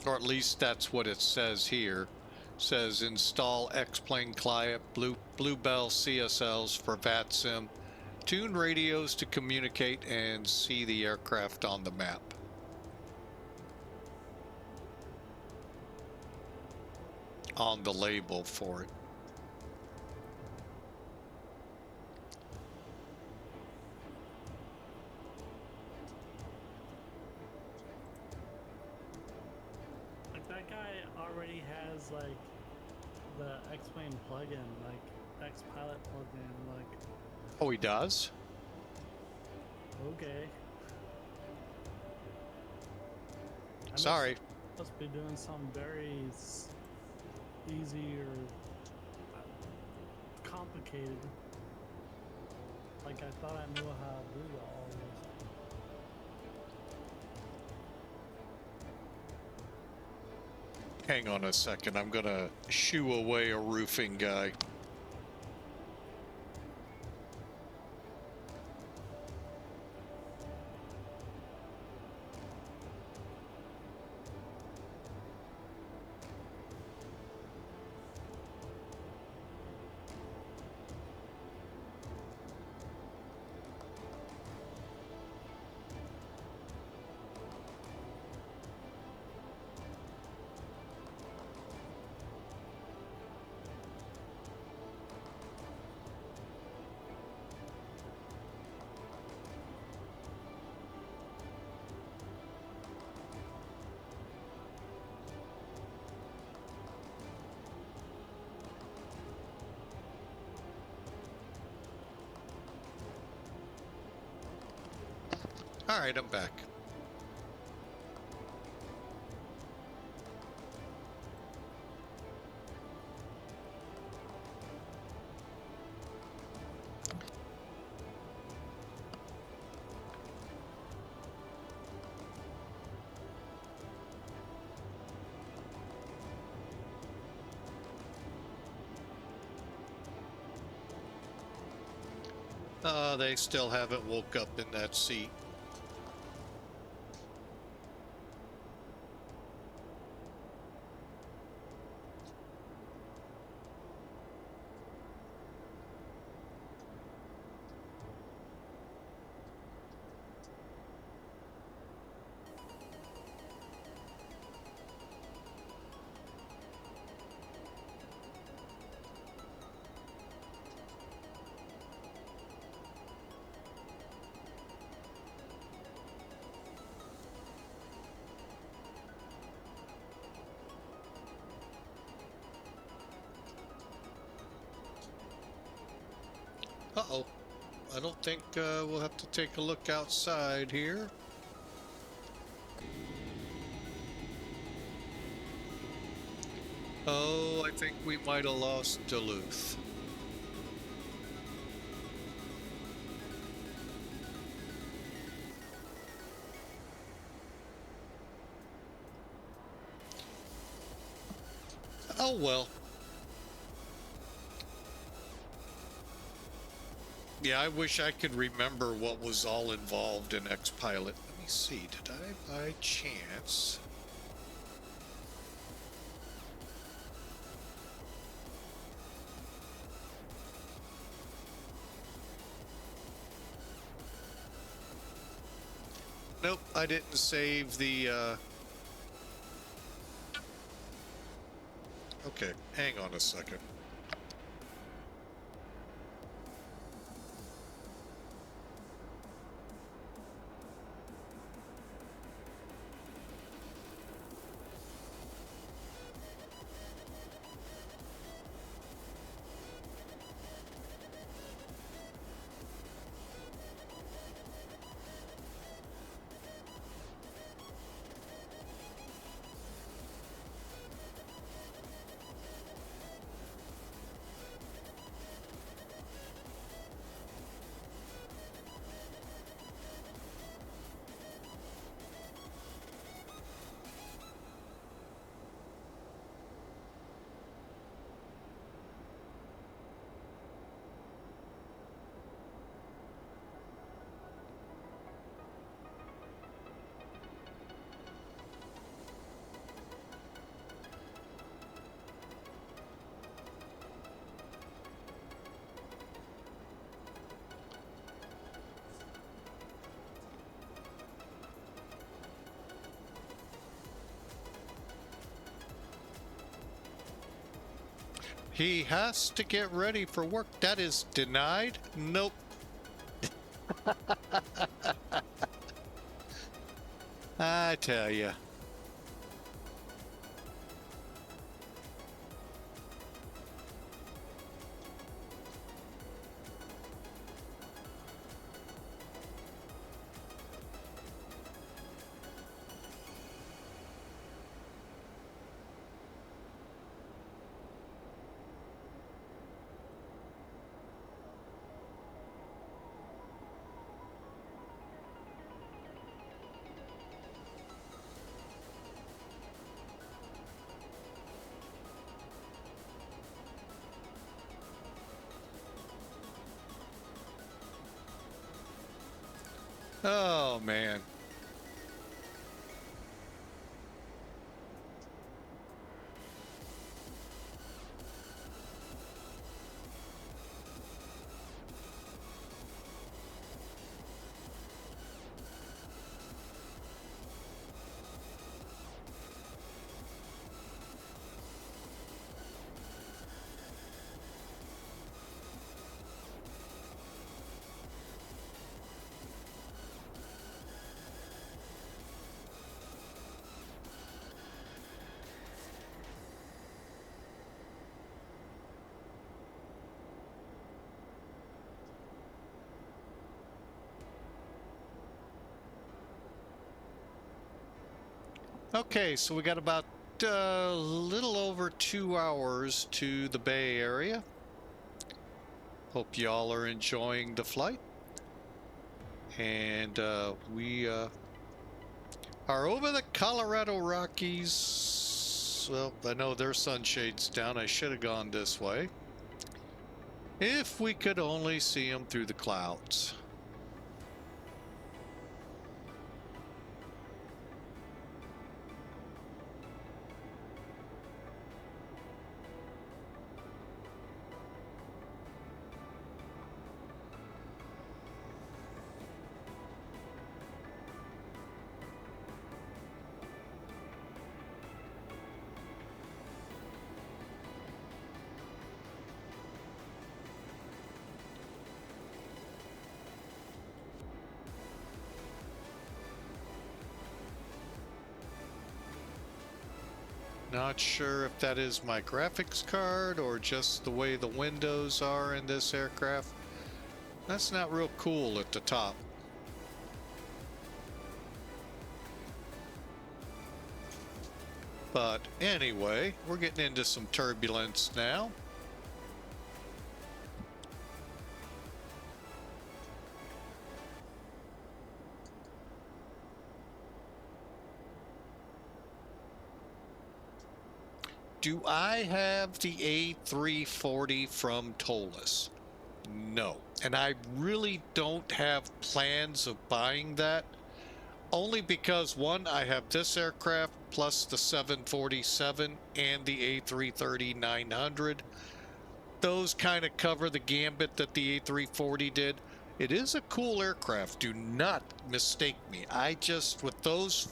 Or at least that's what it says here. It says install X-Plane client Bluebell CSLs for VATSIM. Tune radios to communicate and see the aircraft on the map. On the label for it. Like that guy already has like the X-Plane plugin, like XPilot plugin, like. Oh, he does? Okay. Sorry. Must be doing something very easy or complicated. Like I thought I knew how to do all this. Hang on a second. I'm going to shoo away a roofing guy. All right, I'm back. They still haven't woke up in that seat. Uh-oh. I don't think we'll have to take a look outside here. Oh, I think we might have lost Duluth. Oh well. Yeah, I wish I could remember what was all involved in X-Pilot. Let me see, did I by chance... Nope, I didn't save the, Okay, hang on a second. He has to get ready for work. That is denied? Nope. I tell you. Oh, man. Okay, so we got about a little over 2 hours to the Bay Area. Hope y'all are enjoying the flight. And we are over the Colorado Rockies. Well, I know their sunshade's down. I should have gone this way. If we could only see them through the clouds. Not sure if that is my graphics card or just the way the windows are in this aircraft. That's not real cool at the top. But anyway, we're getting into some turbulence now. Do I have the A340 from Tollus? No. And I really don't have plans of buying that. Only because, one, I have this aircraft plus the 747 and the A330-900. Those kind of cover the gambit that the A340 did. It is a cool aircraft. Do not mistake me. I just, with those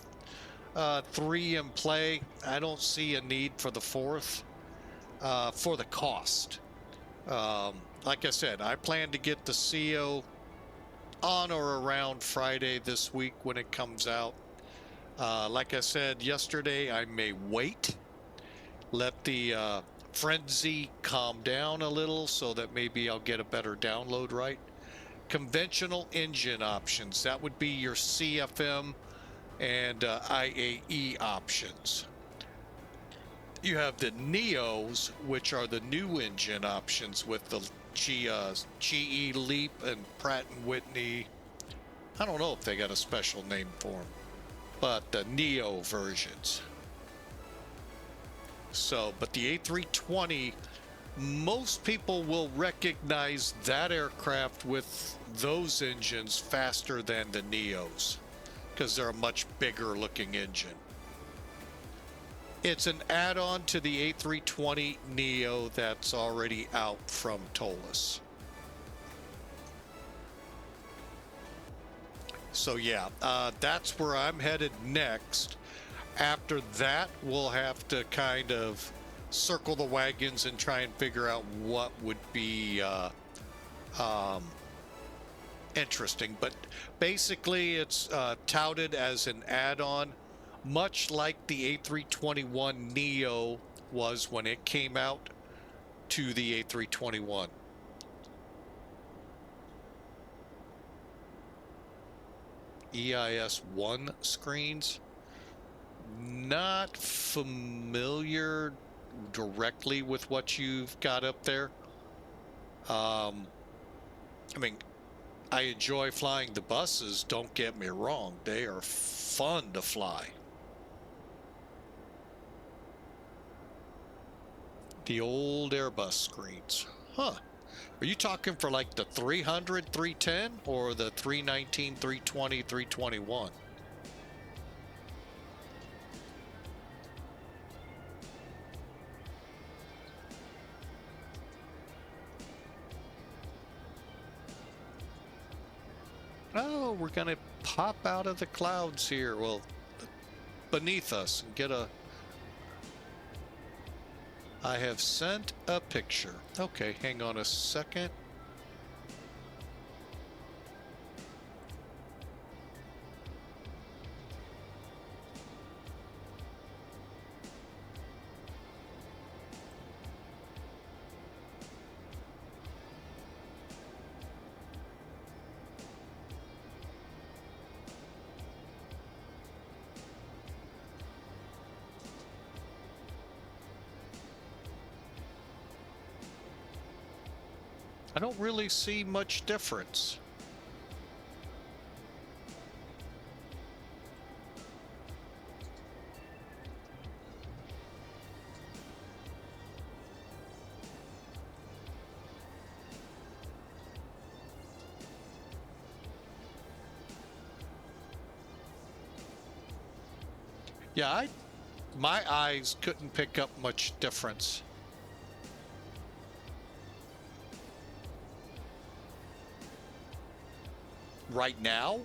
3 in play, I don't see a need for the 4th for the cost. Like I said, I plan to get the CO on or around Friday this week when it comes out. Like I said yesterday, I may wait, let the frenzy calm down a little so that maybe I'll get a better download right. Conventional engine options, that would be your CFM and IAE options. You have the Neos, which are the new engine options with the GE Leap and Pratt & Whitney. I don't know if they got a special name for them, but the Neo versions. So, but the A320, most people will recognize that aircraft with those engines faster than the Neos, because they're a much bigger looking engine. It's an add-on to the A320 Neo that's already out from Tollus. So yeah, that's where I'm headed next. After that, we'll have to kind of circle the wagons and try and figure out what would be interesting. But basically, it's touted as an add-on, much like the A321 Neo was when it came out to the A321. EIS-1 screens. Not familiar directly with what you've got up there. I mean, I enjoy flying the buses, don't get me wrong. They are fun to fly. The old Airbus screens. Huh. Are you talking for like the 300, 310 or the 319, 320, 321? Oh, we're going to pop out of the clouds here. Well, beneath us and get a... I have sent a picture. Okay, hang on a second. I don't really see much difference. Yeah, my eyes couldn't pick up much difference. Right now,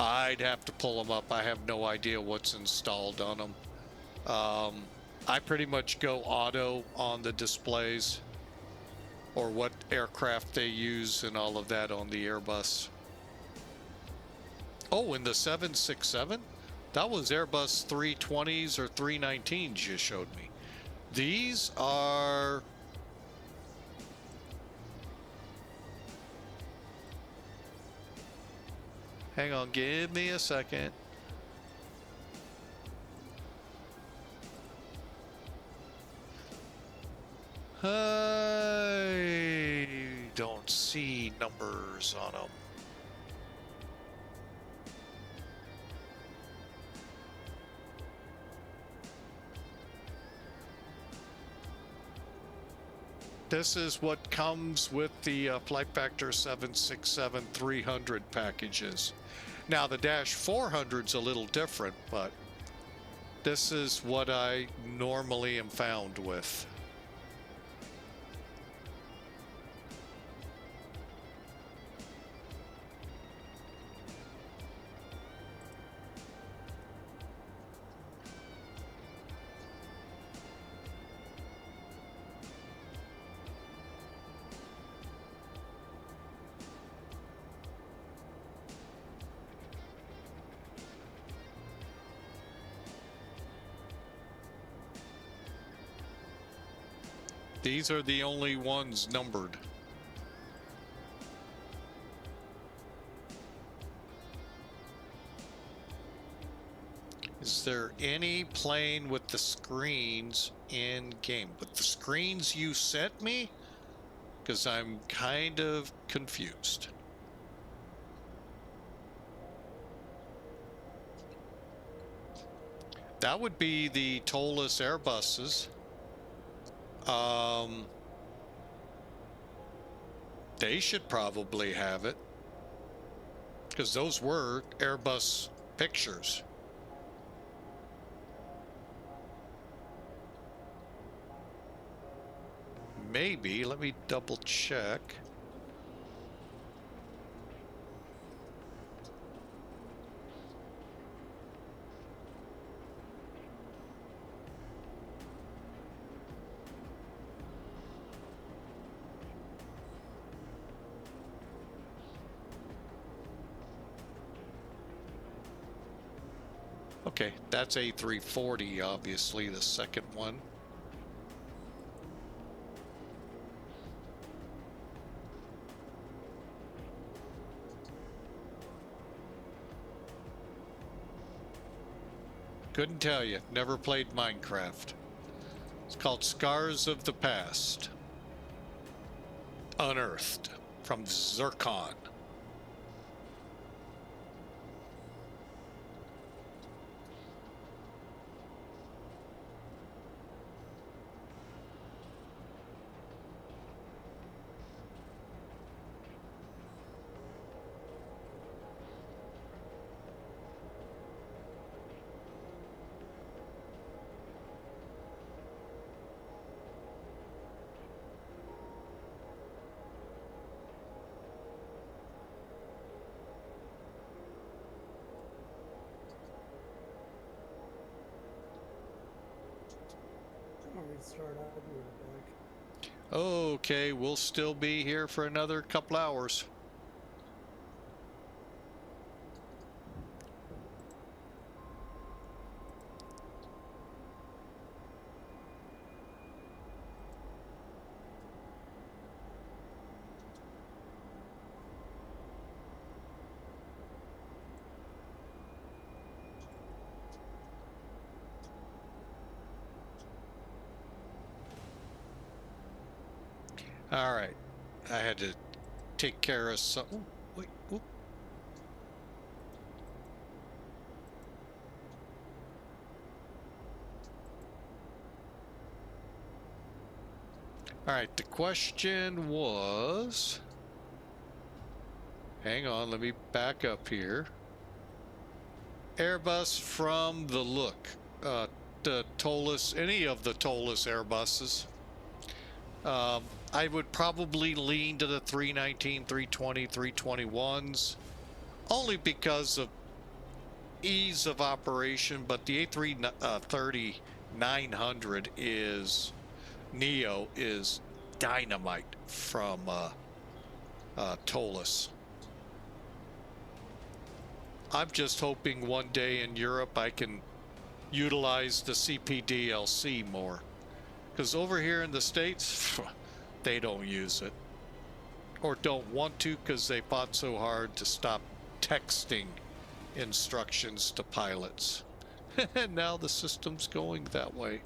I'd have to pull them up. I have no idea what's installed on them. I pretty much go auto on the displays, or what aircraft they use and all of that on the Airbus. Oh, in the 767? That was Airbus 320s or 319s you showed me. These are... Hang on, give me a second. I don't see numbers on them. This is what comes with the Flight Factor 767-300 packages. Now the Dash 400's a little different, but this is what I normally am found with. These are the only ones numbered. Is there any plane with the screens in game? With the screens you sent me? Because I'm kind of confused. That would be the tollless Airbuses. They should probably have it, because those were Airbus pictures. Maybe, let me double check. Okay, that's A340, obviously, the second one. Couldn't tell you. Never played Minecraft. It's called Scars of the Past. Unearthed from Zircon. restart. I'll be right back. Okay, we'll still be here for another couple hours. All right, I had to take care of some. Ooh, wait, ooh. All right, the question was. Hang on, let me back up here. Airbus from the look, the TOLUS, any of the TOLUS Airbuses. I would probably lean to the 319, 320, 321s, only because of ease of operation, but the A330-900 is, Neo is dynamite from TOLUS. I'm just hoping one day in Europe I can utilize the CPDLC more. Because over here in the States, they don't use it. Or don't want to because they fought so hard to stop texting instructions to pilots. And now the system's going that way.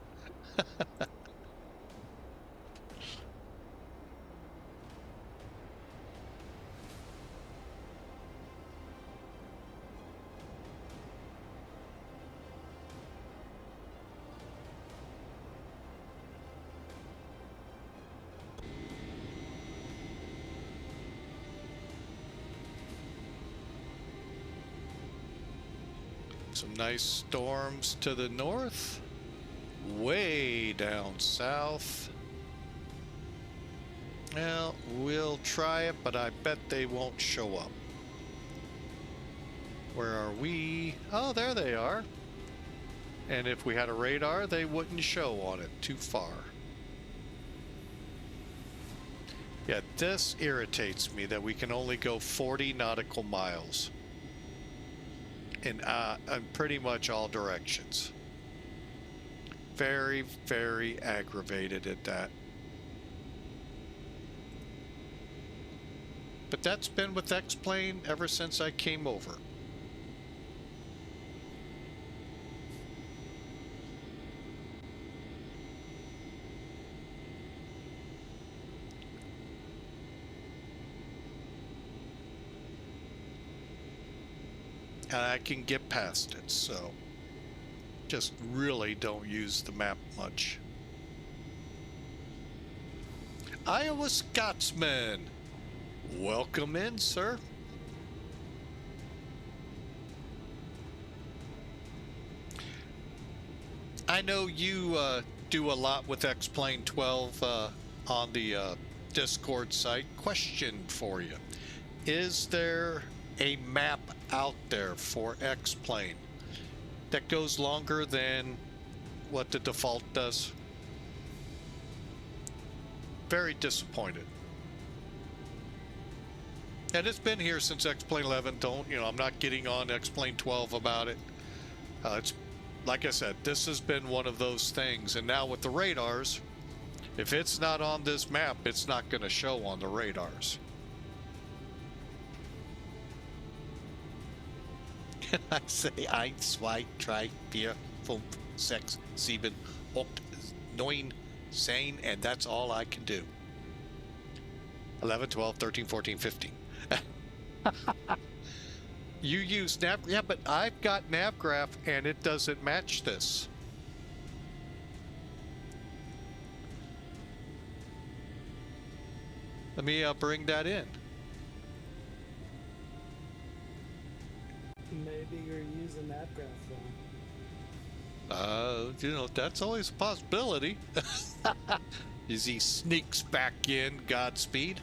Some nice storms to the north, way down south. Well, we'll try it, but I bet they won't show up. Where are we? Oh, there they are. And if we had a radar, they wouldn't show on it. Too far. Yeah, this irritates me that we can only go 40 nautical miles. In pretty much all directions. Very, very aggravated at that. But that's been with X-Plane ever since I came over. And I can get past it, so just really don't use the map much. Iowa Scotsman, welcome in, sir. I know you do a lot with X-Plane 12 on the Discord site. Question for you. Is there a map out there for X-Plane that goes longer than what the default does? Very disappointed. And it's been here since X-Plane 11. I'm not getting on X-Plane 12 about it. It's like I said, this has been one of those things. And now with the radars, if it's not on this map, it's not going to show on the radars. I say 1, 2, 3, 4, 5, 6, 7, 8, 9, 10, and that's all I can do. 11, 12, 13, 14, 15. You use nav, yeah, but I've got NavGraph and it doesn't match this. Let me bring that in. Maybe you're using NavGraph wrong. That's always a possibility. As he sneaks back in, Godspeed.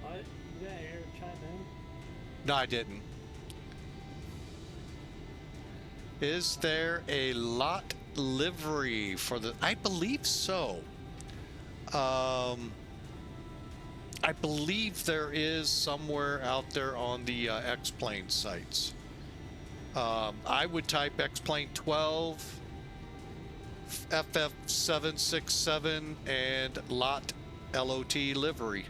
What? You got air chime in? No, I didn't. Is there a lot livery for the... I believe so. I believe there is somewhere out there on the X-Plane sites. I would type X-Plane 12, FF767, and LOT, LOT livery.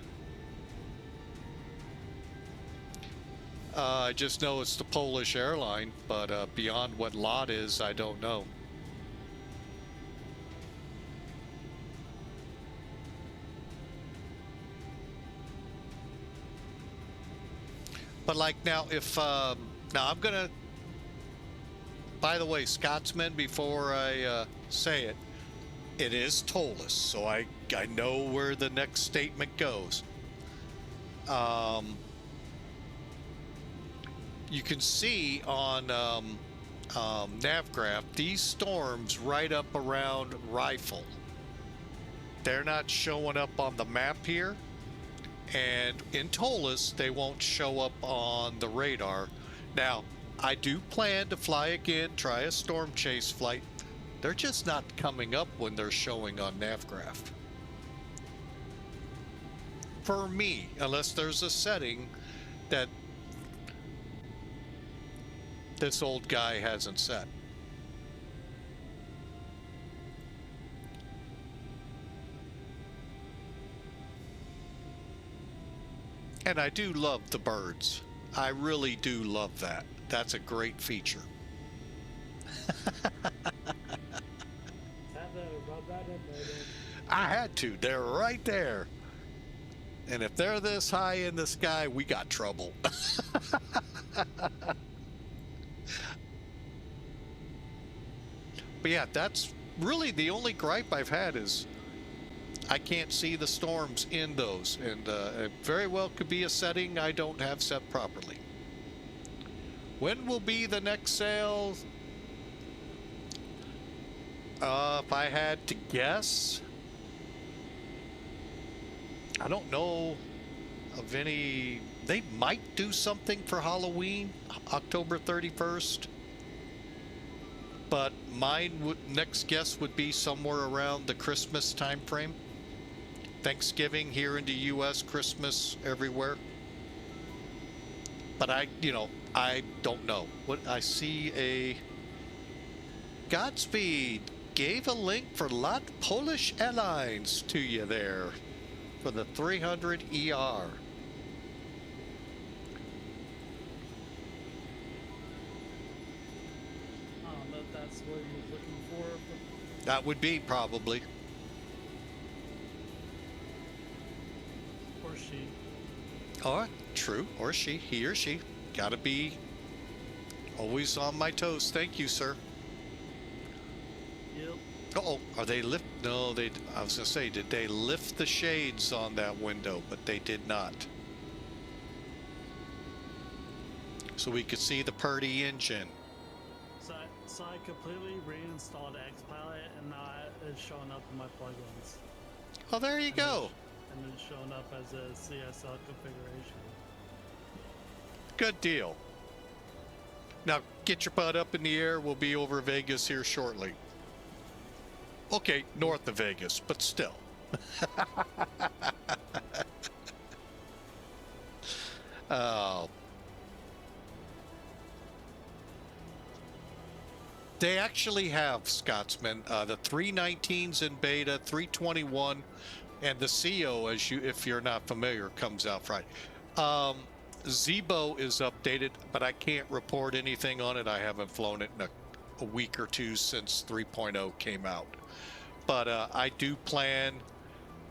I just know it's the Polish airline, but beyond what LOT is, I don't know. But like now, if now I'm gonna. By the way, Scotsman, before I say it, it is tollless, so I know where the next statement goes. You can see on NavGraph these storms right up around Rifle. They're not showing up on the map here. And in tollless, they won't show up on the radar. Now, I do plan to fly again, try a storm chase flight. They're just not coming up when they're showing on NavGraph. For me, unless there's a setting that this old guy hasn't set. And I do love the birds. I really do love that. That's a great feature. I had to. They're right there. And if they're this high in the sky, we got trouble. But yeah, that's really the only gripe I've had is I can't see the storms in those, and it very well could be a setting I don't have set properly. When will be the next sale? If I had to guess, I don't know of any. They might do something for Halloween, October 31st. But mine next guess would be somewhere around the Christmas time frame. Thanksgiving here in the U.S., Christmas everywhere. But I don't know. What I see a Godspeed gave a link for LOT Polish Airlines to you there for the 300 ER. I don't know if that's what you're looking for. But... That would be probably. Or she. Oh, true. Or she. He or she. Gotta be always on my toes. Thank you, sir. Yep. Uh-oh. Are they lift? No, they... I was gonna say, did they lift the shades on that window? But they did not. So we could see the purdy engine. So I completely reinstalled XPilot, and now it's showing up in my plugins. Oh, there you go. And it's showing up as a CSL configuration. Good deal. Now, get your butt up in the air. We'll be over Vegas here shortly. Okay, north of Vegas, but still. Oh. They actually have, Scotsman, the 319s in beta, 321, and the CO, if you're not familiar, comes out Friday. Zebo is updated, but I can't report anything on it. I haven't flown it in a week or two since 3.0 came out. But I do plan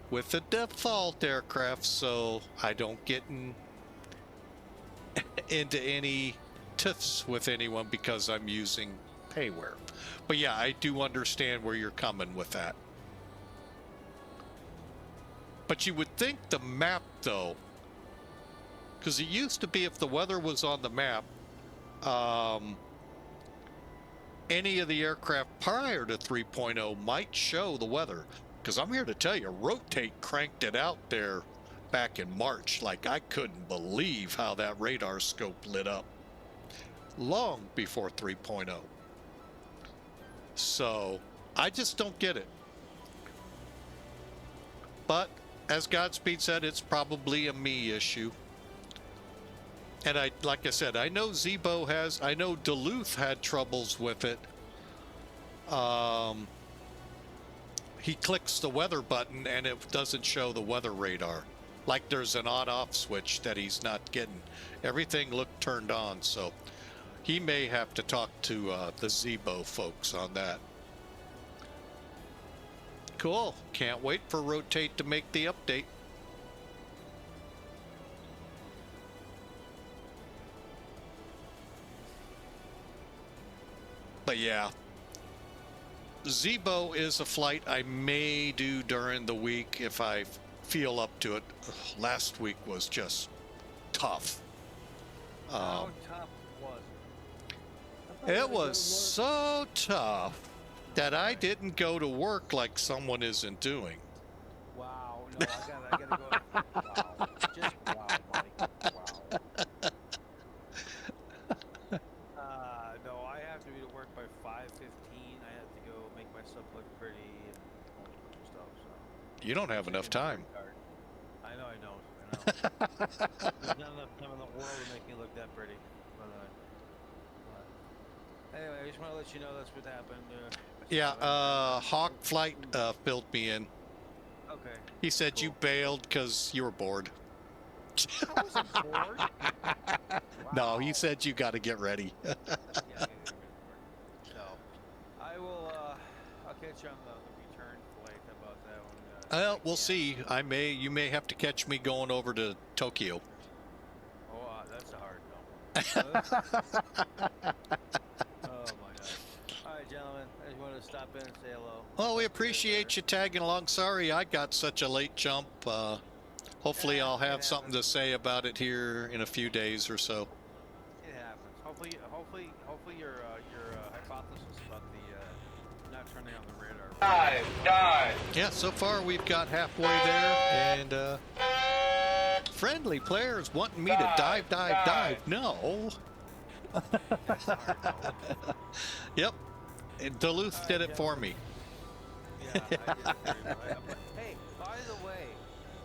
with the default aircraft, so I don't get into any tiffs with anyone because I'm using payware. But yeah, I do understand where you're coming with that. But you would think the map, though, because it used to be if the weather was on the map, any of the aircraft prior to 3.0 might show the weather. Because I'm here to tell you, Rotate cranked it out there back in March. Like, I couldn't believe how that radar scope lit up long before 3.0. So I just don't get it. But as Godspeed said, it's probably a me issue. And like I said, I know Zebo has, I know Duluth had troubles with it. He clicks the weather button and it doesn't show the weather radar. Like there's an on-off switch that he's not getting. Everything looked turned on, so he may have to talk to the Zebo folks on that. Cool. Can't wait for Rotate to make the update. But yeah, Zebo is a flight I may do during the week if I feel up to it. Last week was just tough. How tough was it? It was so tough that I didn't go to work like someone isn't doing. Wow, no, I gotta go. Wow, just wow, Mike. Wow. No, I have to be to work by 5:15. I have to go make myself look pretty and all sorts of stuff. So You don't have enough time. I know, I know. There's not enough time in the world to make me look that pretty. But anyway, I just want to let you know that's what happened. Yeah, Hawk Flight filled me in. Okay. He said Cool. you bailed because you were bored. I wasn't bored. No, he said you got to get ready. Yeah, I gotta get rid of work. So, I will, I'll catch you on the return flight. How about that one? Well, we'll see. You may have to catch me going over to Tokyo. Oh, that's a hard no. Oh my gosh. All right, gentlemen. I just wanted to stop in and say hello. Well, we appreciate you tagging along. Sorry I got such a late jump. Hopefully Yeah, I'll it have something to happens. say about it here in a few days or so. It happens. Hopefully your hypothesis about the not turning on the radar. Dive! Yeah, so far we've got halfway there, and friendly players wanting me to dive. No. That's a hard no. Yep. And Duluth did it for me. Yeah, I did too. Hey, by the way,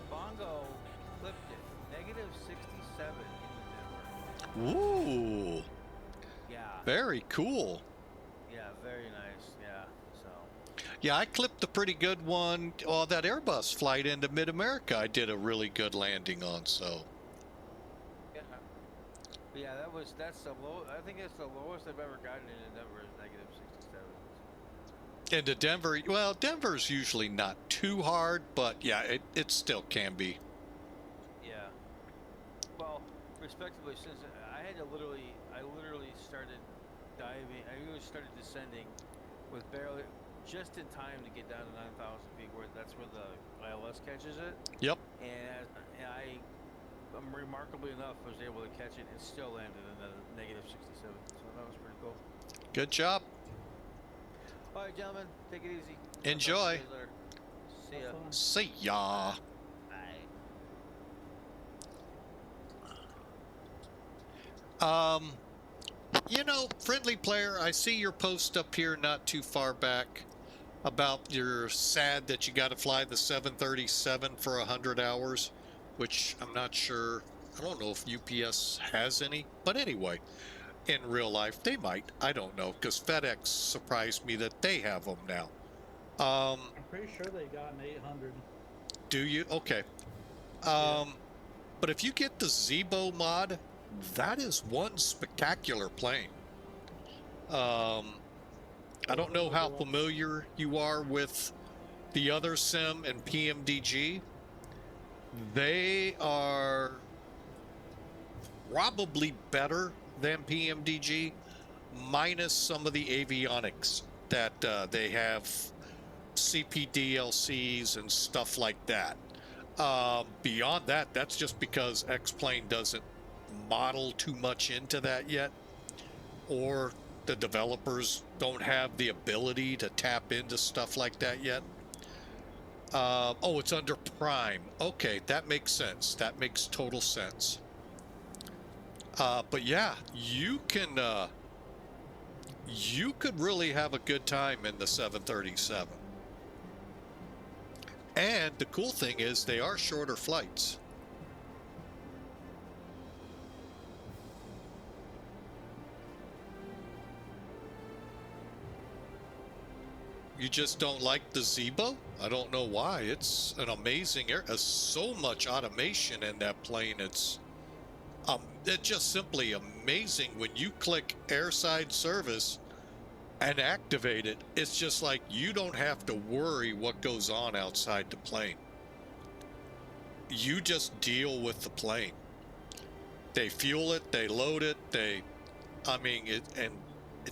Bongo clipped it. -67 in Denver. Ooh, Yeah. very cool. Yeah, very nice. Yeah. So. Yeah, I clipped a pretty good one. Oh, that Airbus flight into Mid-America, I did a really good landing on, so. Yeah. But yeah, that's the low. I think it's the lowest I've ever gotten in Denver is -67. Into Denver, well, Denver's usually not too hard, but yeah, it still can be. Yeah. Well, respectively, since I literally started diving. I literally started descending with barely just in time to get down to 9,000 feet, where that's where the ILS catches it. Yep. And remarkably enough, was able to catch it and still landed in the -67. So that was pretty cool. Good job. All right, gentlemen, take it easy. Enjoy. I'll talk to you later. See ya. See ya. Bye. You know, friendly player, I see your post up here not too far back about you're sad that you got to fly the 737 for 100 hours, which I'm not sure. I don't know if UPS has any, but anyway, in real life, they might. I don't know, because FedEx surprised me that they have them now. I'm pretty sure they got an 800. Do you? Okay. But if you get the Zebo mod, that is one spectacular plane. I don't know how familiar you are with the other sim and PMDG. They are probably better than PMDG, minus some of the avionics that they have, CPDLCs and stuff like that. Beyond that, that's just because X-Plane doesn't model too much into that yet, or the developers don't have the ability to tap into stuff like that yet. Oh, it's under Prime. Okay, that makes sense. That makes total sense. But yeah, you can you could really have a good time in the 737. And the cool thing is they are shorter flights. You just don't like the Zebo? I don't know why. It's an amazing air. There's so much automation in that plane. It's just simply amazing. When you click airside service and activate it, it's just like you don't have to worry what goes on outside the plane. You just deal with the plane. They fuel it, they load it, it's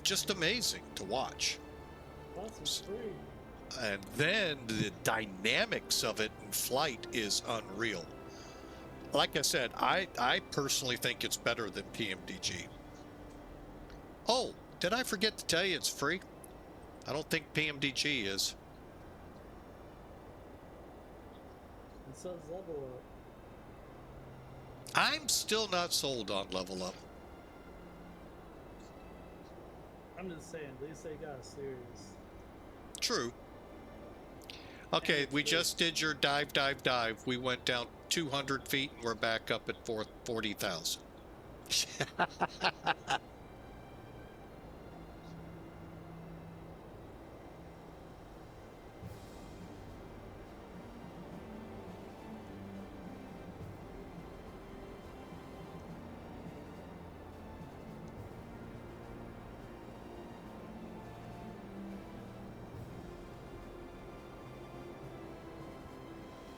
just amazing to watch. That's free. And then the dynamics of it in flight is unreal. Like I said, I personally think it's better than PMDG. Oh, did I forget to tell you it's free? I don't think PMDG is. It says level up. I'm still not sold on Level Up. I'm just saying, at least they got a series. True. Okay, we just did your dive. We went down 200 feet and we're back up at 40,000.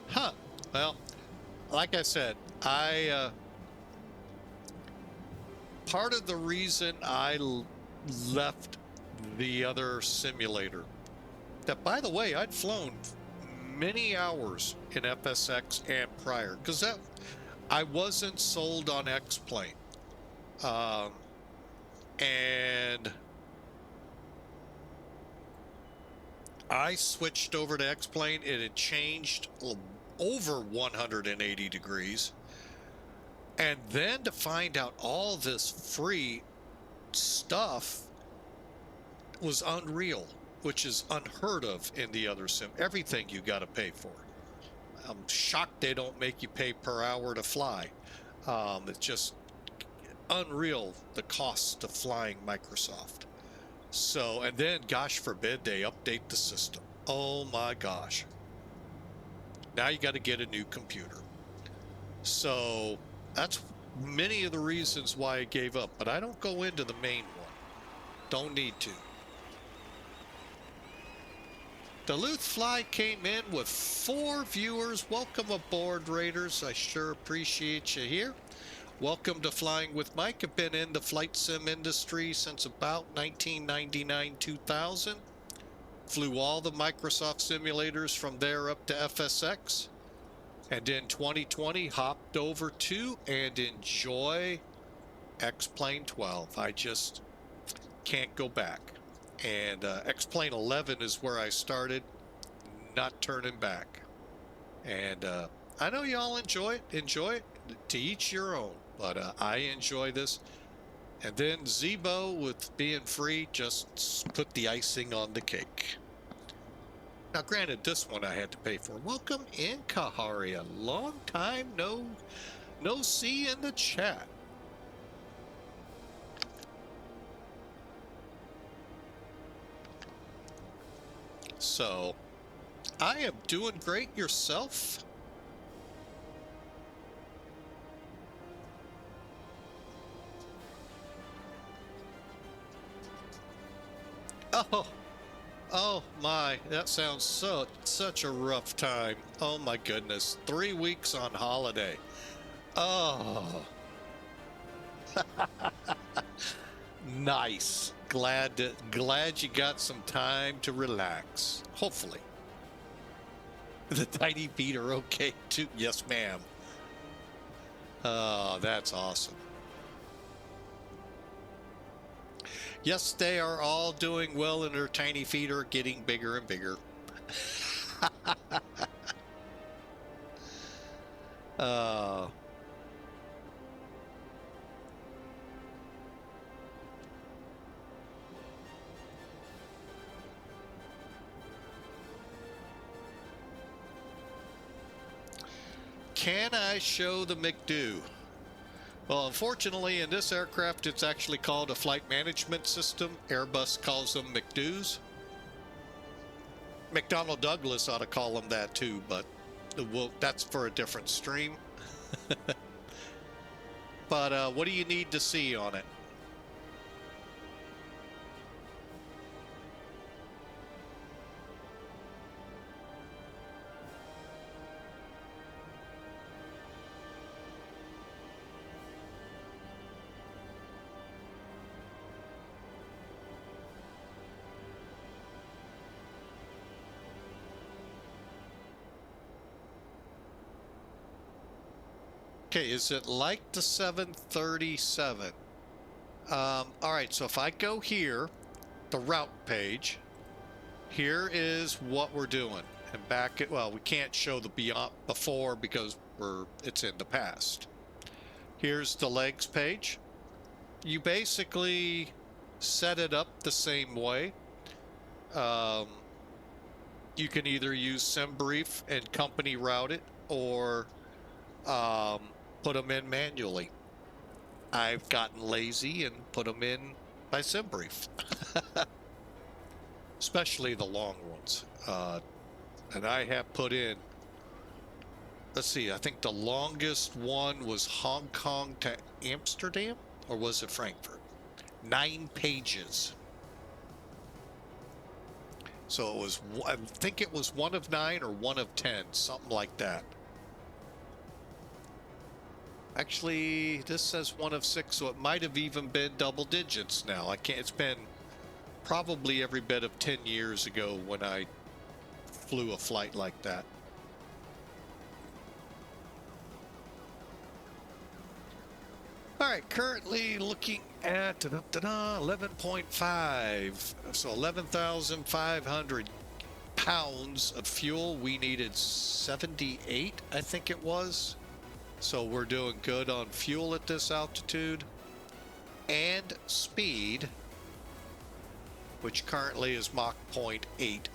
Huh. Well, like I said, part of the reason I left the other simulator, that by the way, I'd flown many hours in FSX and prior, because I wasn't sold on X-Plane. And I switched over to X-Plane. It had changed over 180 degrees. And then to find out all this free stuff was unreal, which is unheard of in the other sim. Everything you got to pay for. I'm shocked they don't make you pay per hour to fly. It's just unreal, the cost of flying Microsoft. So, and then, gosh forbid, they update the system. Oh my gosh. Now you got to get a new computer. So that's many of the reasons why I gave up, but I don't go into the main one. Don't need to. Duluth Fly came in with 4 viewers. Welcome aboard, Raiders. I sure appreciate you here. Welcome to Flying with Mike. I've been in the flight sim industry since about 1999-2000. Flew all the Microsoft simulators from there up to FSX. And in 2020, hopped over to and enjoy X-Plane 12. I just can't go back. And X-Plane 11 is where I started, not turning back. And I know y'all enjoy it. To each your own. But I enjoy this. And then Zebo, with being free, just put the icing on the cake. Now, granted, this one I had to pay for. Welcome in, Kaharia. Long time no see in the chat. So, I am doing great. Yourself? Oh my, that sounds such a rough time. Oh my goodness, 3 weeks on holiday. Oh. Nice. Glad you got some time to relax. Hopefully. The tiny feet are okay too. Yes, ma'am. Oh, that's awesome. Yes, they are all doing well, and their tiny feet are getting bigger and bigger. can I show the McDo? Well, unfortunately, in this aircraft, it's actually called a flight management system. Airbus calls them McDo's. McDonnell Douglas ought to call them that too, but that's for a different stream. But what do you need to see on it? Okay, is it like the 737? All right, so if I go here, the route page, here is what we're doing. And back at, well, we can't show the beyond before because it's in the past. Here's the legs page. You basically set it up the same way. You can either use SimBrief and company route it, or put them in manually. I've gotten lazy and put them in by SimBrief. Especially the long ones. And I have put in, let's see, I think the longest one was Hong Kong to Amsterdam, or was it Frankfurt? 9 pages. So it was, I think it was 1 of 9 or 1 of 10, something like that. Actually, this says 1 of 6, so it might have even been double digits now. I can't, it's been probably every bit of 10 years ago when I flew a flight like that. All right, currently looking at 11.5, so 11,500 pounds of fuel. We needed 78, I think it was. So we're doing good on fuel at this altitude and speed, which currently is Mach 0.80.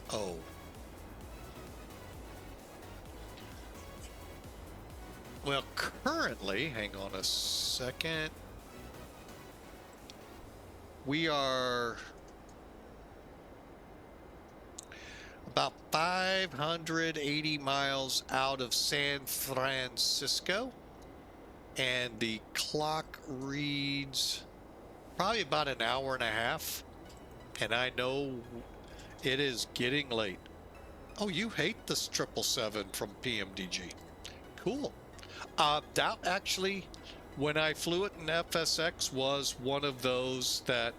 Well, currently, hang on a second, we are about 580 miles out of San Francisco, and the clock reads probably about an hour and a half, and I know it is getting late. Oh, you hate this 777 from PMDG. Cool. That actually, when I flew it in FSX, was one of those that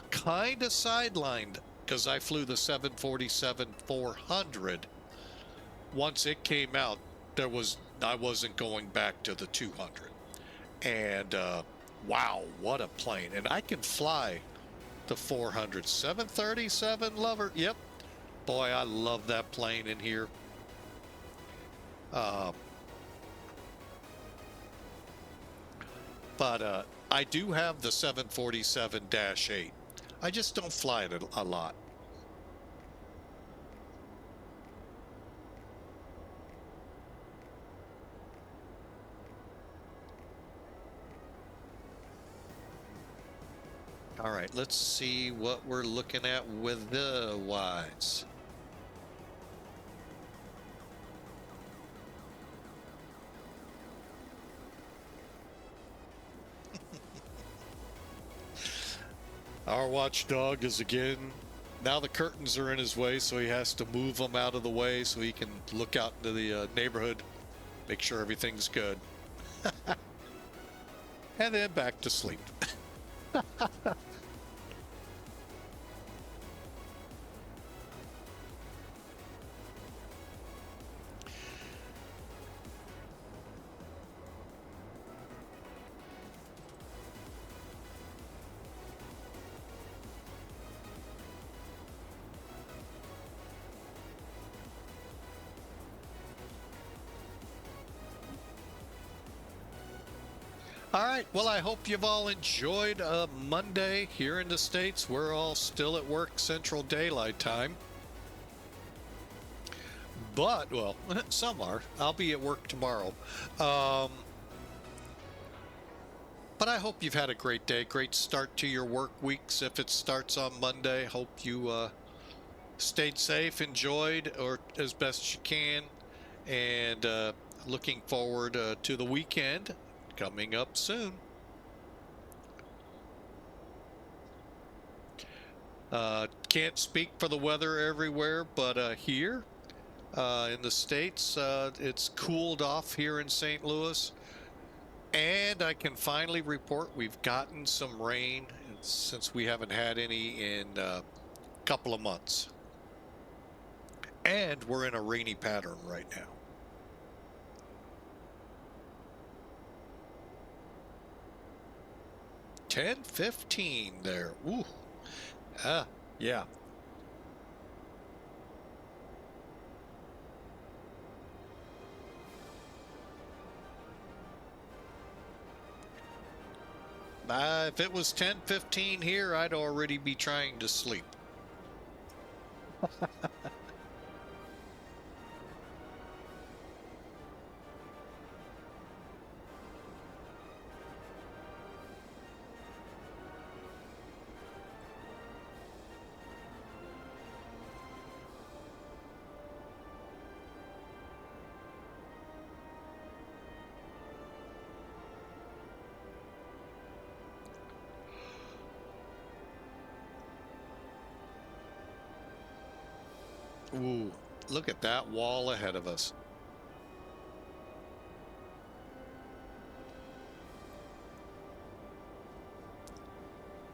kind of sidelined, because I flew the 747-400. Once it came out, I wasn't going back to the 200. And wow, what a plane. And I can fly the 400. 737 lover. Yep. Boy, I love that plane in here. But I do have the 747-8. I just don't fly it a lot. All right, let's see what we're looking at with the wides. Our watchdog is again, now the curtains are in his way, so he has to move them out of the way so he can look out into the neighborhood, make sure everything's good. And then back to sleep. All right, well, I hope you've all enjoyed Monday here in the States. We're all still at work Central Daylight Time. But, well, some are. I'll be at work tomorrow. Um, but I hope you've had a great day, great start to your work weeks. If it starts on Monday, hope you stayed safe, enjoyed, or as best you can, and looking forward to the weekend coming up soon. Can't speak for the weather everywhere, but here in the States, it's cooled off here in St. Louis. And I can finally report we've gotten some rain since we haven't had any in a couple of months. And we're in a rainy pattern right now. $10.15 there. Ooh. Yeah. If it was 10:15 here, I'd already be trying to sleep. Ooh, look at that wall ahead of us.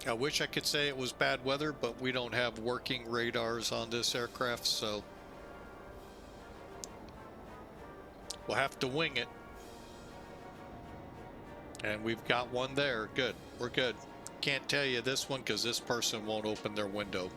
I wish I could say it was bad weather, but we don't have working radars on this aircraft, so we'll have to wing it. And we've got one there. Good. We're good. Can't tell you this one because this person won't open their window.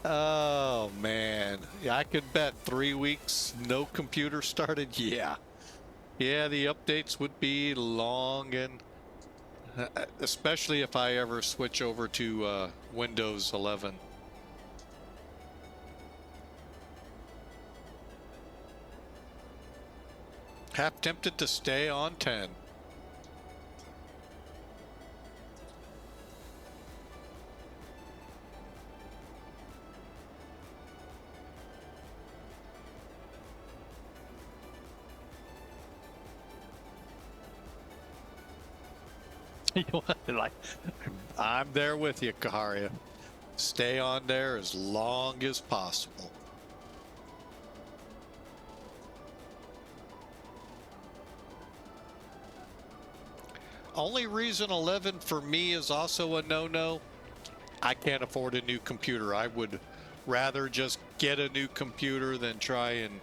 Oh, man. Yeah, I could bet 3 weeks, no computer started. Yeah. Yeah, the updates would be long, and especially if I ever switch over to Windows 11. Half tempted to stay on 10. Like, I'm there with you, Kaharia. Stay on there as long as possible. Only reason 11 for me is also a no-no. I can't afford a new computer. I would rather just get a new computer than try and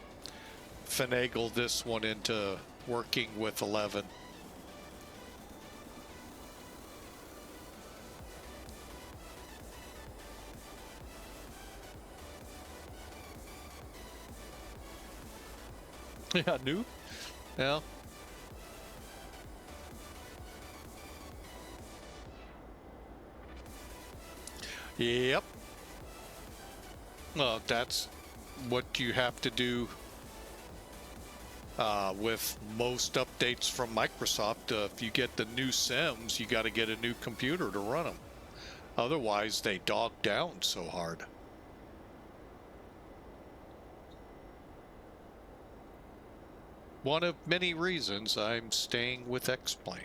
finagle this one into working with 11. Yeah, new? Yeah. Yep. Well, that's what you have to do with most updates from Microsoft. If you get the new Sims, you got to get a new computer to run them. Otherwise, they dog down so hard. One of many reasons I'm staying with X-Plane.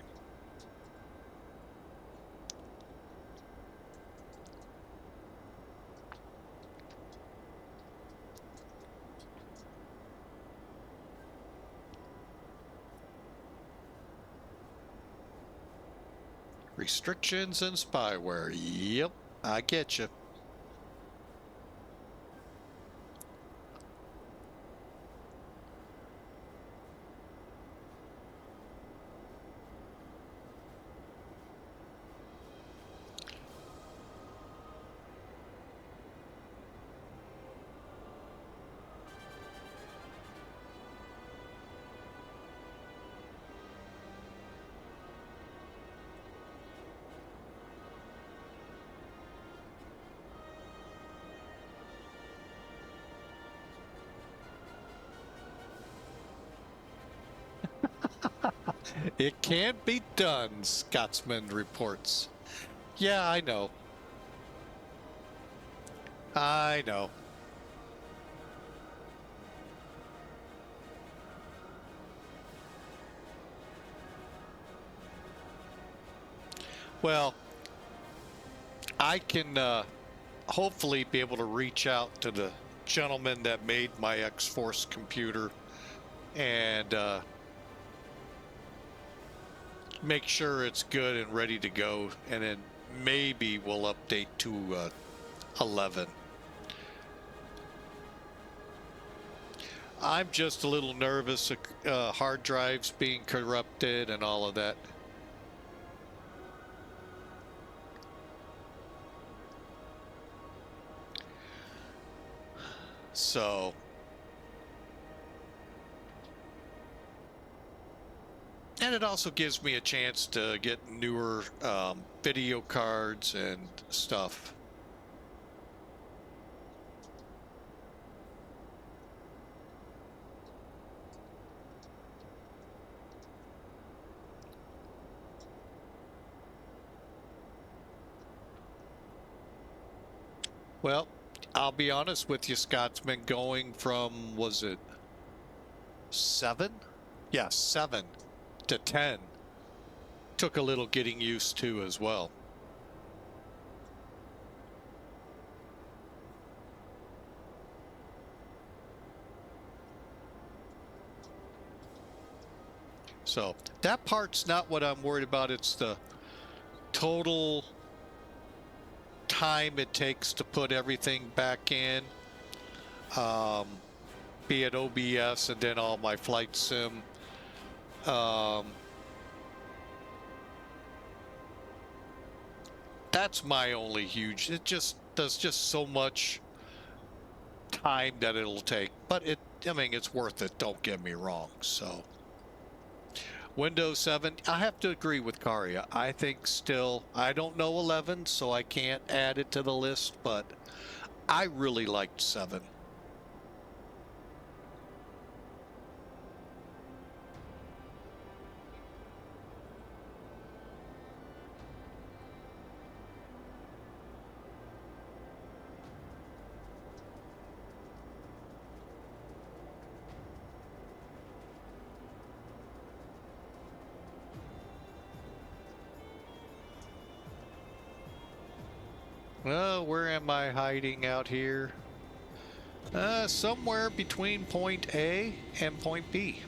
Restrictions and spyware. Yep, I get you. It can't be done, Scotsman reports. Yeah, I know. I know. Well, I can hopefully be able to reach out to the gentleman that made my X-Force computer and make sure it's good and ready to go, and then maybe we'll update to 11. I'm just a little nervous of hard drives being corrupted and all of that. So and it also gives me a chance to get newer video cards and stuff. Well, I'll be honest with you, Scotsman, going from, was it 7? Yeah, 7 to 10 took a little getting used to as well. So that part's not what I'm worried about. It's the total time it takes to put everything back in, be it OBS and then all my flight sim. That's my only huge, there's just so much time that it'll take, but I mean, it's worth it, don't get me wrong. So Windows 7, I have to agree with Karia. I think still, I don't know 11, so I can't add it to the list, but I really liked 7. Where am I hiding out here? Somewhere between point A and point B.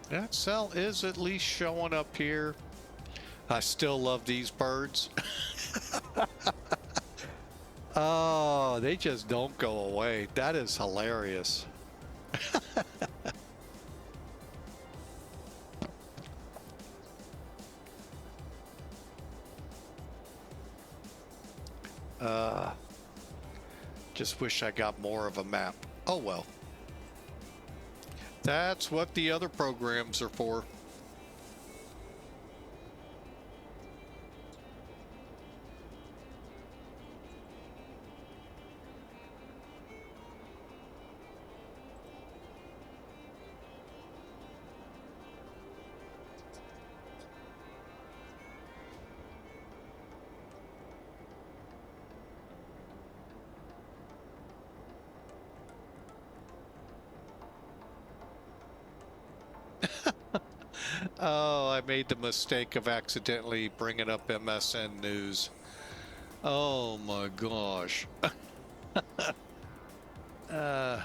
That cell is at least showing up here. I still love these birds. Oh, they just don't go away. That is hilarious. Just wish I got more of a map. Oh well. That's what the other programs are for. Oh, I made the mistake of accidentally bringing up MSN News. Oh my gosh. uh,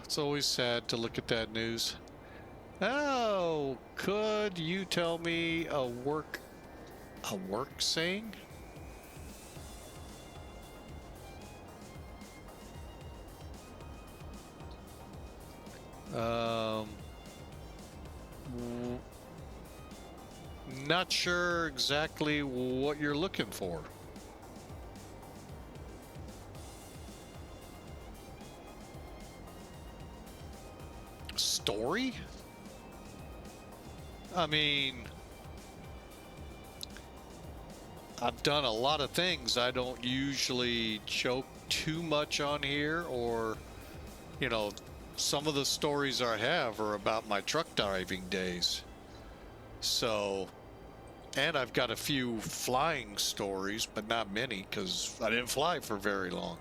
it's always sad to look at that news. Oh, could you tell me a work saying? Not sure exactly what you're looking for. Story? I mean, I've done a lot of things. I don't usually joke too much on here, or, you know, some of the stories I have are about my truck driving days. So, and I've got a few flying stories, but not many because I didn't fly for very long.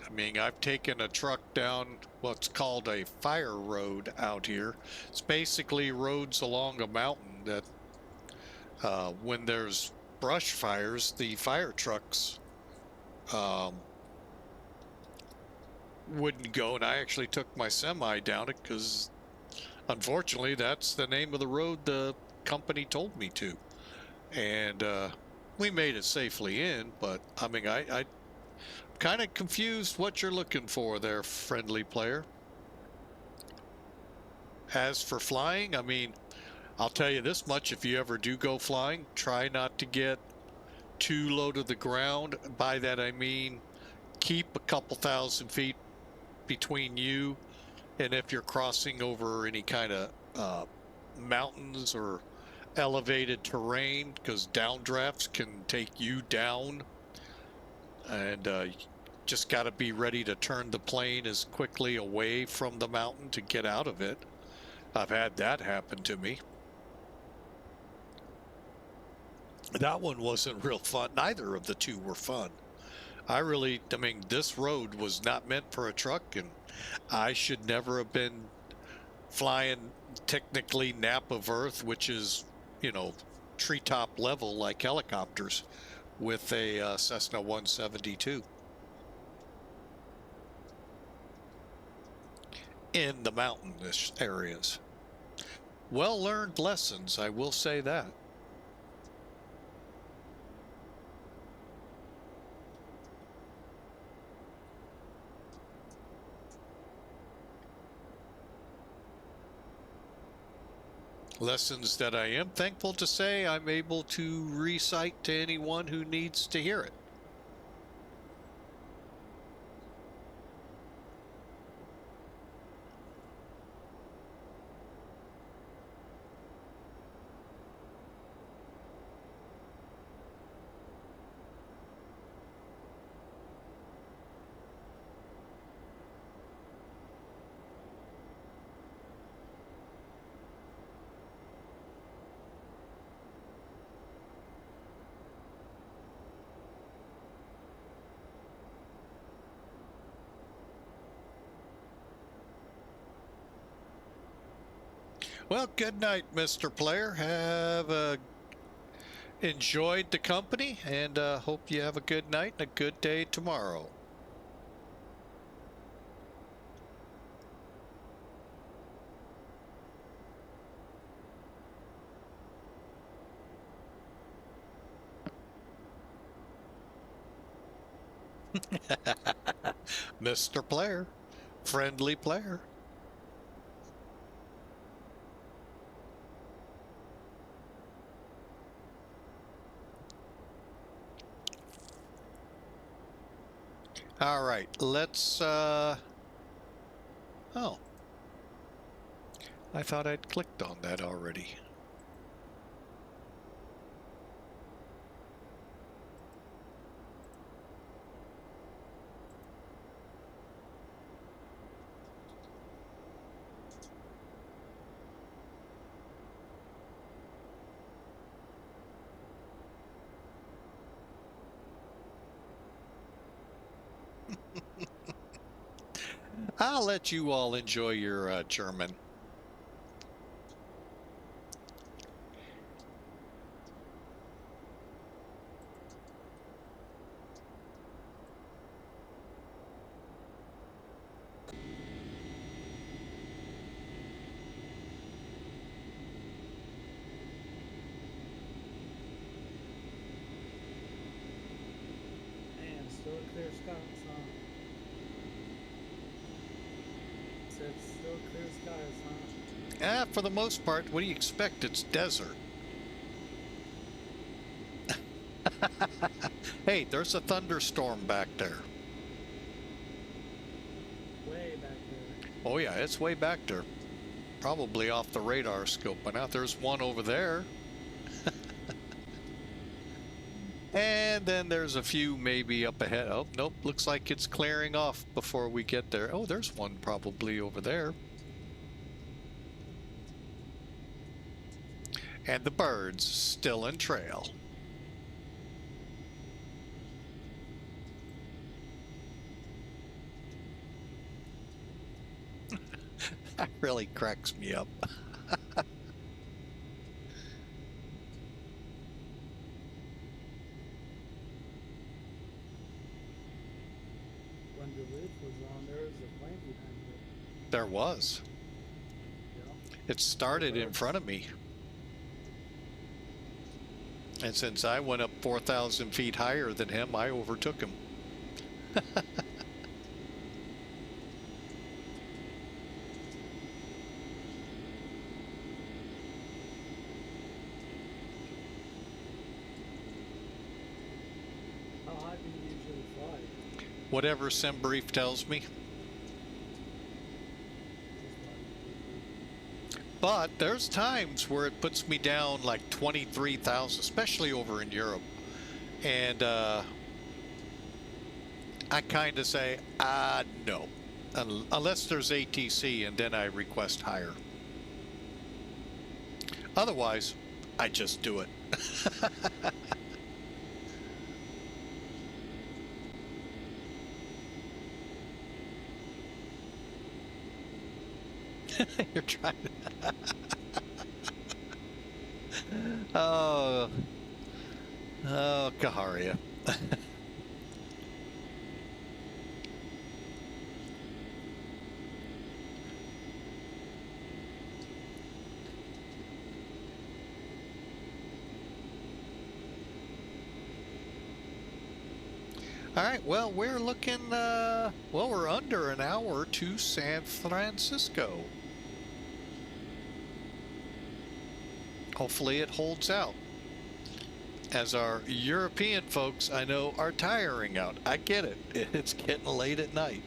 I mean, I've taken a truck down what's called a fire road out here. It's basically roads along a mountain that when there's brush fires, the fire trucks wouldn't go, and I actually took my semi down it because unfortunately, that's the name of the road the company told me to. And we made it safely in, but I mean, I kind of confused what you're looking for there, friendly player. As for flying, I mean, I'll tell you this much: if you ever do go flying, try not to get too low to the ground. By that I mean keep a couple thousand feet between you, and if you're crossing over any kind of mountains or elevated terrain, because downdrafts can take you down, and you just got to be ready to turn the plane as quickly away from the mountain to get out of it. I've had that happen to me. That one wasn't real fun. Neither of the two were fun. I mean, this road was not meant for a truck, and I should never have been flying technically nap of earth, which is, you know, treetop level like helicopters, with a Cessna 172 in the mountainous areas. Well learned lessons, I will say that. Lessons that I am thankful to say I'm able to recite to anyone who needs to hear it. Well, good night, Mr. Player. Have enjoyed the company, and hope you have a good night and a good day tomorrow. Mr. Player, friendly player. All right, let's, oh. I thought I'd clicked on that already. I'll let you all enjoy your German. Man, still clear skies, huh? Said still clear skies, huh? For the most part, what do you expect? It's desert. Hey, there's a thunderstorm back there. Way back there. Oh yeah, it's way back there. Probably off the radar scope. But now there's one over there. And then there's a few maybe up ahead. Oh, nope, looks like it's clearing off before we get there. Oh, there's one probably over there. And the birds still in trail. That really cracks me up. When the roof was on, there was a plane behind it. There was. Yeah. It started in front of me. And since I went up 4,000 feet higher than him, I overtook him. How high do you usually fly? Whatever sim brief tells me. But there's times where it puts me down like 23,000, especially over in Europe. And I kind of say, no. Unless there's ATC, and then I request higher. Otherwise, I just do it. You're trying to... Oh, Kaharia. All right, well, we're looking, well, we're under an hour to San Francisco. Hopefully it holds out, as our European folks, I know, are tiring out. I get it. It's getting late at night.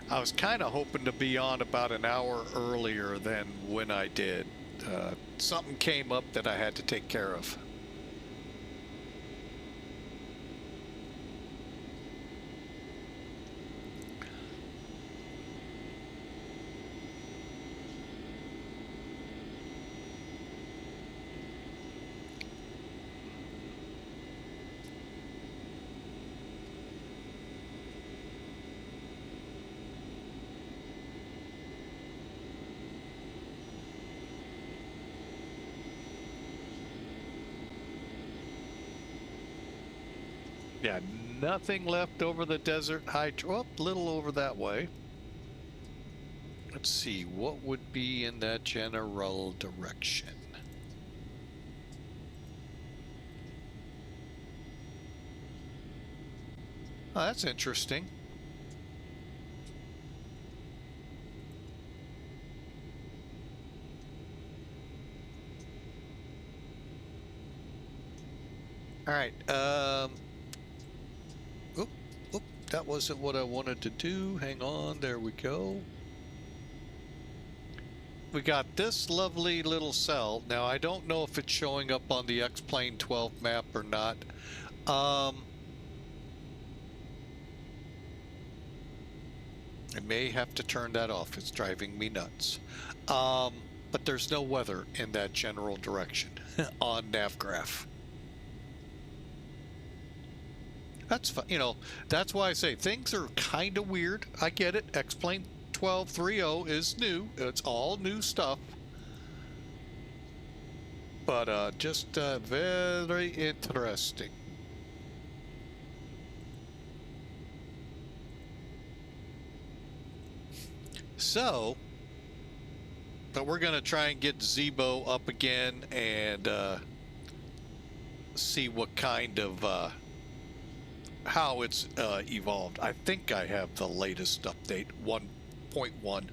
I was kind of hoping to be on about an hour earlier than when I did. Something came up that I had to take care of. Yeah, nothing left over the desert high. Oh, a little over that way. Let's see, what would be in that general direction? Oh, that's interesting. All right, that wasn't what I wanted to do. Hang on, there we go. We got this lovely little cell. Now, I don't know if it's showing up on the XP12 map or not. I may have to turn that off. It's driving me nuts. But there's no weather in that general direction on NavGraph. That's fine. You know, that's why I say things are kind of weird. I get it. XP12.3.0 is new. It's all new stuff. But just very interesting. So, but we're going to try and get Zebo up again and see what kind of how it's evolved. I think I have the latest update, 1.1.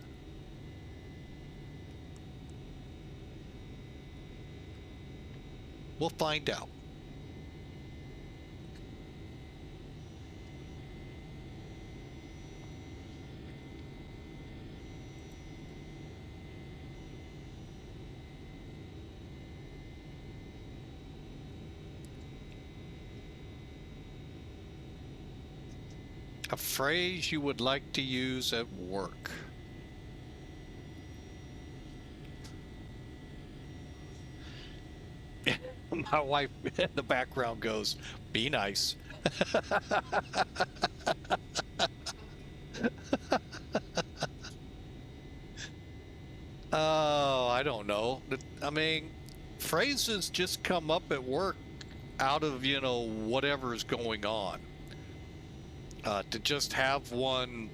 We'll find out. A phrase you would like to use at work. My wife in the background goes, "Be nice." Oh, I don't know. I mean, phrases just come up at work out of, whatever's going on. To just have one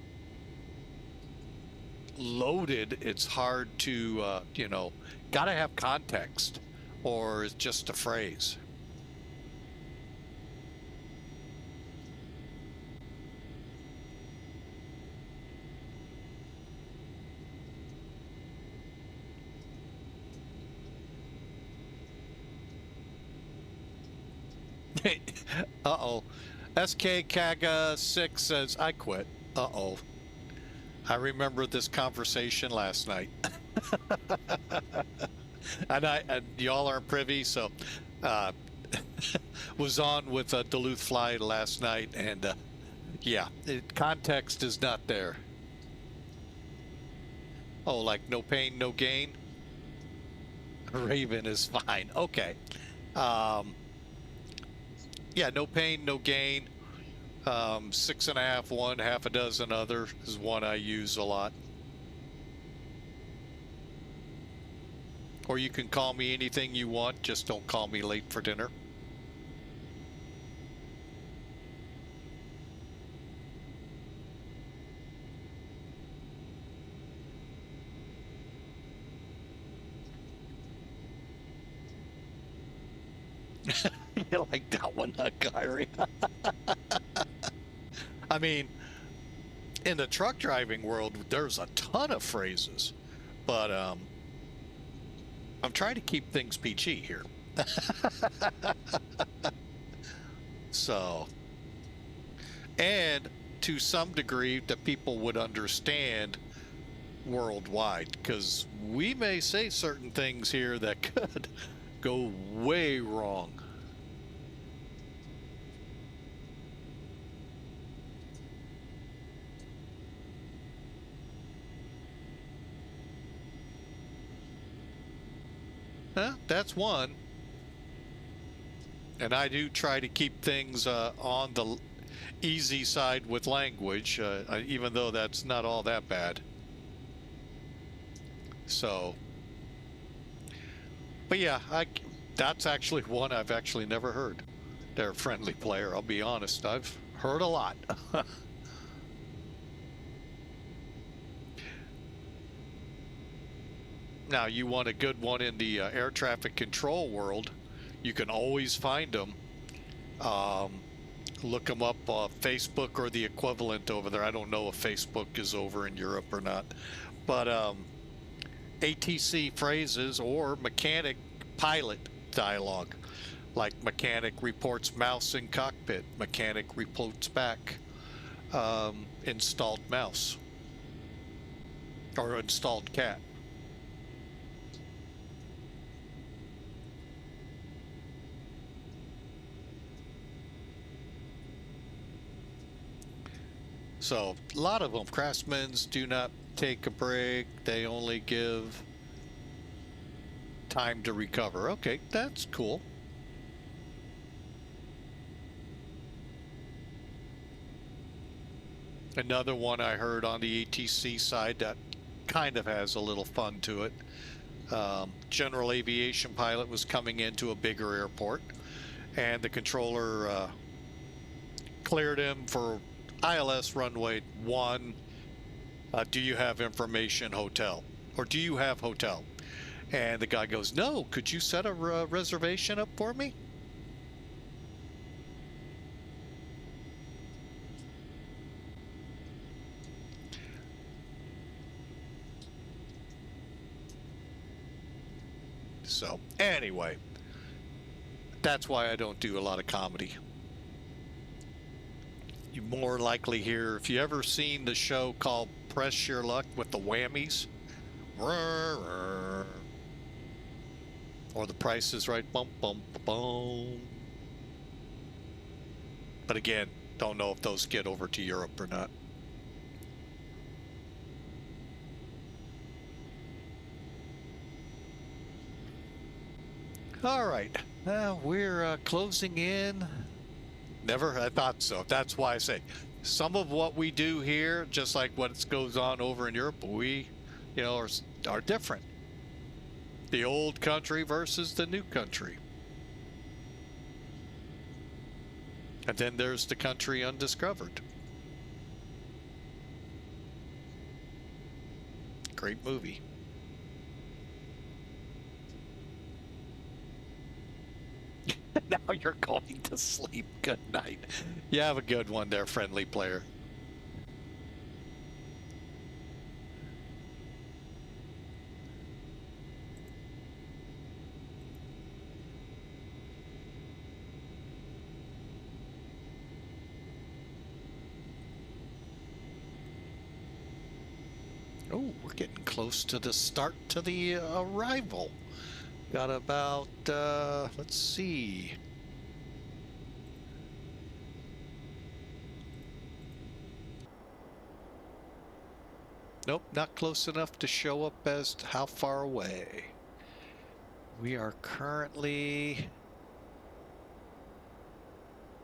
loaded, it's hard to, gotta have context, or it's just a phrase. Uh-oh. SK Kaga 6 says, "I quit." Uh-oh. I remember this conversation last night. and y'all aren't privy, so was on with Duluth Fly last night, and yeah, context is not there. Oh, like no pain, no gain? Raven is fine. Okay. Yeah, no pain, no gain. 6.5, one, half a dozen other is one I use a lot. Or you can call me anything you want, just don't call me late for dinner. You like that one, Kyrie? I mean, in the truck driving world, there's a ton of phrases, but I'm trying to keep things PG here. So, and to some degree that people would understand worldwide, because we may say certain things here that could go way wrong. That's one. And I do try to keep things on the easy side with language, even though that's not all that bad. So, but yeah, that's actually one I've actually never heard. They're a friendly player, I'll be honest. I've heard a lot. Now, you want a good one in the air traffic control world, you can always find them. Look them up on Facebook or the equivalent over there. I don't know if Facebook is over in Europe or not. But ATC phrases or mechanic pilot dialogue. Like mechanic reports mouse in cockpit. Mechanic reports back installed mouse. Or installed cat. So, a lot of them, craftsmen's do not take a break. They only give time to recover. Okay, that's cool. Another one I heard on the ATC side that kind of has a little fun to it. General aviation pilot was coming into a bigger airport, and the controller cleared him for ILS runway 1. Do you have information hotel? Or do you have hotel? And the guy goes, "No, could you set a reservation up for me?" So, anyway, that's why I don't do a lot of comedy. You more likely hear, if you ever seen the show called Press Your Luck with the Whammies, or The Price is Right, bum bum bum. But again, don't know if those get over to Europe or not. All right. We're closing in. Never, I thought so. That's why I say some of what we do here, just like what goes on over in Europe, we, are different. The old country versus the new country. And then there's the country undiscovered. Great movie. Now you're going to sleep. Good night. You have a good one there, friendly player. Oh, we're getting close to the start to the arrival. Got about, let's see. Nope, not close enough to show up as to how far away. We are currently...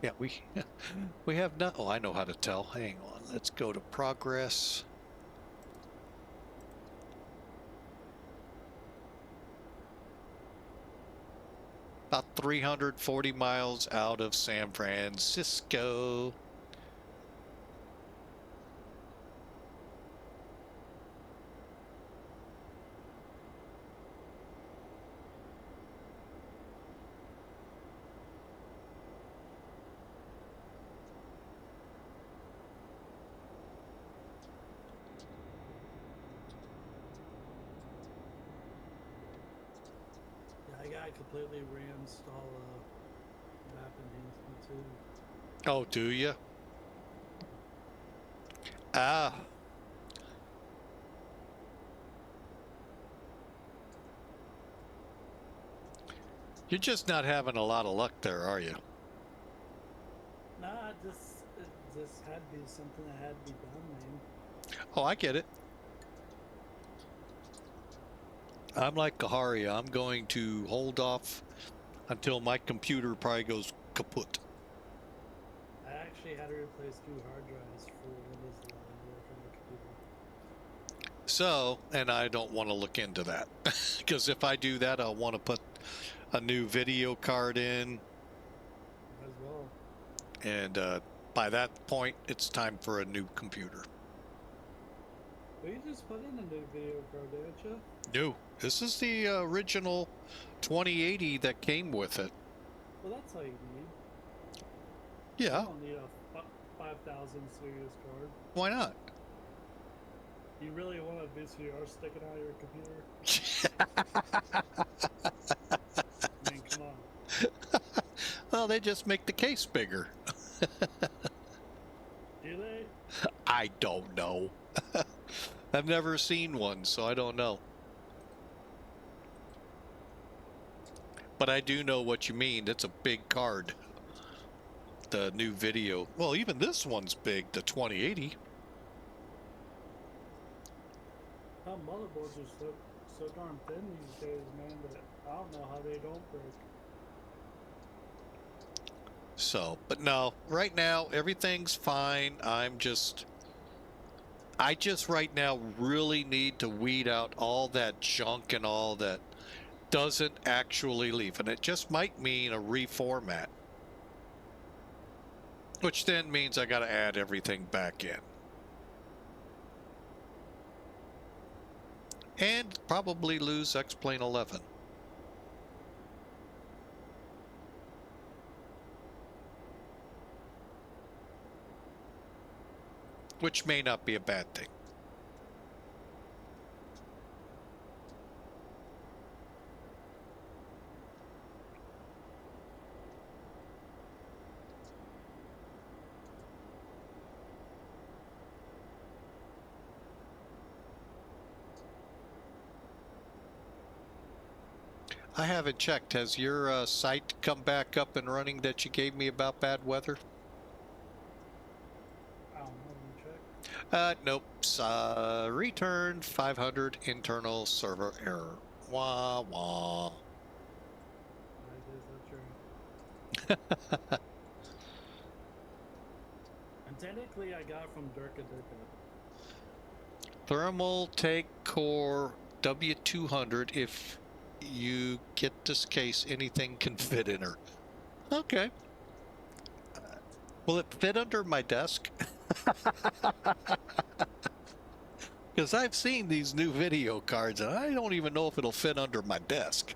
Yeah, we have not... Oh, I know how to tell. Hang on. Let's go to progress. About 340 miles out of San Francisco. I gotta completely reinstall map enhancement too. Oh, do you? Ah. You're just not having a lot of luck there, are you? Nah, it just had to be something that had to be done, man. Oh, I get it. I'm like Kahari. I'm going to hold off until my computer probably goes kaput. I actually had to replace 2 hard drives for Windows 11 to work on the computer. So, and I don't want to look into that because if I do that, I'll want to put a new video card in. As well. And by that point, it's time for a new computer. Well, you just put in a new video card, didn't you? No, this is the original 2080 that came with it. Well, that's all you need. Yeah. You don't need a 5000 series card. Why not? You really want a VCR sticking out of your computer? I mean, come on. Well, they just make the case bigger. Do they? I don't know. I've never seen one, so I don't know. But I do know what you mean. It's a big card. The new video. Well, even this one's big, the 2080. Motherboards are so darn thin these days, man, that I don't know how they don't break. So, but no, right now everything's fine. I just right now really need to weed out all that junk and all that doesn't actually leave. And it just might mean a reformat. Which then means I got to add everything back in. And probably lose X-Plane 11. Which may not be a bad thing. I haven't checked. Has your site come back up and running that you gave me about bad weather? I don't know, let me check. Nope. Returned 500 internal server error. Wah wah. And technically, I got it from Durka Durka. Thermal Take Core W200. If you get this case, anything can fit in her. Okay. Will it fit under my desk? Because I've seen these new video cards, and I don't even know if it'll fit under my desk.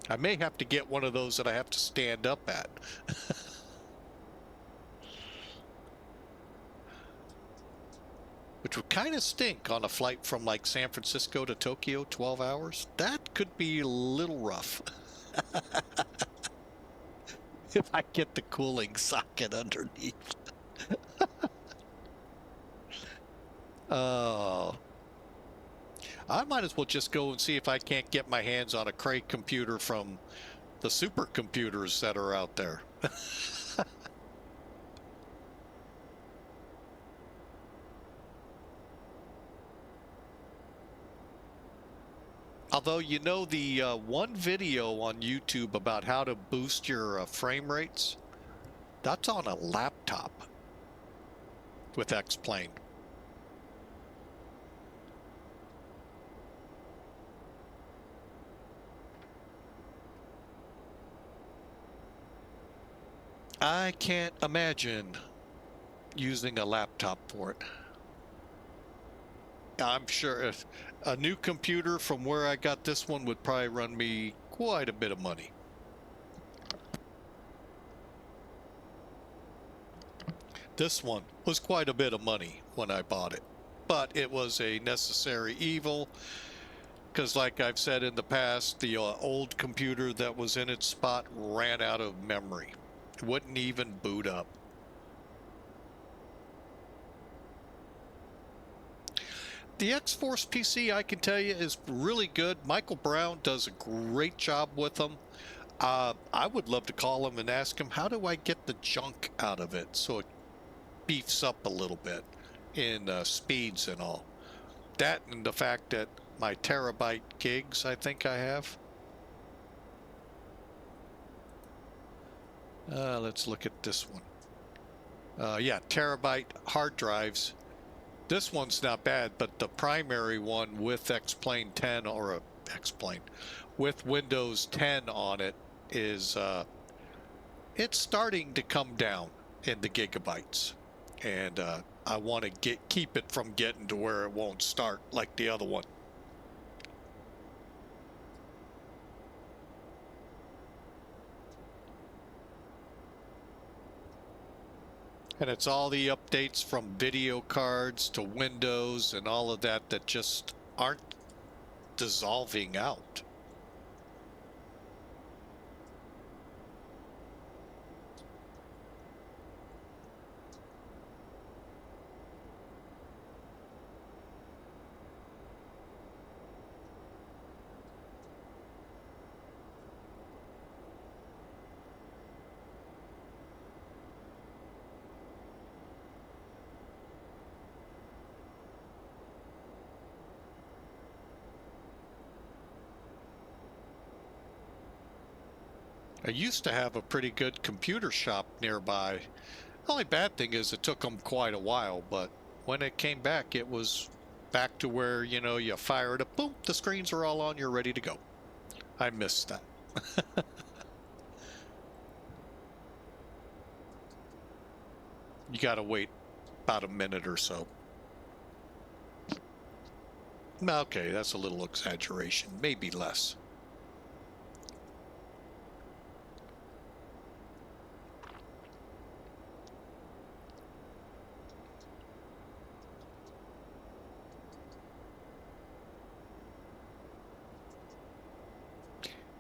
I may have to get one of those that I have to stand up at. Which would kind of stink on a flight from like San Francisco to Tokyo, 12 hours. That could be a little rough. If I get the cooling socket underneath. Oh. I might as well just go and see if I can't get my hands on a Cray computer from the supercomputers that are out there. Although, you know, the one video on YouTube about how to boost your frame rates, that's on a laptop with X-Plane. I can't imagine using a laptop for it. I'm sure if a new computer from where I got this one would probably run me quite a bit of money. This one was quite a bit of money when I bought it, but it was a necessary evil because, like I've said in the past, the old computer that was in its spot ran out of memory. It wouldn't even boot up. The X-Force PC, I can tell you, is really good. Michael Brown does a great job with them. I would love to call him and ask him, how do I get the junk out of it so it beefs up a little bit in speeds and all. That and the fact that my terabyte gigs, I think I have. Let's look at this one. Yeah, terabyte hard drives. This one's not bad, but the primary one with X-Plane 10 or X-Plane with Windows 10 on it is it's starting to come down in the gigabytes, and I want to keep it from getting to where it won't start like the other one. And it's all the updates from video cards to Windows and all of that that just aren't dissolving out. I used to have a pretty good computer shop nearby. The only bad thing is it took them quite a while, but when it came back, it was back to where, you know, you fire it up, boom, the screens are all on, you're ready to go. I missed that. You gotta wait about a minute or so. Okay, that's a little exaggeration, maybe less.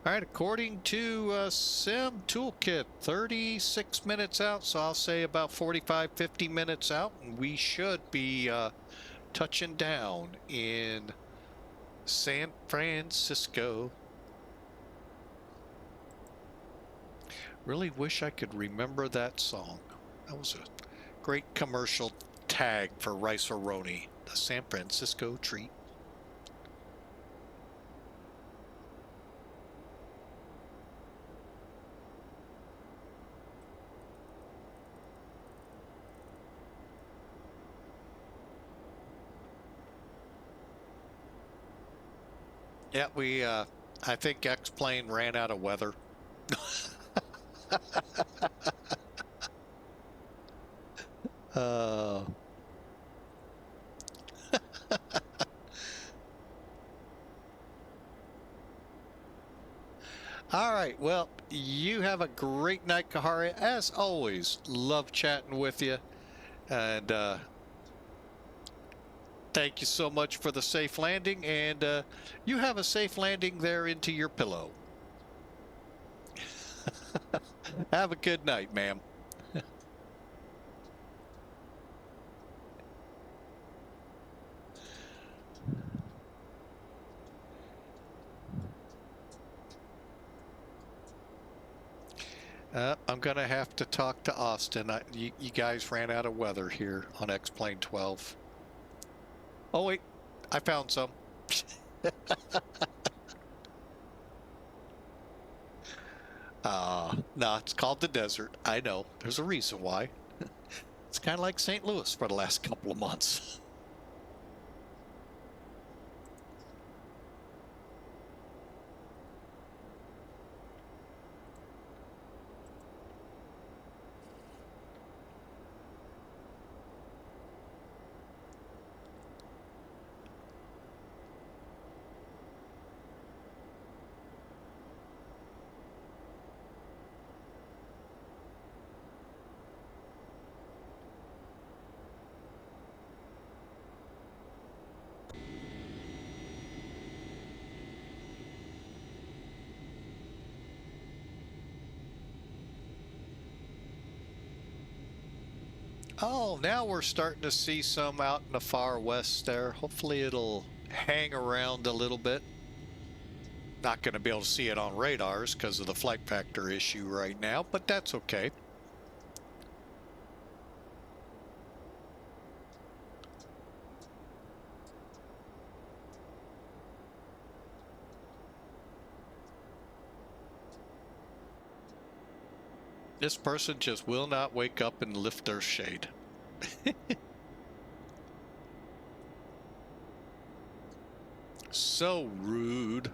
All right, according to Sim Toolkit, 36 minutes out, so I'll say about 45, 50 minutes out, and we should be touching down in San Francisco. Really wish I could remember that song. That was a great commercial tag for Rice-A-Roni, the San Francisco treat. Yeah, we, I think X-Plane ran out of weather. Uh, all right. Well, you have a great night, Kahari. As always, love chatting with you. And thank you so much for the safe landing. And you have a safe landing there into your pillow. Have a good night, ma'am. I'm going to have to talk to Austin. You guys ran out of weather here on X-Plane 12. Oh, wait. I found some. No, it's called the desert. I know. There's a reason why. It's kind of like St. Louis for the last couple of months. Oh, now we're starting to see some out in the far west there. Hopefully it'll hang around a little bit. Not going to be able to see it on radars because of the flight factor issue right now, but that's okay. This person just will not wake up and lift their shade. So rude.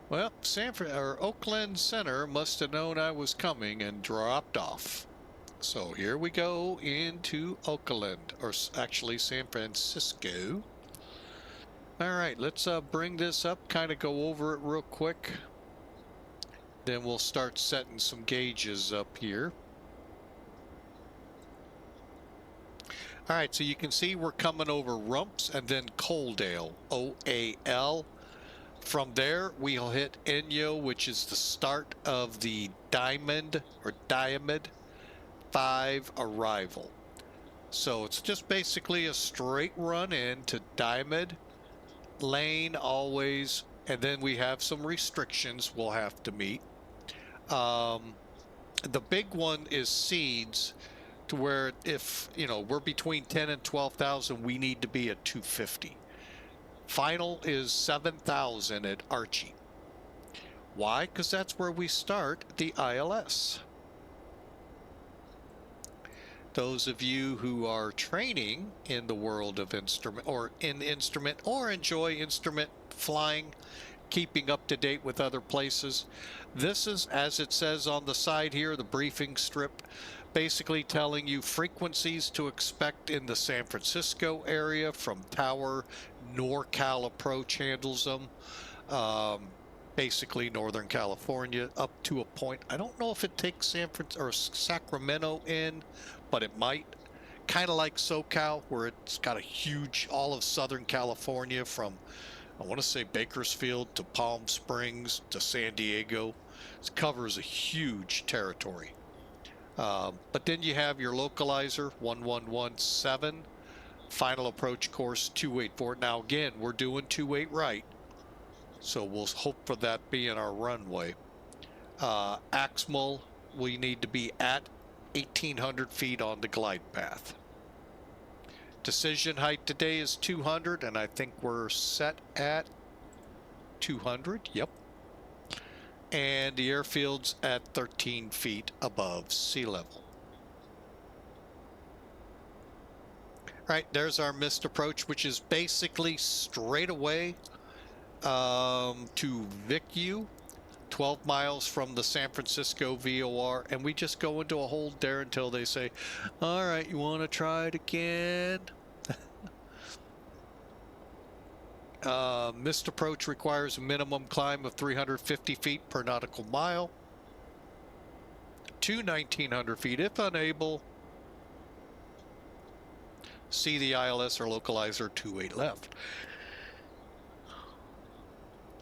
Well, Oakland Center must have known I was coming and dropped off. So here we go into Oakland, or actually San Francisco. All right, let's bring this up, kind of go over it real quick. Then we'll start setting some gauges up here. All right, so you can see we're coming over Rumps and then Coaldale, OAL. From there, we'll hit INYOE, which is the start of the Diamond 5 arrival. So it's just basically a straight run in to Diamond lane always, and then we have some restrictions we'll have to meet. The big one is seeds, to where if, you know, we're between 10 and 12,000, we need to be at 250. Final is 7,000 at Archie. Why? Because that's where we start the ILS. Those of you who are training in the world of instrument, or in instrument, or enjoy instrument flying, keeping up to date with other places, this is, as it says on the side here, the briefing strip, basically telling you frequencies to expect in the San Francisco area from Tower. NorCal approach handles them. Basically Northern California up to a point. I don't know if it takes San Francisco or Sacramento in, but it might. Kind of like SoCal, where it's got a huge, all of Southern California from I want to say Bakersfield to Palm Springs to San Diego. It covers a huge territory. But then you have your localizer 1117, final approach course 284. Now again, we're doing 28 right, so we'll hope for that being our runway. Aximal, we need to be at 1,800 feet on the glide path. Decision height today is 200, and I think we're set at 200. Yep. And the airfield's at 13 feet above sea level. Right, there's our missed approach, which is basically straight away to VICU, 12 miles from the San Francisco VOR, and we just go into a hold there until they say, all right, you want to try it again? Missed approach requires a minimum climb of 350 feet per nautical mile to 1,900 feet. If unable, see the ILS or localizer 28 left.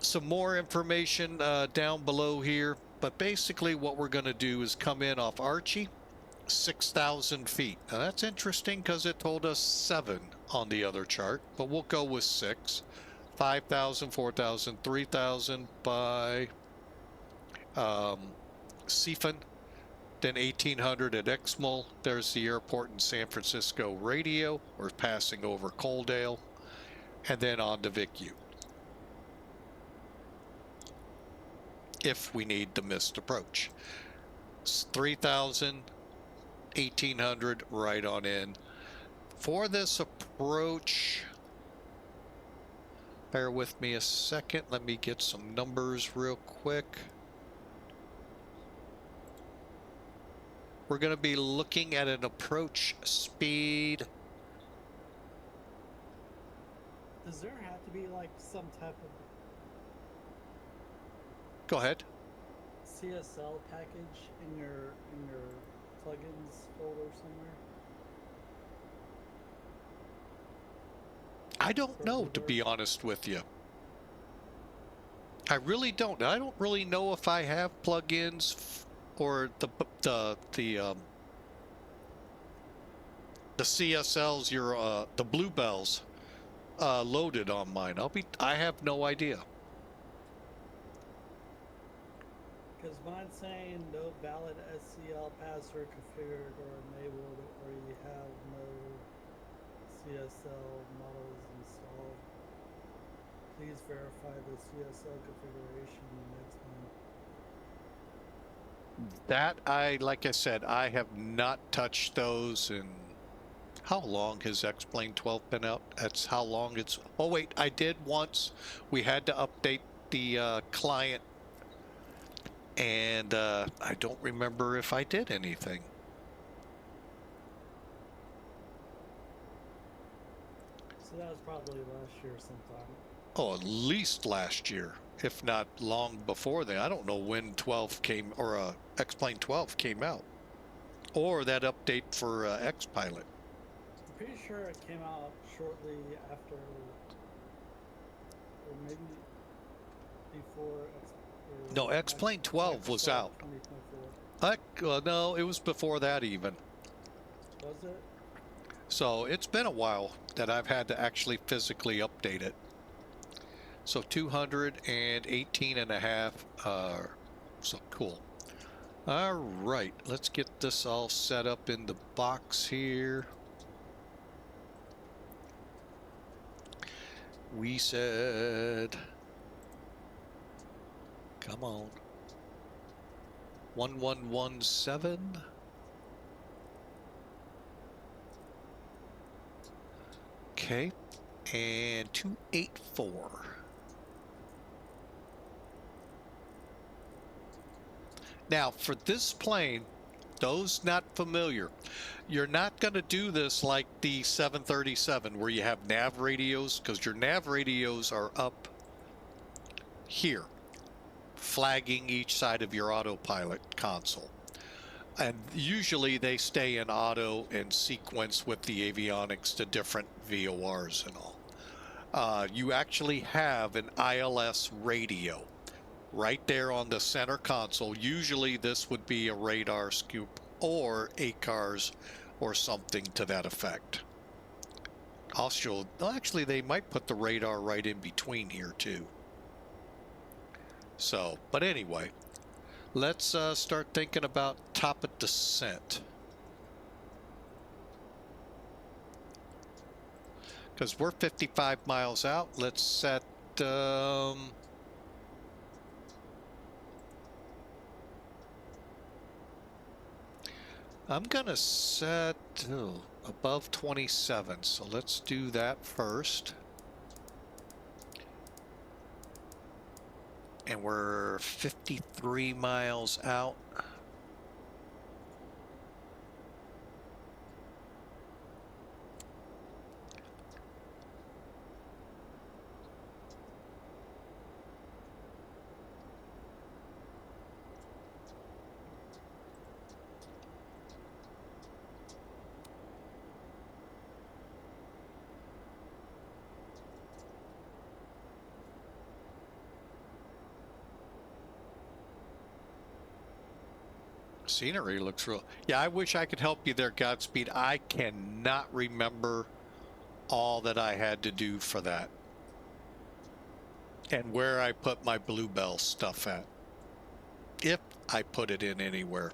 Some more information down below here, but basically what we're going to do is come in off Archie, 6,000 feet. Now that's interesting because it told us 7 on the other chart, but we'll go with 6. 5,000, 4,000, 3,000 by Seafin, then 1,800 at Exmol. There's the airport in San Francisco radio. We're passing over Coaldale, and then on to VICU, if we need the missed approach. 3,000, 1,800 right on in. For this approach, bear with me a second. Let me get some numbers real quick. We're going to be looking at an approach speed. Does there have to be like some type of Go ahead. CSL package in your plugins folder somewhere? I don't know, to be honest with you. I really don't. I don't really know if I have plugins or the CSLs, the Bluebells loaded on mine. I have no idea. Because mine's saying no valid SCL password configured or enabled, or you have no CSL models installed. Please verify the CSL configuration next month. That like I said, I have not touched those in. How long has X-Plane 12 been out? That's how long it's. Oh wait, I did once. We had to update the client, and I don't remember if I did anything. So that was probably last year sometime. Oh, at least last year, if not long before then. I don't know when 12 came, or X-Plane 12 came out, or that update for X-Pilot. I'm pretty sure it came out shortly after, or maybe before. No, X-Plane 12 was out. 2024. No, it was before that even. Was it? So it's been a while that I've had to actually physically update it. So 218 and a half. So cool. All right, let's get this all set up in the box here. We said, come on, 1117. Okay, and 284. Now, for this plane, those not familiar, you're not going to do this like the 737 where you have nav radios, because your nav radios are up here, flagging each side of your autopilot console. And usually they stay in auto and sequence with the avionics to different VORs and all. you actually have an ILS radio right there on the center console. Usually this would be a radar scoop or ACARS or something to that effect. I'll show, well, actually they might put the radar right in between here too. So, but anyway, let's start thinking about top of descent. Because we're 55 miles out, let's set, I'm gonna set above 27, so let's do that first. And we're 53 miles out. Scenery looks real. Yeah, I wish I could help you there, Godspeed. I cannot remember all that I had to do for that. And where I put my Bluebell stuff at. If I put it in anywhere.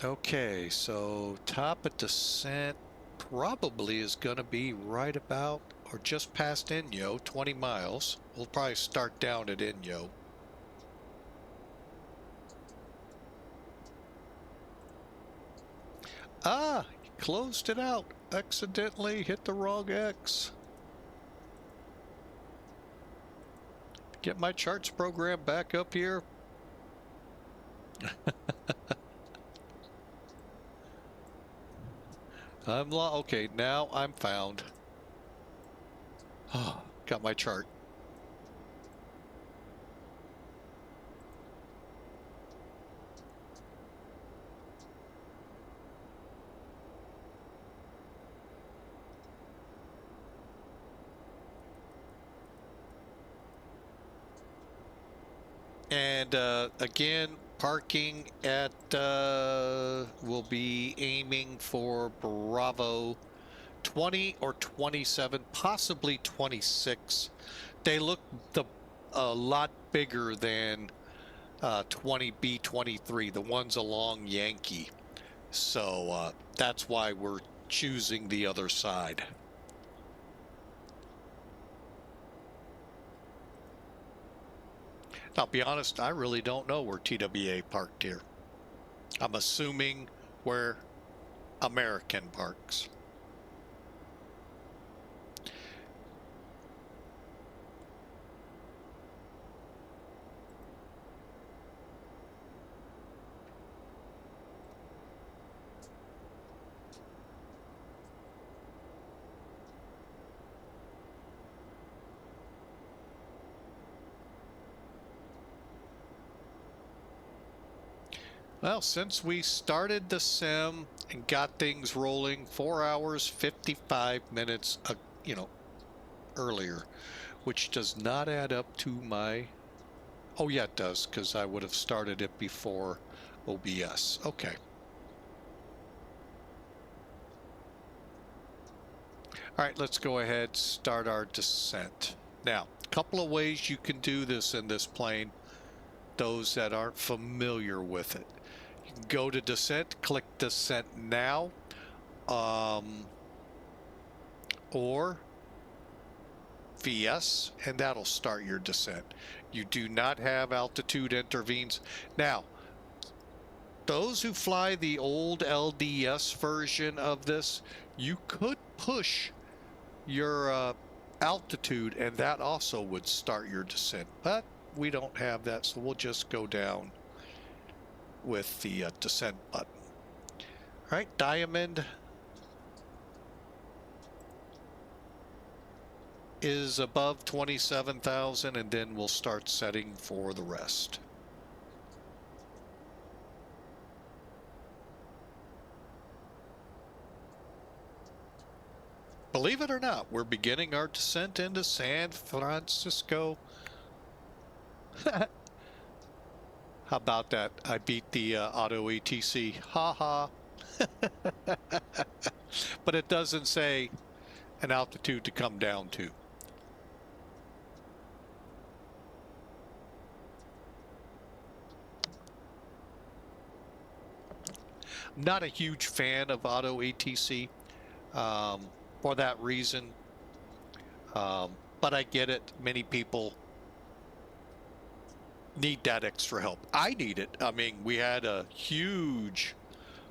Okay, so top of descent probably is going to be right about or just past INYOE, 20 miles. We'll probably start down at INYOE. Ah, closed it out. Accidentally hit the wrong X. Get my charts program back up here. Okay, now I'm found. Oh, got my chart. And again, parking at, we'll be aiming for Bravo 20 or 27, possibly 26. They look a lot bigger than 20B23, the ones along Yankee. So that's why we're choosing the other side. I'll be honest, I really don't know where TWA parked here. I'm assuming where American parks. Well, since we started the sim and got things rolling 4 hours, 55 minutes, earlier, which does not add up to my, oh yeah, it does, because I would have started it before OBS. Okay. All right, let's go ahead, start our descent. Now, a couple of ways you can do this in this plane, those that aren't familiar with it. You can go to descent, click descent now, or VS, and that'll start your descent. You do not have altitude intervenes. Now, those who fly the old LDS version of this, you could push your altitude and that also would start your descent, but we don't have that, so we'll just go down with the descent button. All right, Diamond is above 27,000, and then we'll start setting for the rest. Believe it or not, we're beginning our descent into San Francisco. How about that? I beat the auto ATC. Ha ha. But it doesn't say an altitude to come down to. Not a huge fan of auto ATC for that reason. But I get it. Many people need that extra help. I need it. I mean, we had a huge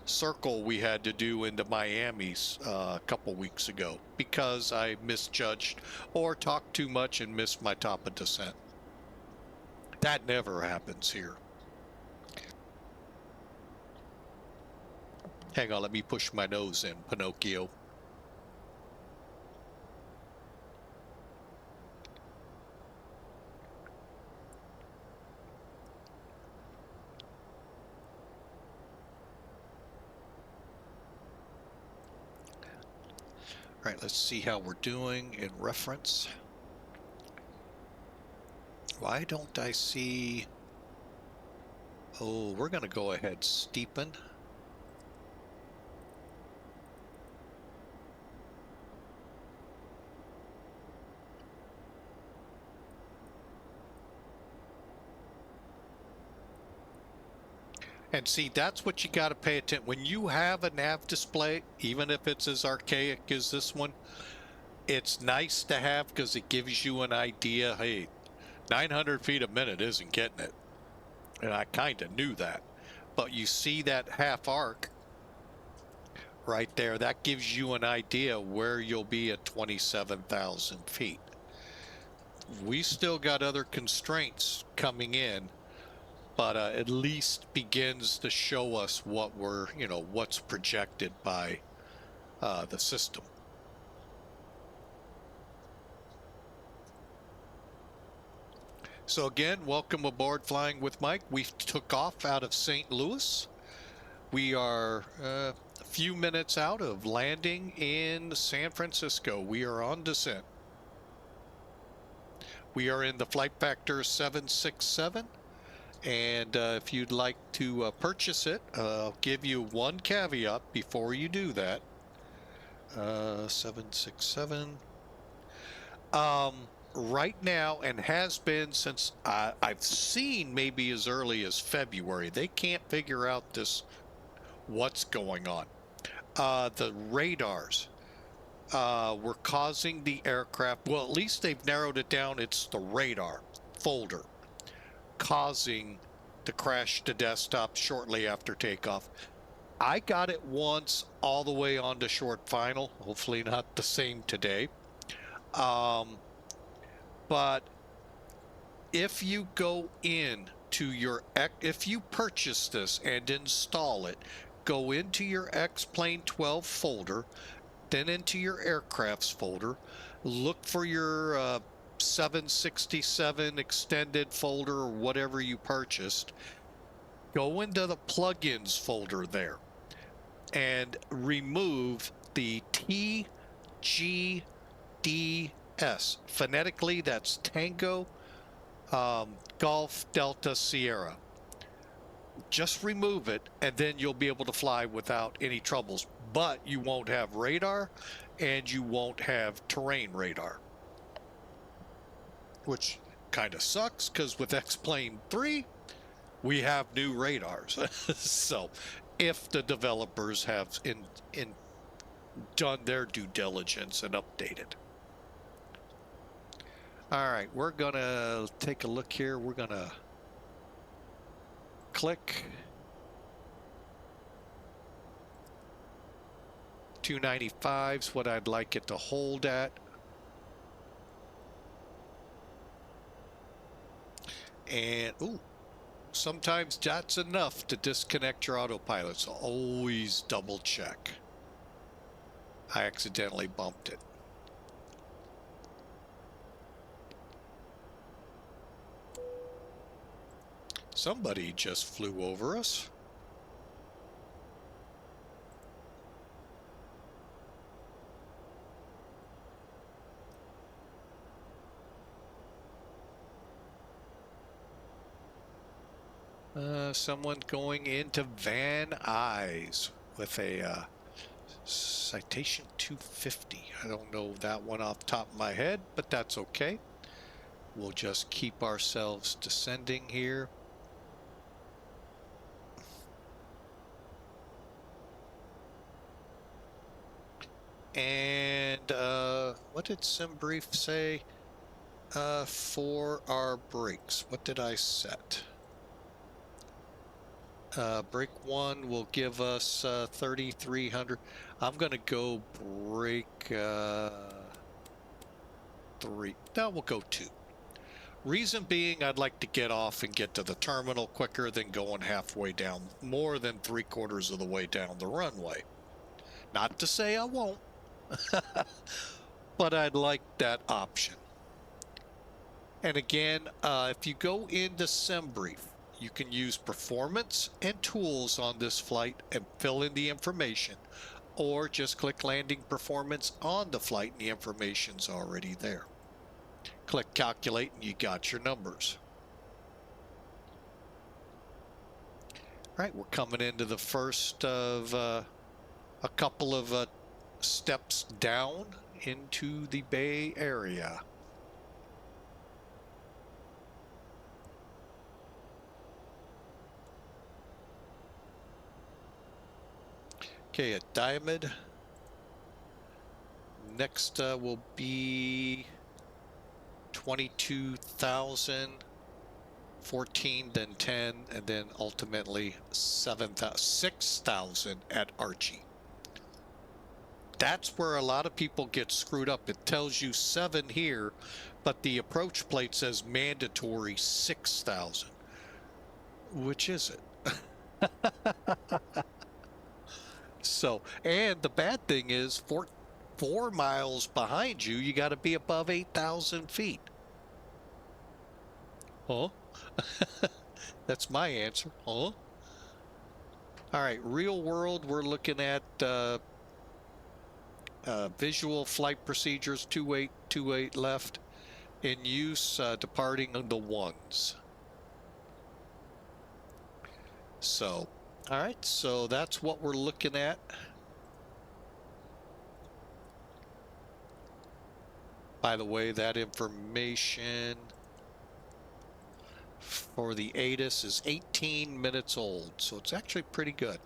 circle we had to do into Miami's a couple weeks ago because I misjudged or talked too much and missed my top of descent. That never happens here. Hang on, let me push my nose in, Pinocchio. All right, let's see how we're doing in reference. Why don't I see... Oh, we're going to go ahead steepen. And see, that's what you got to pay attention. When you have a nav display, even if it's as archaic as this one, it's nice to have because it gives you an idea. Hey, 900 feet a minute isn't getting it. And I kind of knew that. But you see that half arc right there, that gives you an idea where you'll be at 27,000 feet. We still got other constraints coming in, but at least begins to show us what we're, you know, what's projected by the system. So again, welcome aboard Flying with Mike. We took off out of St. Louis. We are a few minutes out of landing in San Francisco. We are on descent. We are in the Flight Factor 767. And if you'd like to purchase it, I'll give you one caveat before you do that. 767. Right now, and has been since I've seen maybe as early as February, they can't figure out this, what's going on. The radars were causing the aircraft, well, at least they've narrowed it down. It's the radar folder causing the crash to desktop shortly after takeoff. I got it once all the way on to short final, hopefully not the same today. But if you go in to your, if you purchase this and install it, go into your X-Plane 12 folder, then into your aircrafts folder, look for your 767 extended folder or whatever you purchased, go into the plugins folder there and remove the TGDS. Phonetically, that's Tango Golf Delta Sierra. Just remove it and then you'll be able to fly without any troubles, but you won't have radar and you won't have terrain radar, which kind of sucks because with X-Plane 3 we have new radars. So if the developers have done their due diligence and updated. All right, we're gonna take a look here. We're gonna click 295's what I'd like it to hold at. And ooh, sometimes that's enough to disconnect your autopilot, so always double check. I accidentally bumped it. Somebody just flew over us. Someone going into Van Nuys with a citation 250. I don't know that one off the top of my head, but that's okay. We'll just keep ourselves descending here. And what did SimBrief say for our brakes? What did I set? Brake 1 will give us 3,300. I'm going to go brake 3. No, we'll go 2. Reason being, I'd like to get off and get to the terminal quicker than going halfway down, more than 3/4 of the way down the runway. Not to say I won't, but I'd like that option. And again, if you go into SimBrief, you can use performance and tools on this flight and fill in the information, or just click landing performance on the flight and the information's already there. Click calculate and you got your numbers. All right, we're coming into the first of a couple of steps down into the Bay Area. Okay, at Diamond. Next will be 22,000, 14, then 10, and then ultimately 6,000 at Archie. That's where a lot of people get screwed up. It tells you 7 here, but the approach plate says mandatory 6,000. Which is it? So, and the bad thing is 4 miles behind you, you got to be above 8,000 feet. Huh? That's my answer. Huh? All right, real world, we're looking at visual flight procedures 2828 left. In use, departing on the 1s. So, all right, so that's what we're looking at. By the way, that information for the ATIS is 18 minutes old, so it's actually pretty good.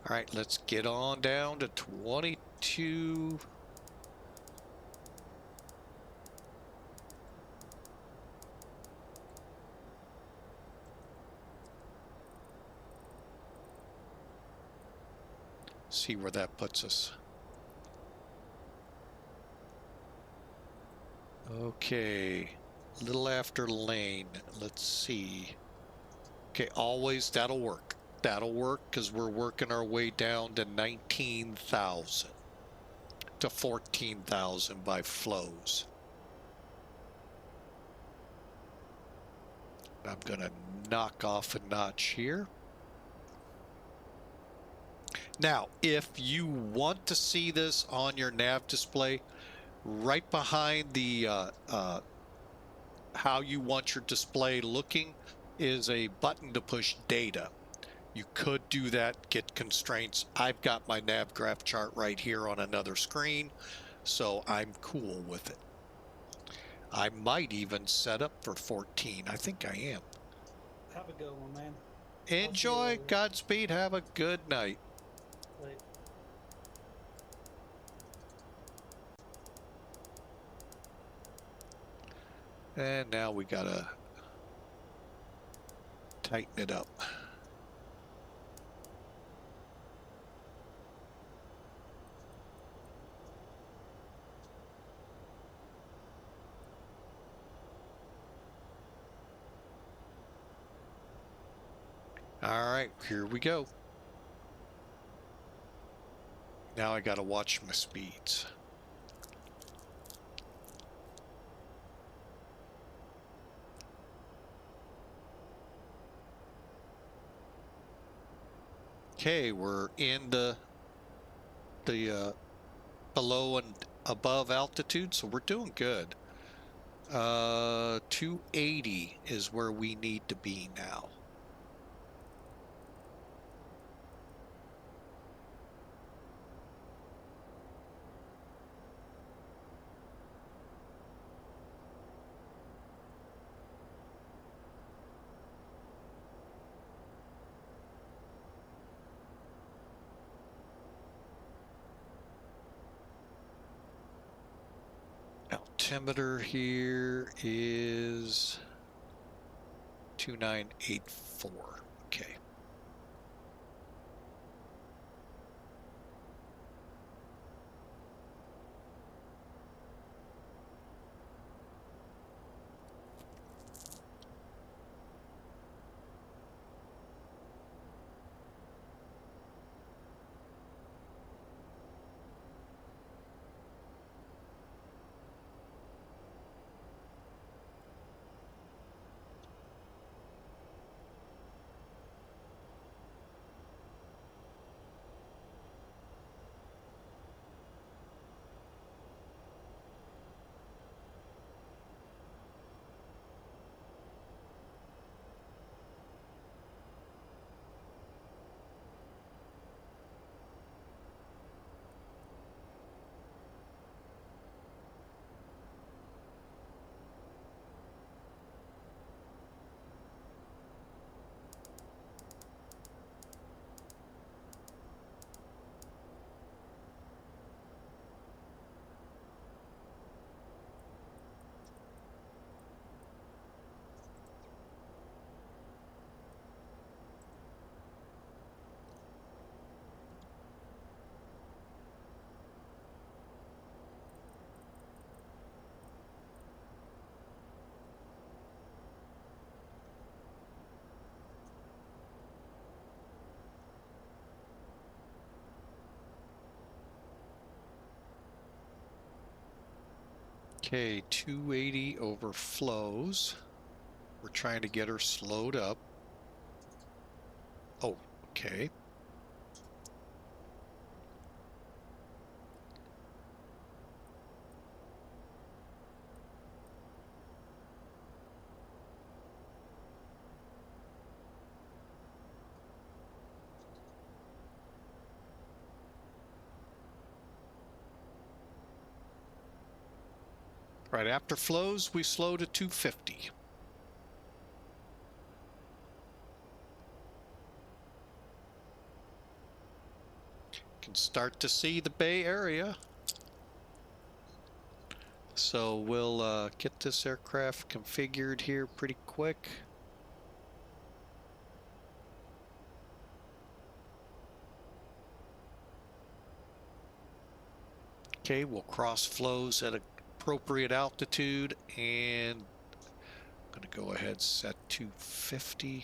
All right, let's get on down to 22. See where that puts us. Okay, a little after lane. Let's see. Okay, always that'll work. That'll work because we're working our way down to 19,000 to 14,000 by flows. I'm going to knock off a notch here. Now, if you want to see this on your nav display, right behind the how you want your display looking is a button to push data. You could do that, get constraints. I've got my nav graph chart right here on another screen, so I'm cool with it. I might even set up for 14. I think I am. Have a good one, man. Enjoy. Godspeed. Have a good night. Wait. And now we gotta tighten it up. All right, here we go. Now I gotta watch my speeds. Okay, we're in the the below and above altitude, so we're doing good. 280 is where we need to be now. Altimeter here is 2984. Okay. Okay, 280 overflows. We're trying to get her slowed up. Oh, okay. Right after flows, we slow to 250. Can start to see the Bay Area. So we'll get this aircraft configured here pretty quick. Okay, we'll cross flows at an appropriate altitude, and I'm going to go ahead and set 250.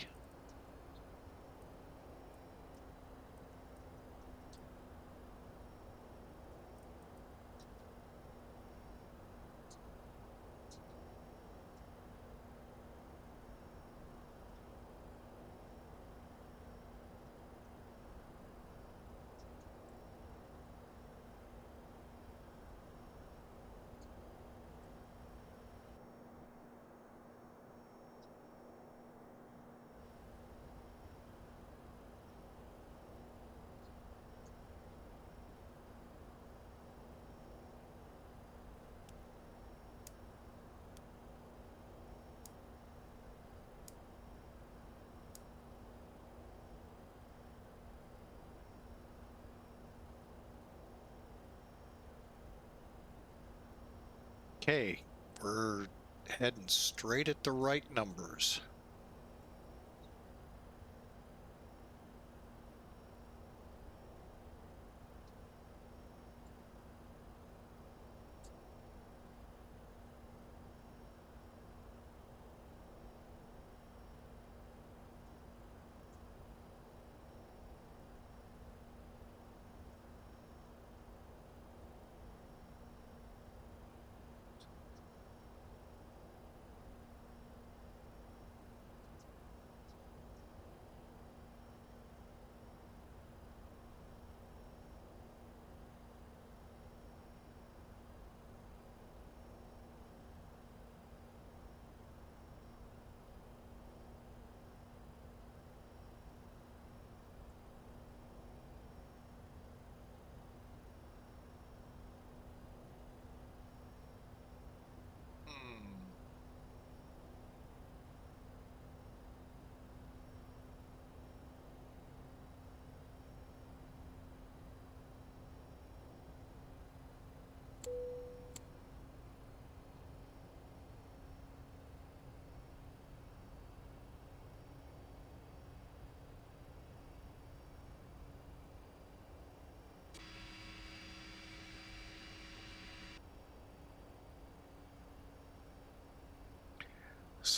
Okay, we're heading straight at the right numbers.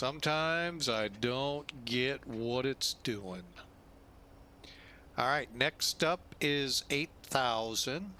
Sometimes I don't get what it's doing. All right, next up is 8,000.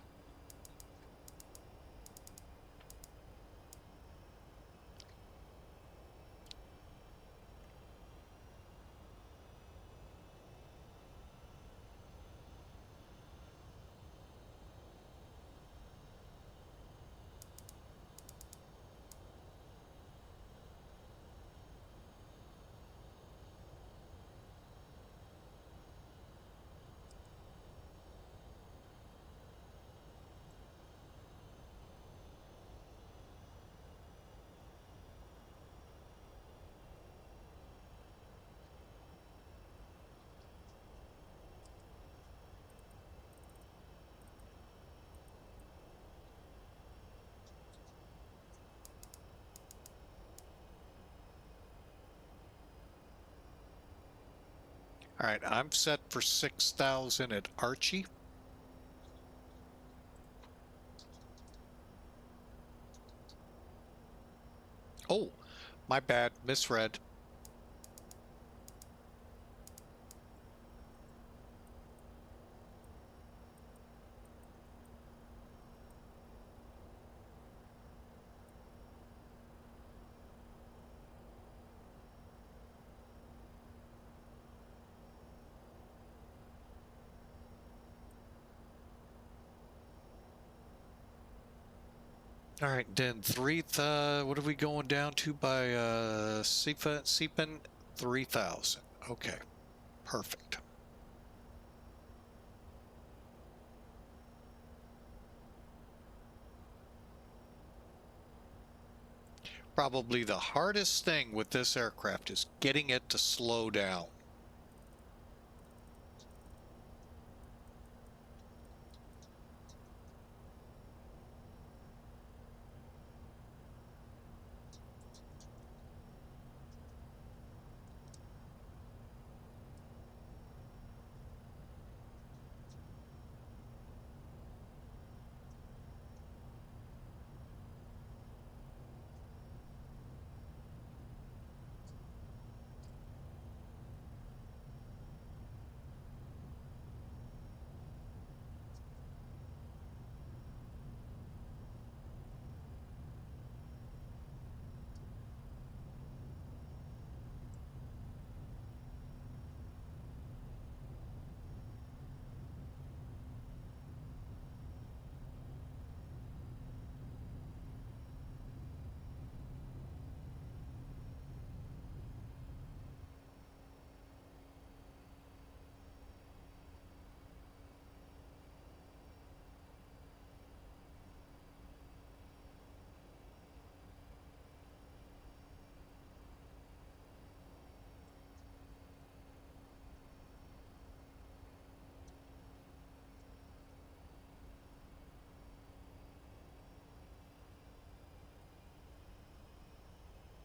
All right, I'm set for 6,000 at Archie. Oh, my bad, misread. All right, then what are we going down to by Seapen? 3,000. Okay, perfect. Probably the hardest thing with this aircraft is getting it to slow down.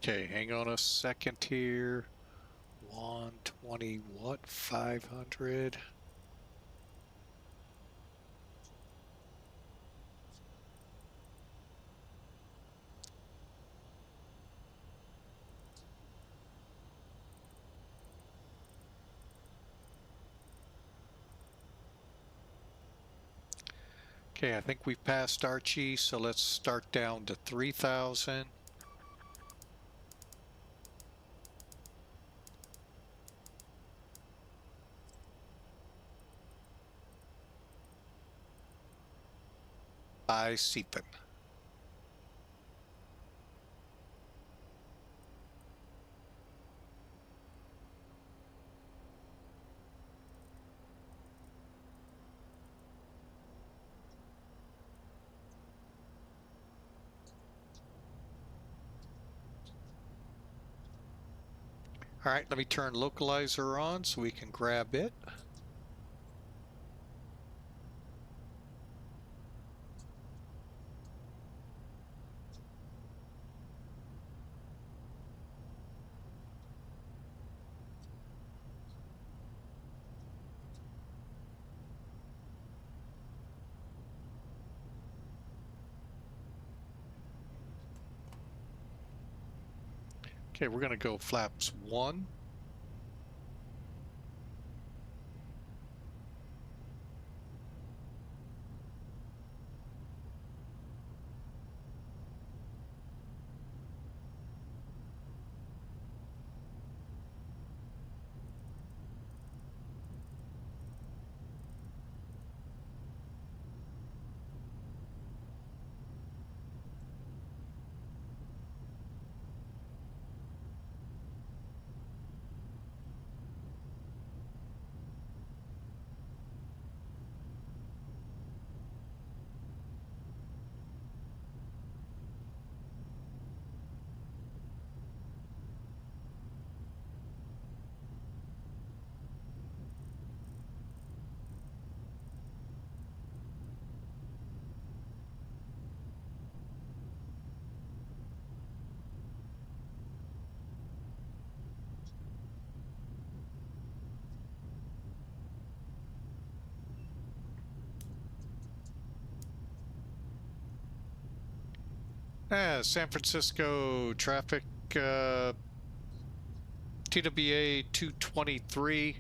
Okay, hang on a second here. 120 what? 500. Okay, I think we've passed Archie, so let's start down to 3,000. By Seapen. All right, let me turn localizer on so we can grab it. Okay, we're going to go flaps 1. San Francisco traffic, TWA 223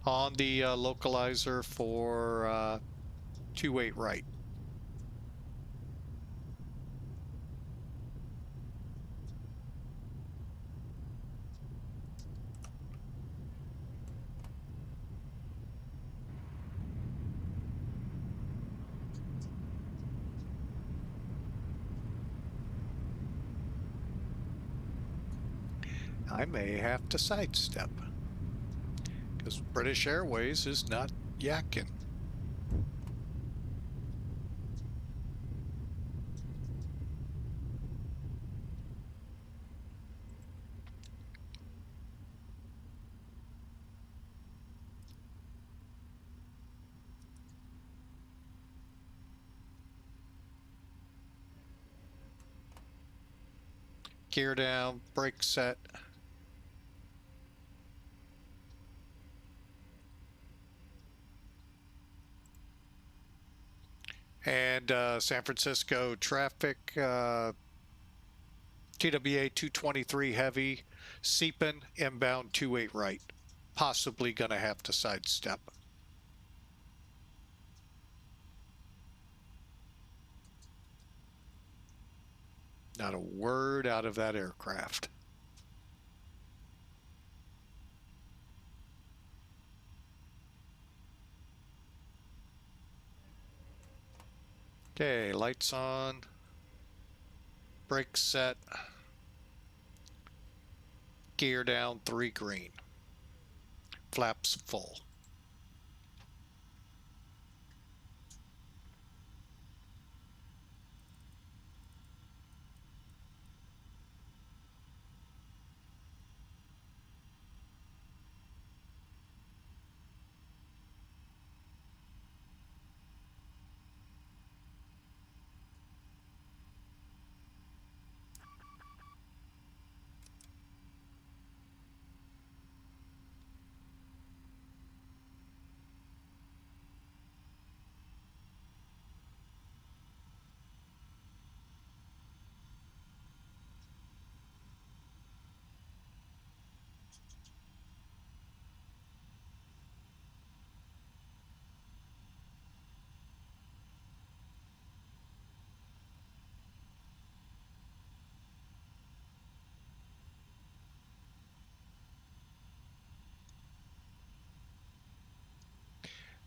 on the localizer for 28 right. I may have to sidestep because British Airways is not yakking. Gear down, brake set. And San Francisco traffic, TWA 223 heavy, seeping, inbound 28 right. Possibly going to have to sidestep. Not a word out of that aircraft. Okay, lights on, brake set, gear down 3 green, flaps full.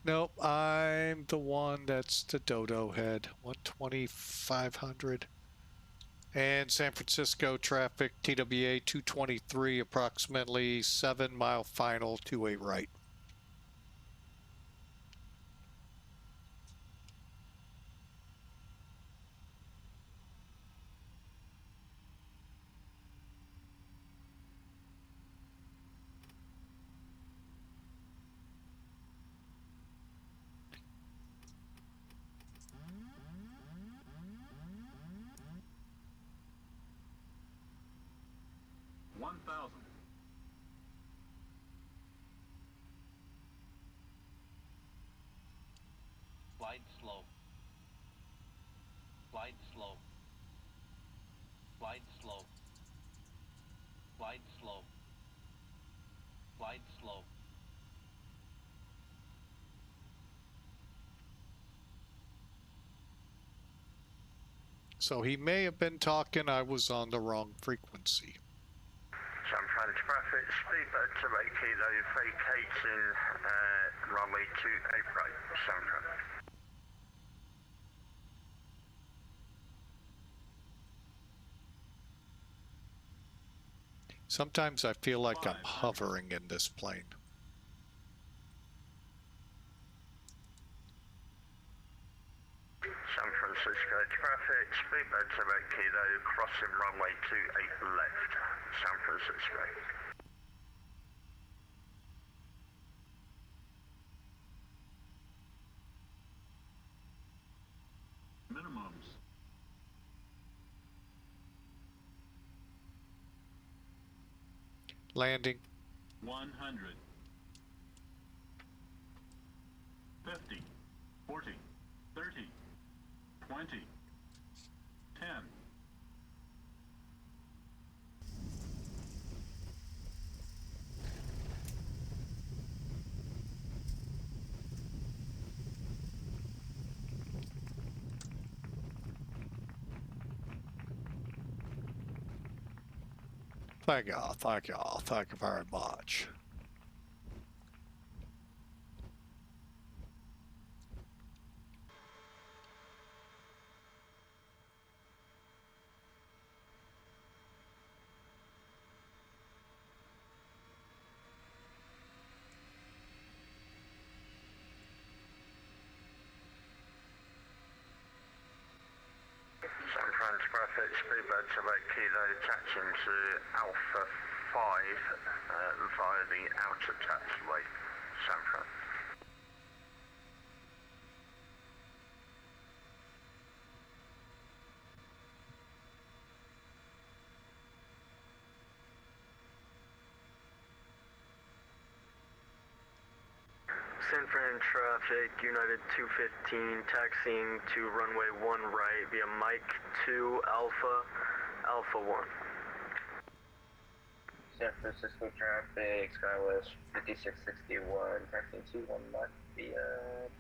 Nope, I'm the one that's the dodo head, 12500. And San Francisco traffic, TWA 223, approximately 7-mile final, 28 right. Glide slow. Glide slow. Glide slow. Glide Slide slow. Slide slow. So he may have been talking, I was on the wrong frequency. San Fran traffic, speedboat to 8 kilo, vacating runway 28 right, San Fran. Sometimes I feel like I'm hovering in this plane. San Francisco traffic, speedboat to 8 kilo, crossing runway 28 left, San Francisco. Minimums. Landing. 100. 50. 40. 30. 20. 10. Thank y'all, thank y'all, thank you very much. San Fran traffic, speedboat to 8 kilo, taxiing to Alpha 5 via the outer taxiway, San Fran. San Fran traffic, United 215, taxiing to runway 1 right via Mike 2 Alpha, Alpha 1. San Francisco traffic, SkyWest 5661, taxiing to 1 left via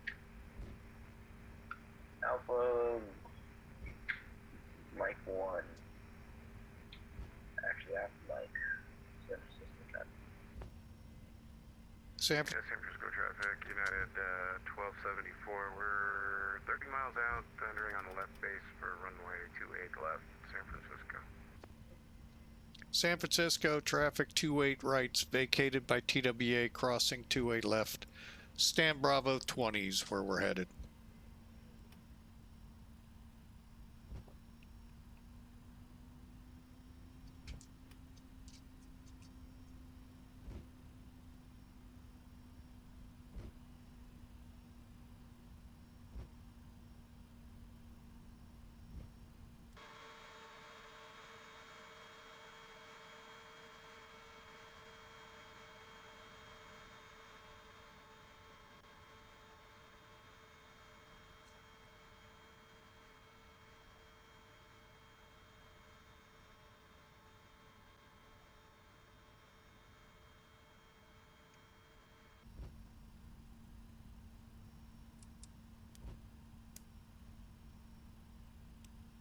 Alpha Mike 1. Actually, after Mike. San Francisco traffic. San San Francisco traffic, United 1274. We're 30 miles out, thundering on the left base for runway 28 left, San Francisco. San Francisco traffic 28 rights vacated by TWA crossing 28 left. Stan Bravo 20s where we're headed.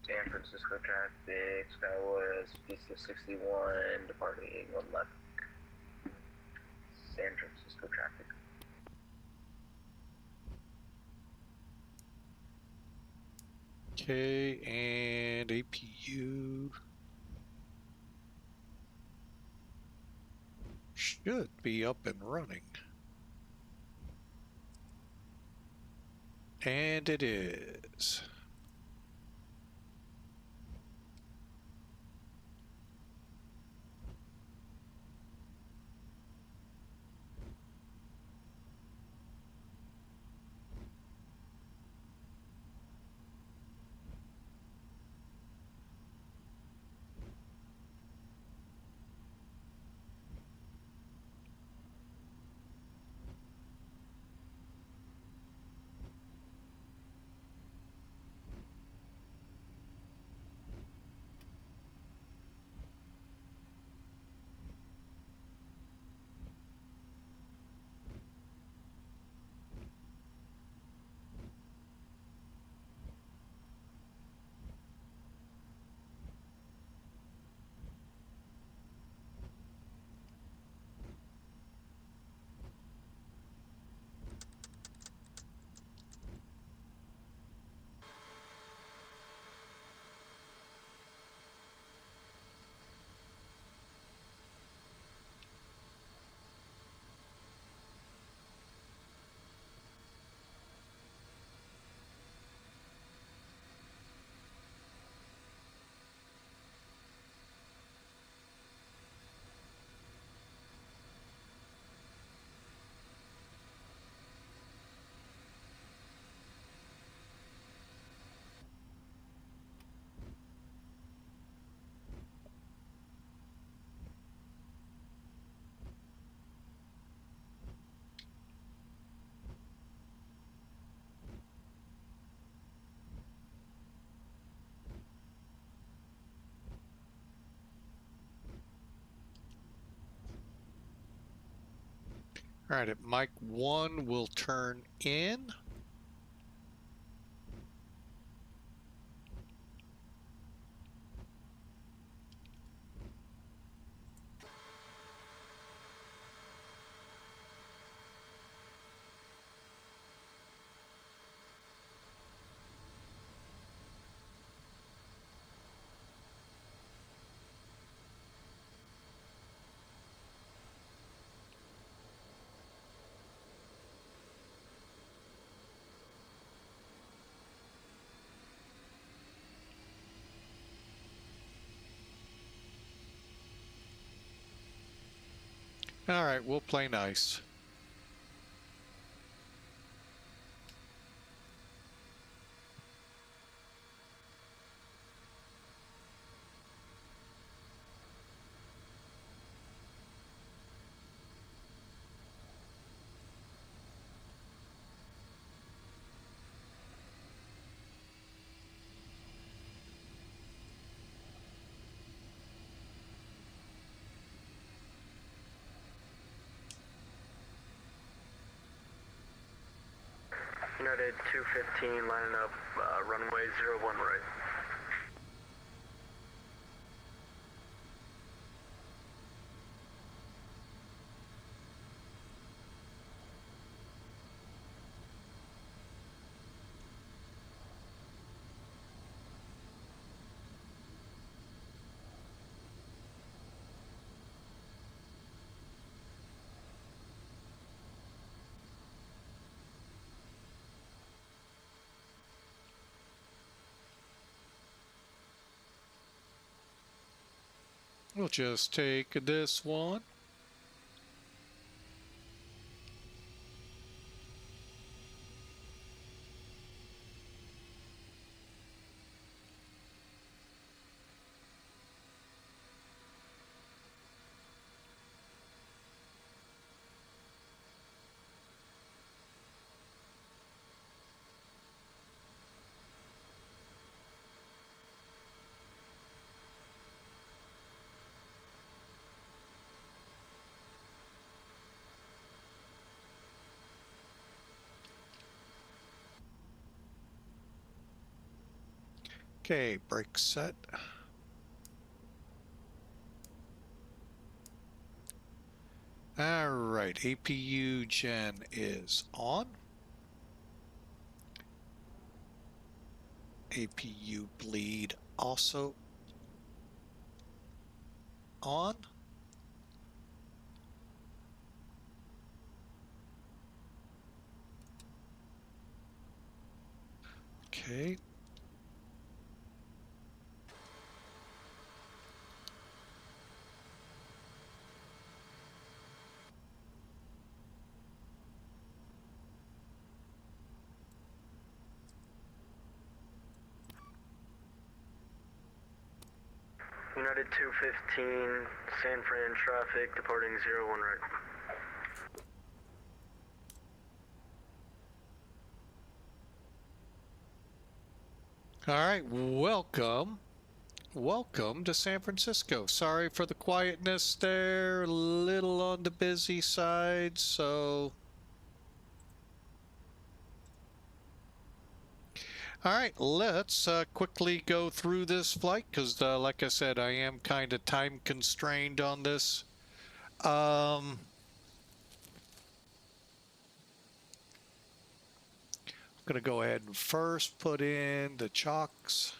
San Francisco traffic, SkyWest 5661, departing 1 left. San Francisco traffic. Okay, and APU should be up and running. And it is. All right, at Mike 1, we'll turn in. All right, we'll play nice. United 215 lining up runway 01 right. We'll just take this one. Okay, brake set. All right, APU gen is on. APU bleed also on. Okay. United 215 San Fran traffic departing 01 right. All right, welcome. Welcome to San Francisco. Sorry for the quietness there, a little on the busy side, so... All right, let's quickly go through this flight because, like I said, I am kind of time constrained on this. I'm going to go ahead and first put in the chocks.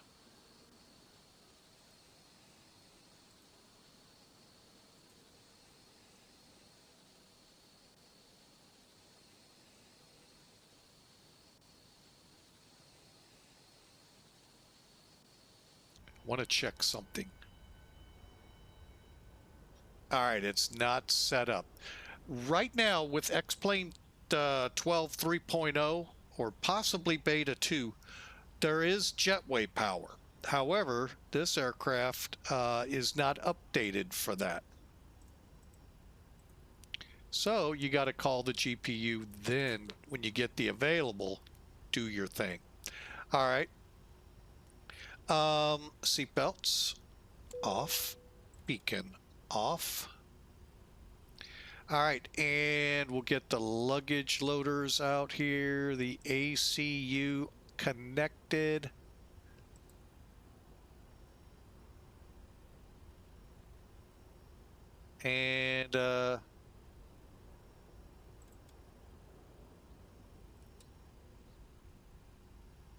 Want to check something. All right, it's not set up. Right now with X-Plane 12.3.0 or possibly Beta 2, there is jetway power. However, this aircraft is not updated for that. So you got to call the GPU then when you get the available, do your thing. All right. Seatbelts off, beacon off. All right, and we'll get the luggage loaders out here. The ACU connected. And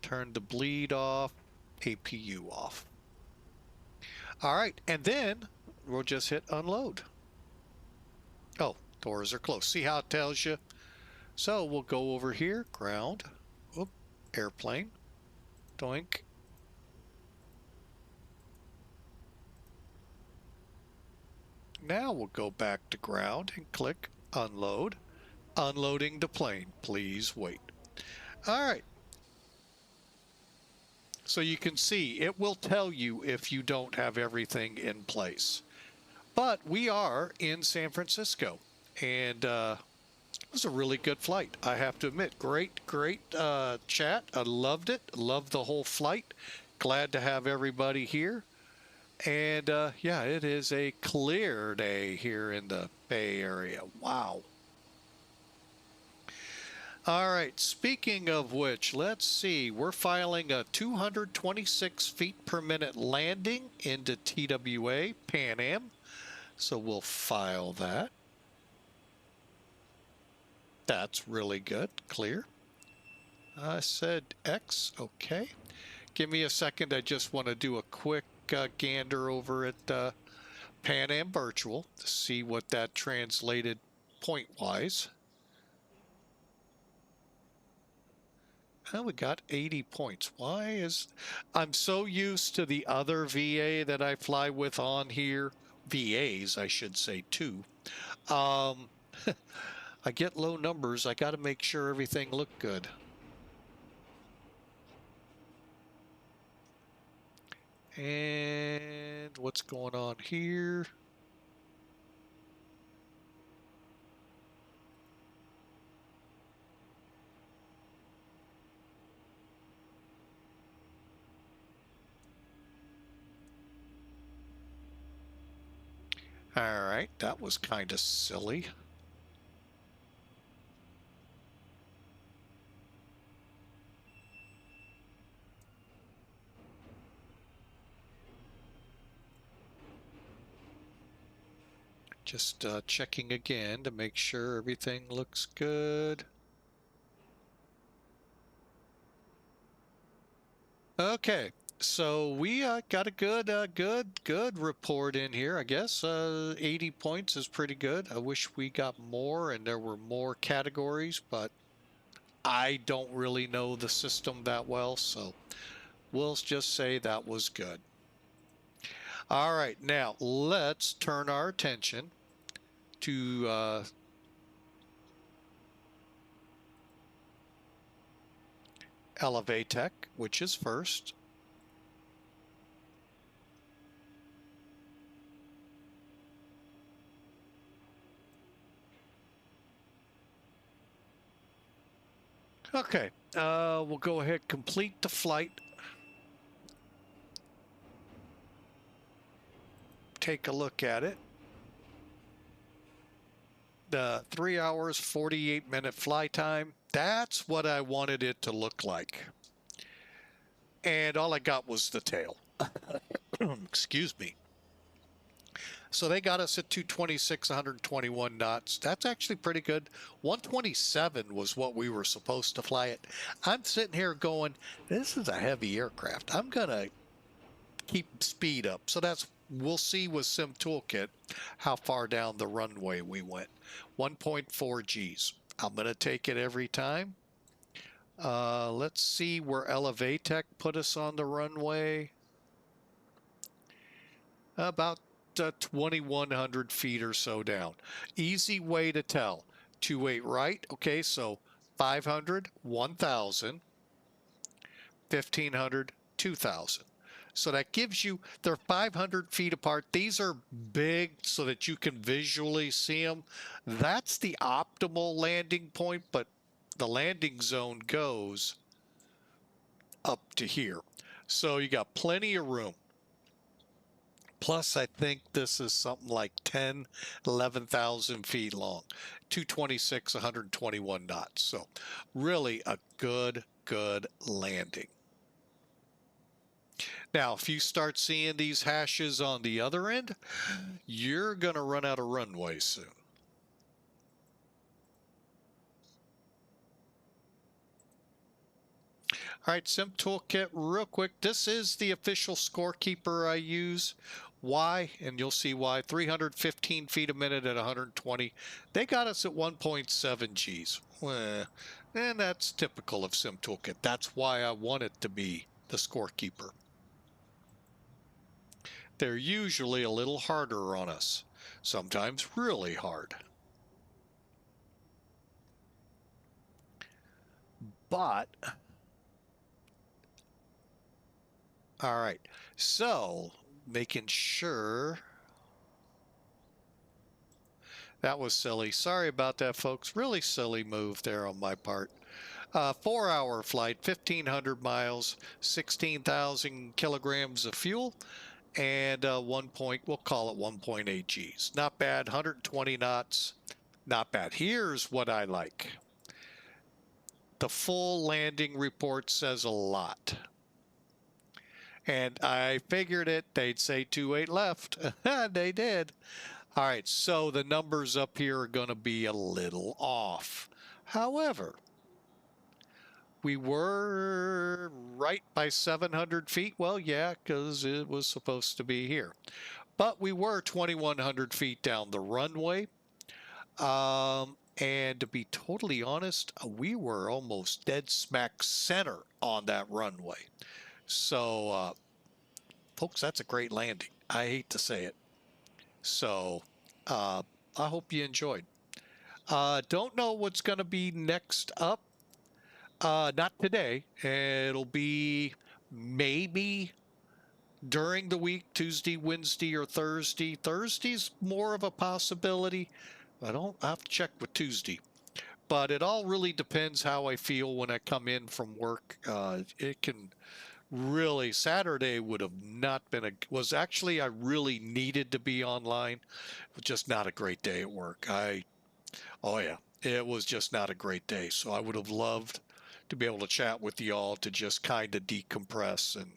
turn the bleed off, APU off. All right, and then we'll just hit unload. Oh, doors are closed. See how it tells you? So we'll go over here, ground, whoop, airplane, doink. Now we'll go back to ground and click unload. Unloading the plane. Please wait. All right. So you can see it will tell you if you don't have everything in place. But we are in San Francisco, and it was a really good flight, I have to admit. Great chat. I loved it. Loved the whole flight. Glad to have everybody here. And yeah, it is a clear day here in the Bay Area. Wow. All right, speaking of which, let's see. We're filing a 226 feet per minute landing into TWA, Pan Am. So we'll file that. That's really good. Clear. I said X. Okay. Give me a second. I just want to do a quick gander over at Pan Am Virtual to see what that translated point-wise. Oh, we got 80 points. Why is... I'm so used to the other VA that I fly with on here. VAs, I should say, too. I get low numbers. I got to make sure everything looked good. And what's going on here? All right, that was kind of silly. Just checking again to make sure everything looks good. Okay, so we got a good report in here. I guess 80 points is pretty good. I wish we got more and there were more categories, but I don't really know the system that well, so we'll just say that was good. All right, now let's turn our attention to Elevatech, which is first. Okay, we'll go ahead, complete the flight. Take a look at it. The 3 hours, 48-minute fly time. That's what I wanted it to look like. And all I got was the tail. Excuse me. So they got us at 226, 121 knots. That's actually pretty good. 127 was what we were supposed to fly it. I'm sitting here going, this is a heavy aircraft. I'm going to keep speed up. So that's, we'll see with Sim Toolkit how far down the runway we went. 1.4 Gs. I'm going to take it every time. Let's see where Elevatech put us on the runway. About 2,100 feet or so down. Easy way to tell. 28 right. Okay, so 500, 1,000, 1,500, 2,000. So that gives you, they're 500 feet apart. These are big so that you can visually see them. That's the optimal landing point, but the landing zone goes up to here. So you got plenty of room. Plus, I think this is something like 10, 11,000 feet long, 226, 121 knots. So really a good landing. Now, if you start seeing these hashes on the other end, you're going to run out of runway soon. All right, Sim Toolkit, real quick. This is the official scorekeeper I use. Why? And you'll see why. 315 feet a minute at 120. They got us at 1.7 Gs. And that's typical of Sim Toolkit. That's why I want it to be the scorekeeper. They're usually a little harder on us. Sometimes really hard. But... all right, so making sure that was silly. Sorry about that, folks. Really silly move there on my part. 4-hour flight, 1,500 miles, 16,000 kilograms of fuel, and we'll call it 1.8 Gs. Not bad. 120 knots. Not bad. Here's what I like. The full landing report says a lot. And I figured they'd say 28 left. They did. All right, so the numbers up here are going to be a little off. However, we were right by 700 feet. Well, yeah, because it was supposed to be here. But we were 2,100 feet down the runway. And to be totally honest, we were almost dead smack center on that runway. So, folks, that's a great landing. I hate to say it. So, I hope you enjoyed. Don't know what's going to be next up. Not today. It'll be maybe during the week, Tuesday, Wednesday, or Thursday. Thursday's more of a possibility. I have to check with Tuesday. But it all really depends how I feel when I come in from work. It can really, Saturday would have not been was actually, I really needed to be online. It was just not a great day at work. Oh yeah, it was just not a great day. So I would have loved to be able to chat with y'all to just kind of decompress and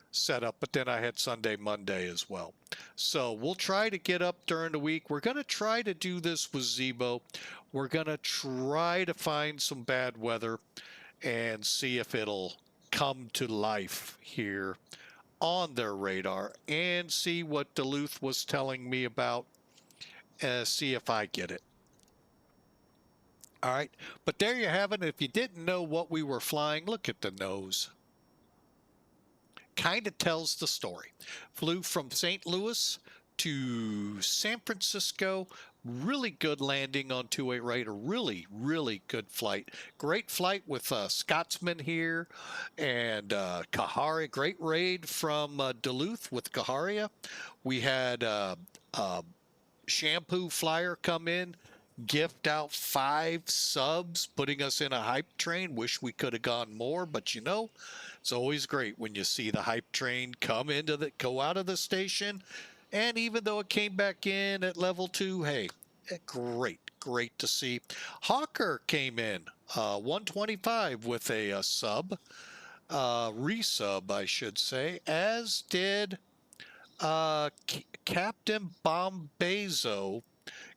set up. But then I had Sunday, Monday as well. So we'll try to get up during the week. We're going to try to do this with Zebo. We're going to try to find some bad weather and see if it'll come to life here on their radar and see what Duluth was telling me about, see if I get it. All right, but there you have it. If you didn't know what we were flying, look at the nose. Kind of tells the story. Flew from St. Louis to San Francisco. Really good landing on 28 right. A really good flight. Great flight with Scotsman here and Kaharia. Great raid from Duluth with Kaharia. We had Shampoo Flyer come in, gift out 5 subs, putting us in a hype train. Wish we could have gone more, but you know, it's always great when you see the hype train go out of the station. And even though it came back in at level 2, hey, great to see. Hawker came in 125 with a sub, resub, I should say, as did Captain Bombazo.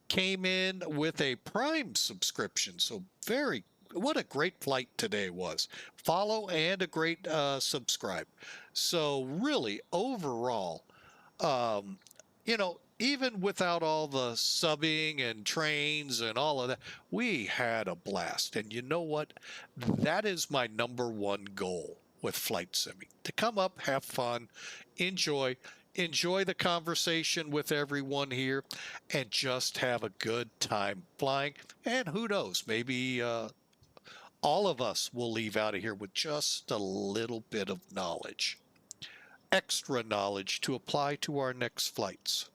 Came in with a Prime subscription. So what a great flight today was. Follow and a great subscribe. So really, overall, you know, even without all the subbing and trains and all of that, we had a blast. And you know what? That is my #1 goal with flight simming. To come up, have fun, enjoy the conversation with everyone here, and just have a good time flying. And who knows, maybe all of us will leave out of here with just a little bit of knowledge, extra knowledge to apply to our next flights.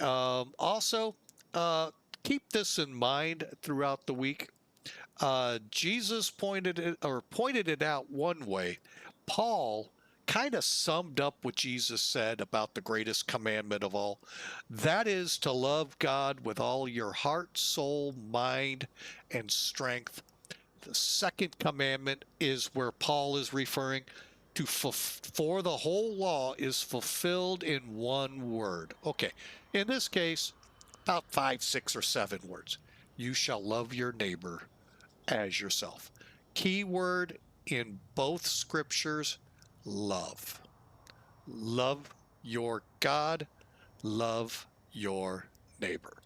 Also, keep this in mind throughout the week. Jesus pointed it out one way. Paul kind of summed up what Jesus said about the greatest commandment of all. That is to love God with all your heart, soul, mind, and strength. The second commandment is where Paul is referring to, for the whole law is fulfilled in one word. Okay, in this case, about 5, 6, or 7 words. You shall love your neighbor as yourself. Key word in both scriptures, love. Love your God, love your neighbor.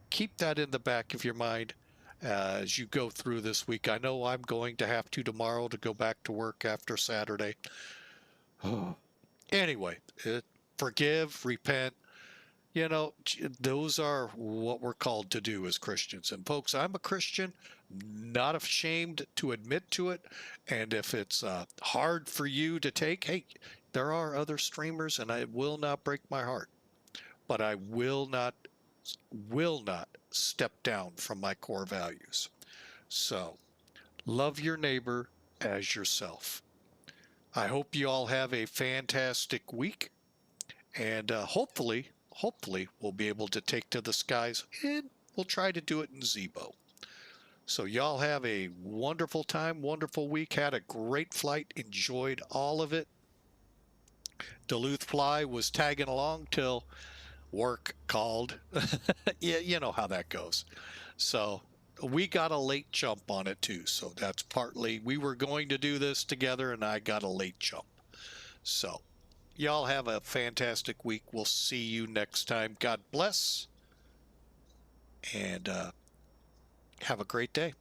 Keep that in the back of your mind as you go through this week. I know I'm going to have to tomorrow to go back to work after Saturday. Anyway, forgive, repent. You know, those are what we're called to do as Christians. And folks, I'm a Christian, not ashamed to admit to it. And if it's hard for you to take, hey, there are other streamers, and I will not break my heart. But I will not step down from my core values. So, love your neighbor as yourself. I hope you all have a fantastic week, and hopefully we'll be able to take to the skies, and we'll try to do it in Zebo. So y'all have a wonderful time, wonderful week. Had a great flight, enjoyed all of it. Duluth Fly was tagging along till work called. Yeah, you know how that goes. So we got a late jump on it too. So that's partly, we were going to do this together and I got a late jump. So y'all have a fantastic week. We'll see you next time. God bless, and have a great day.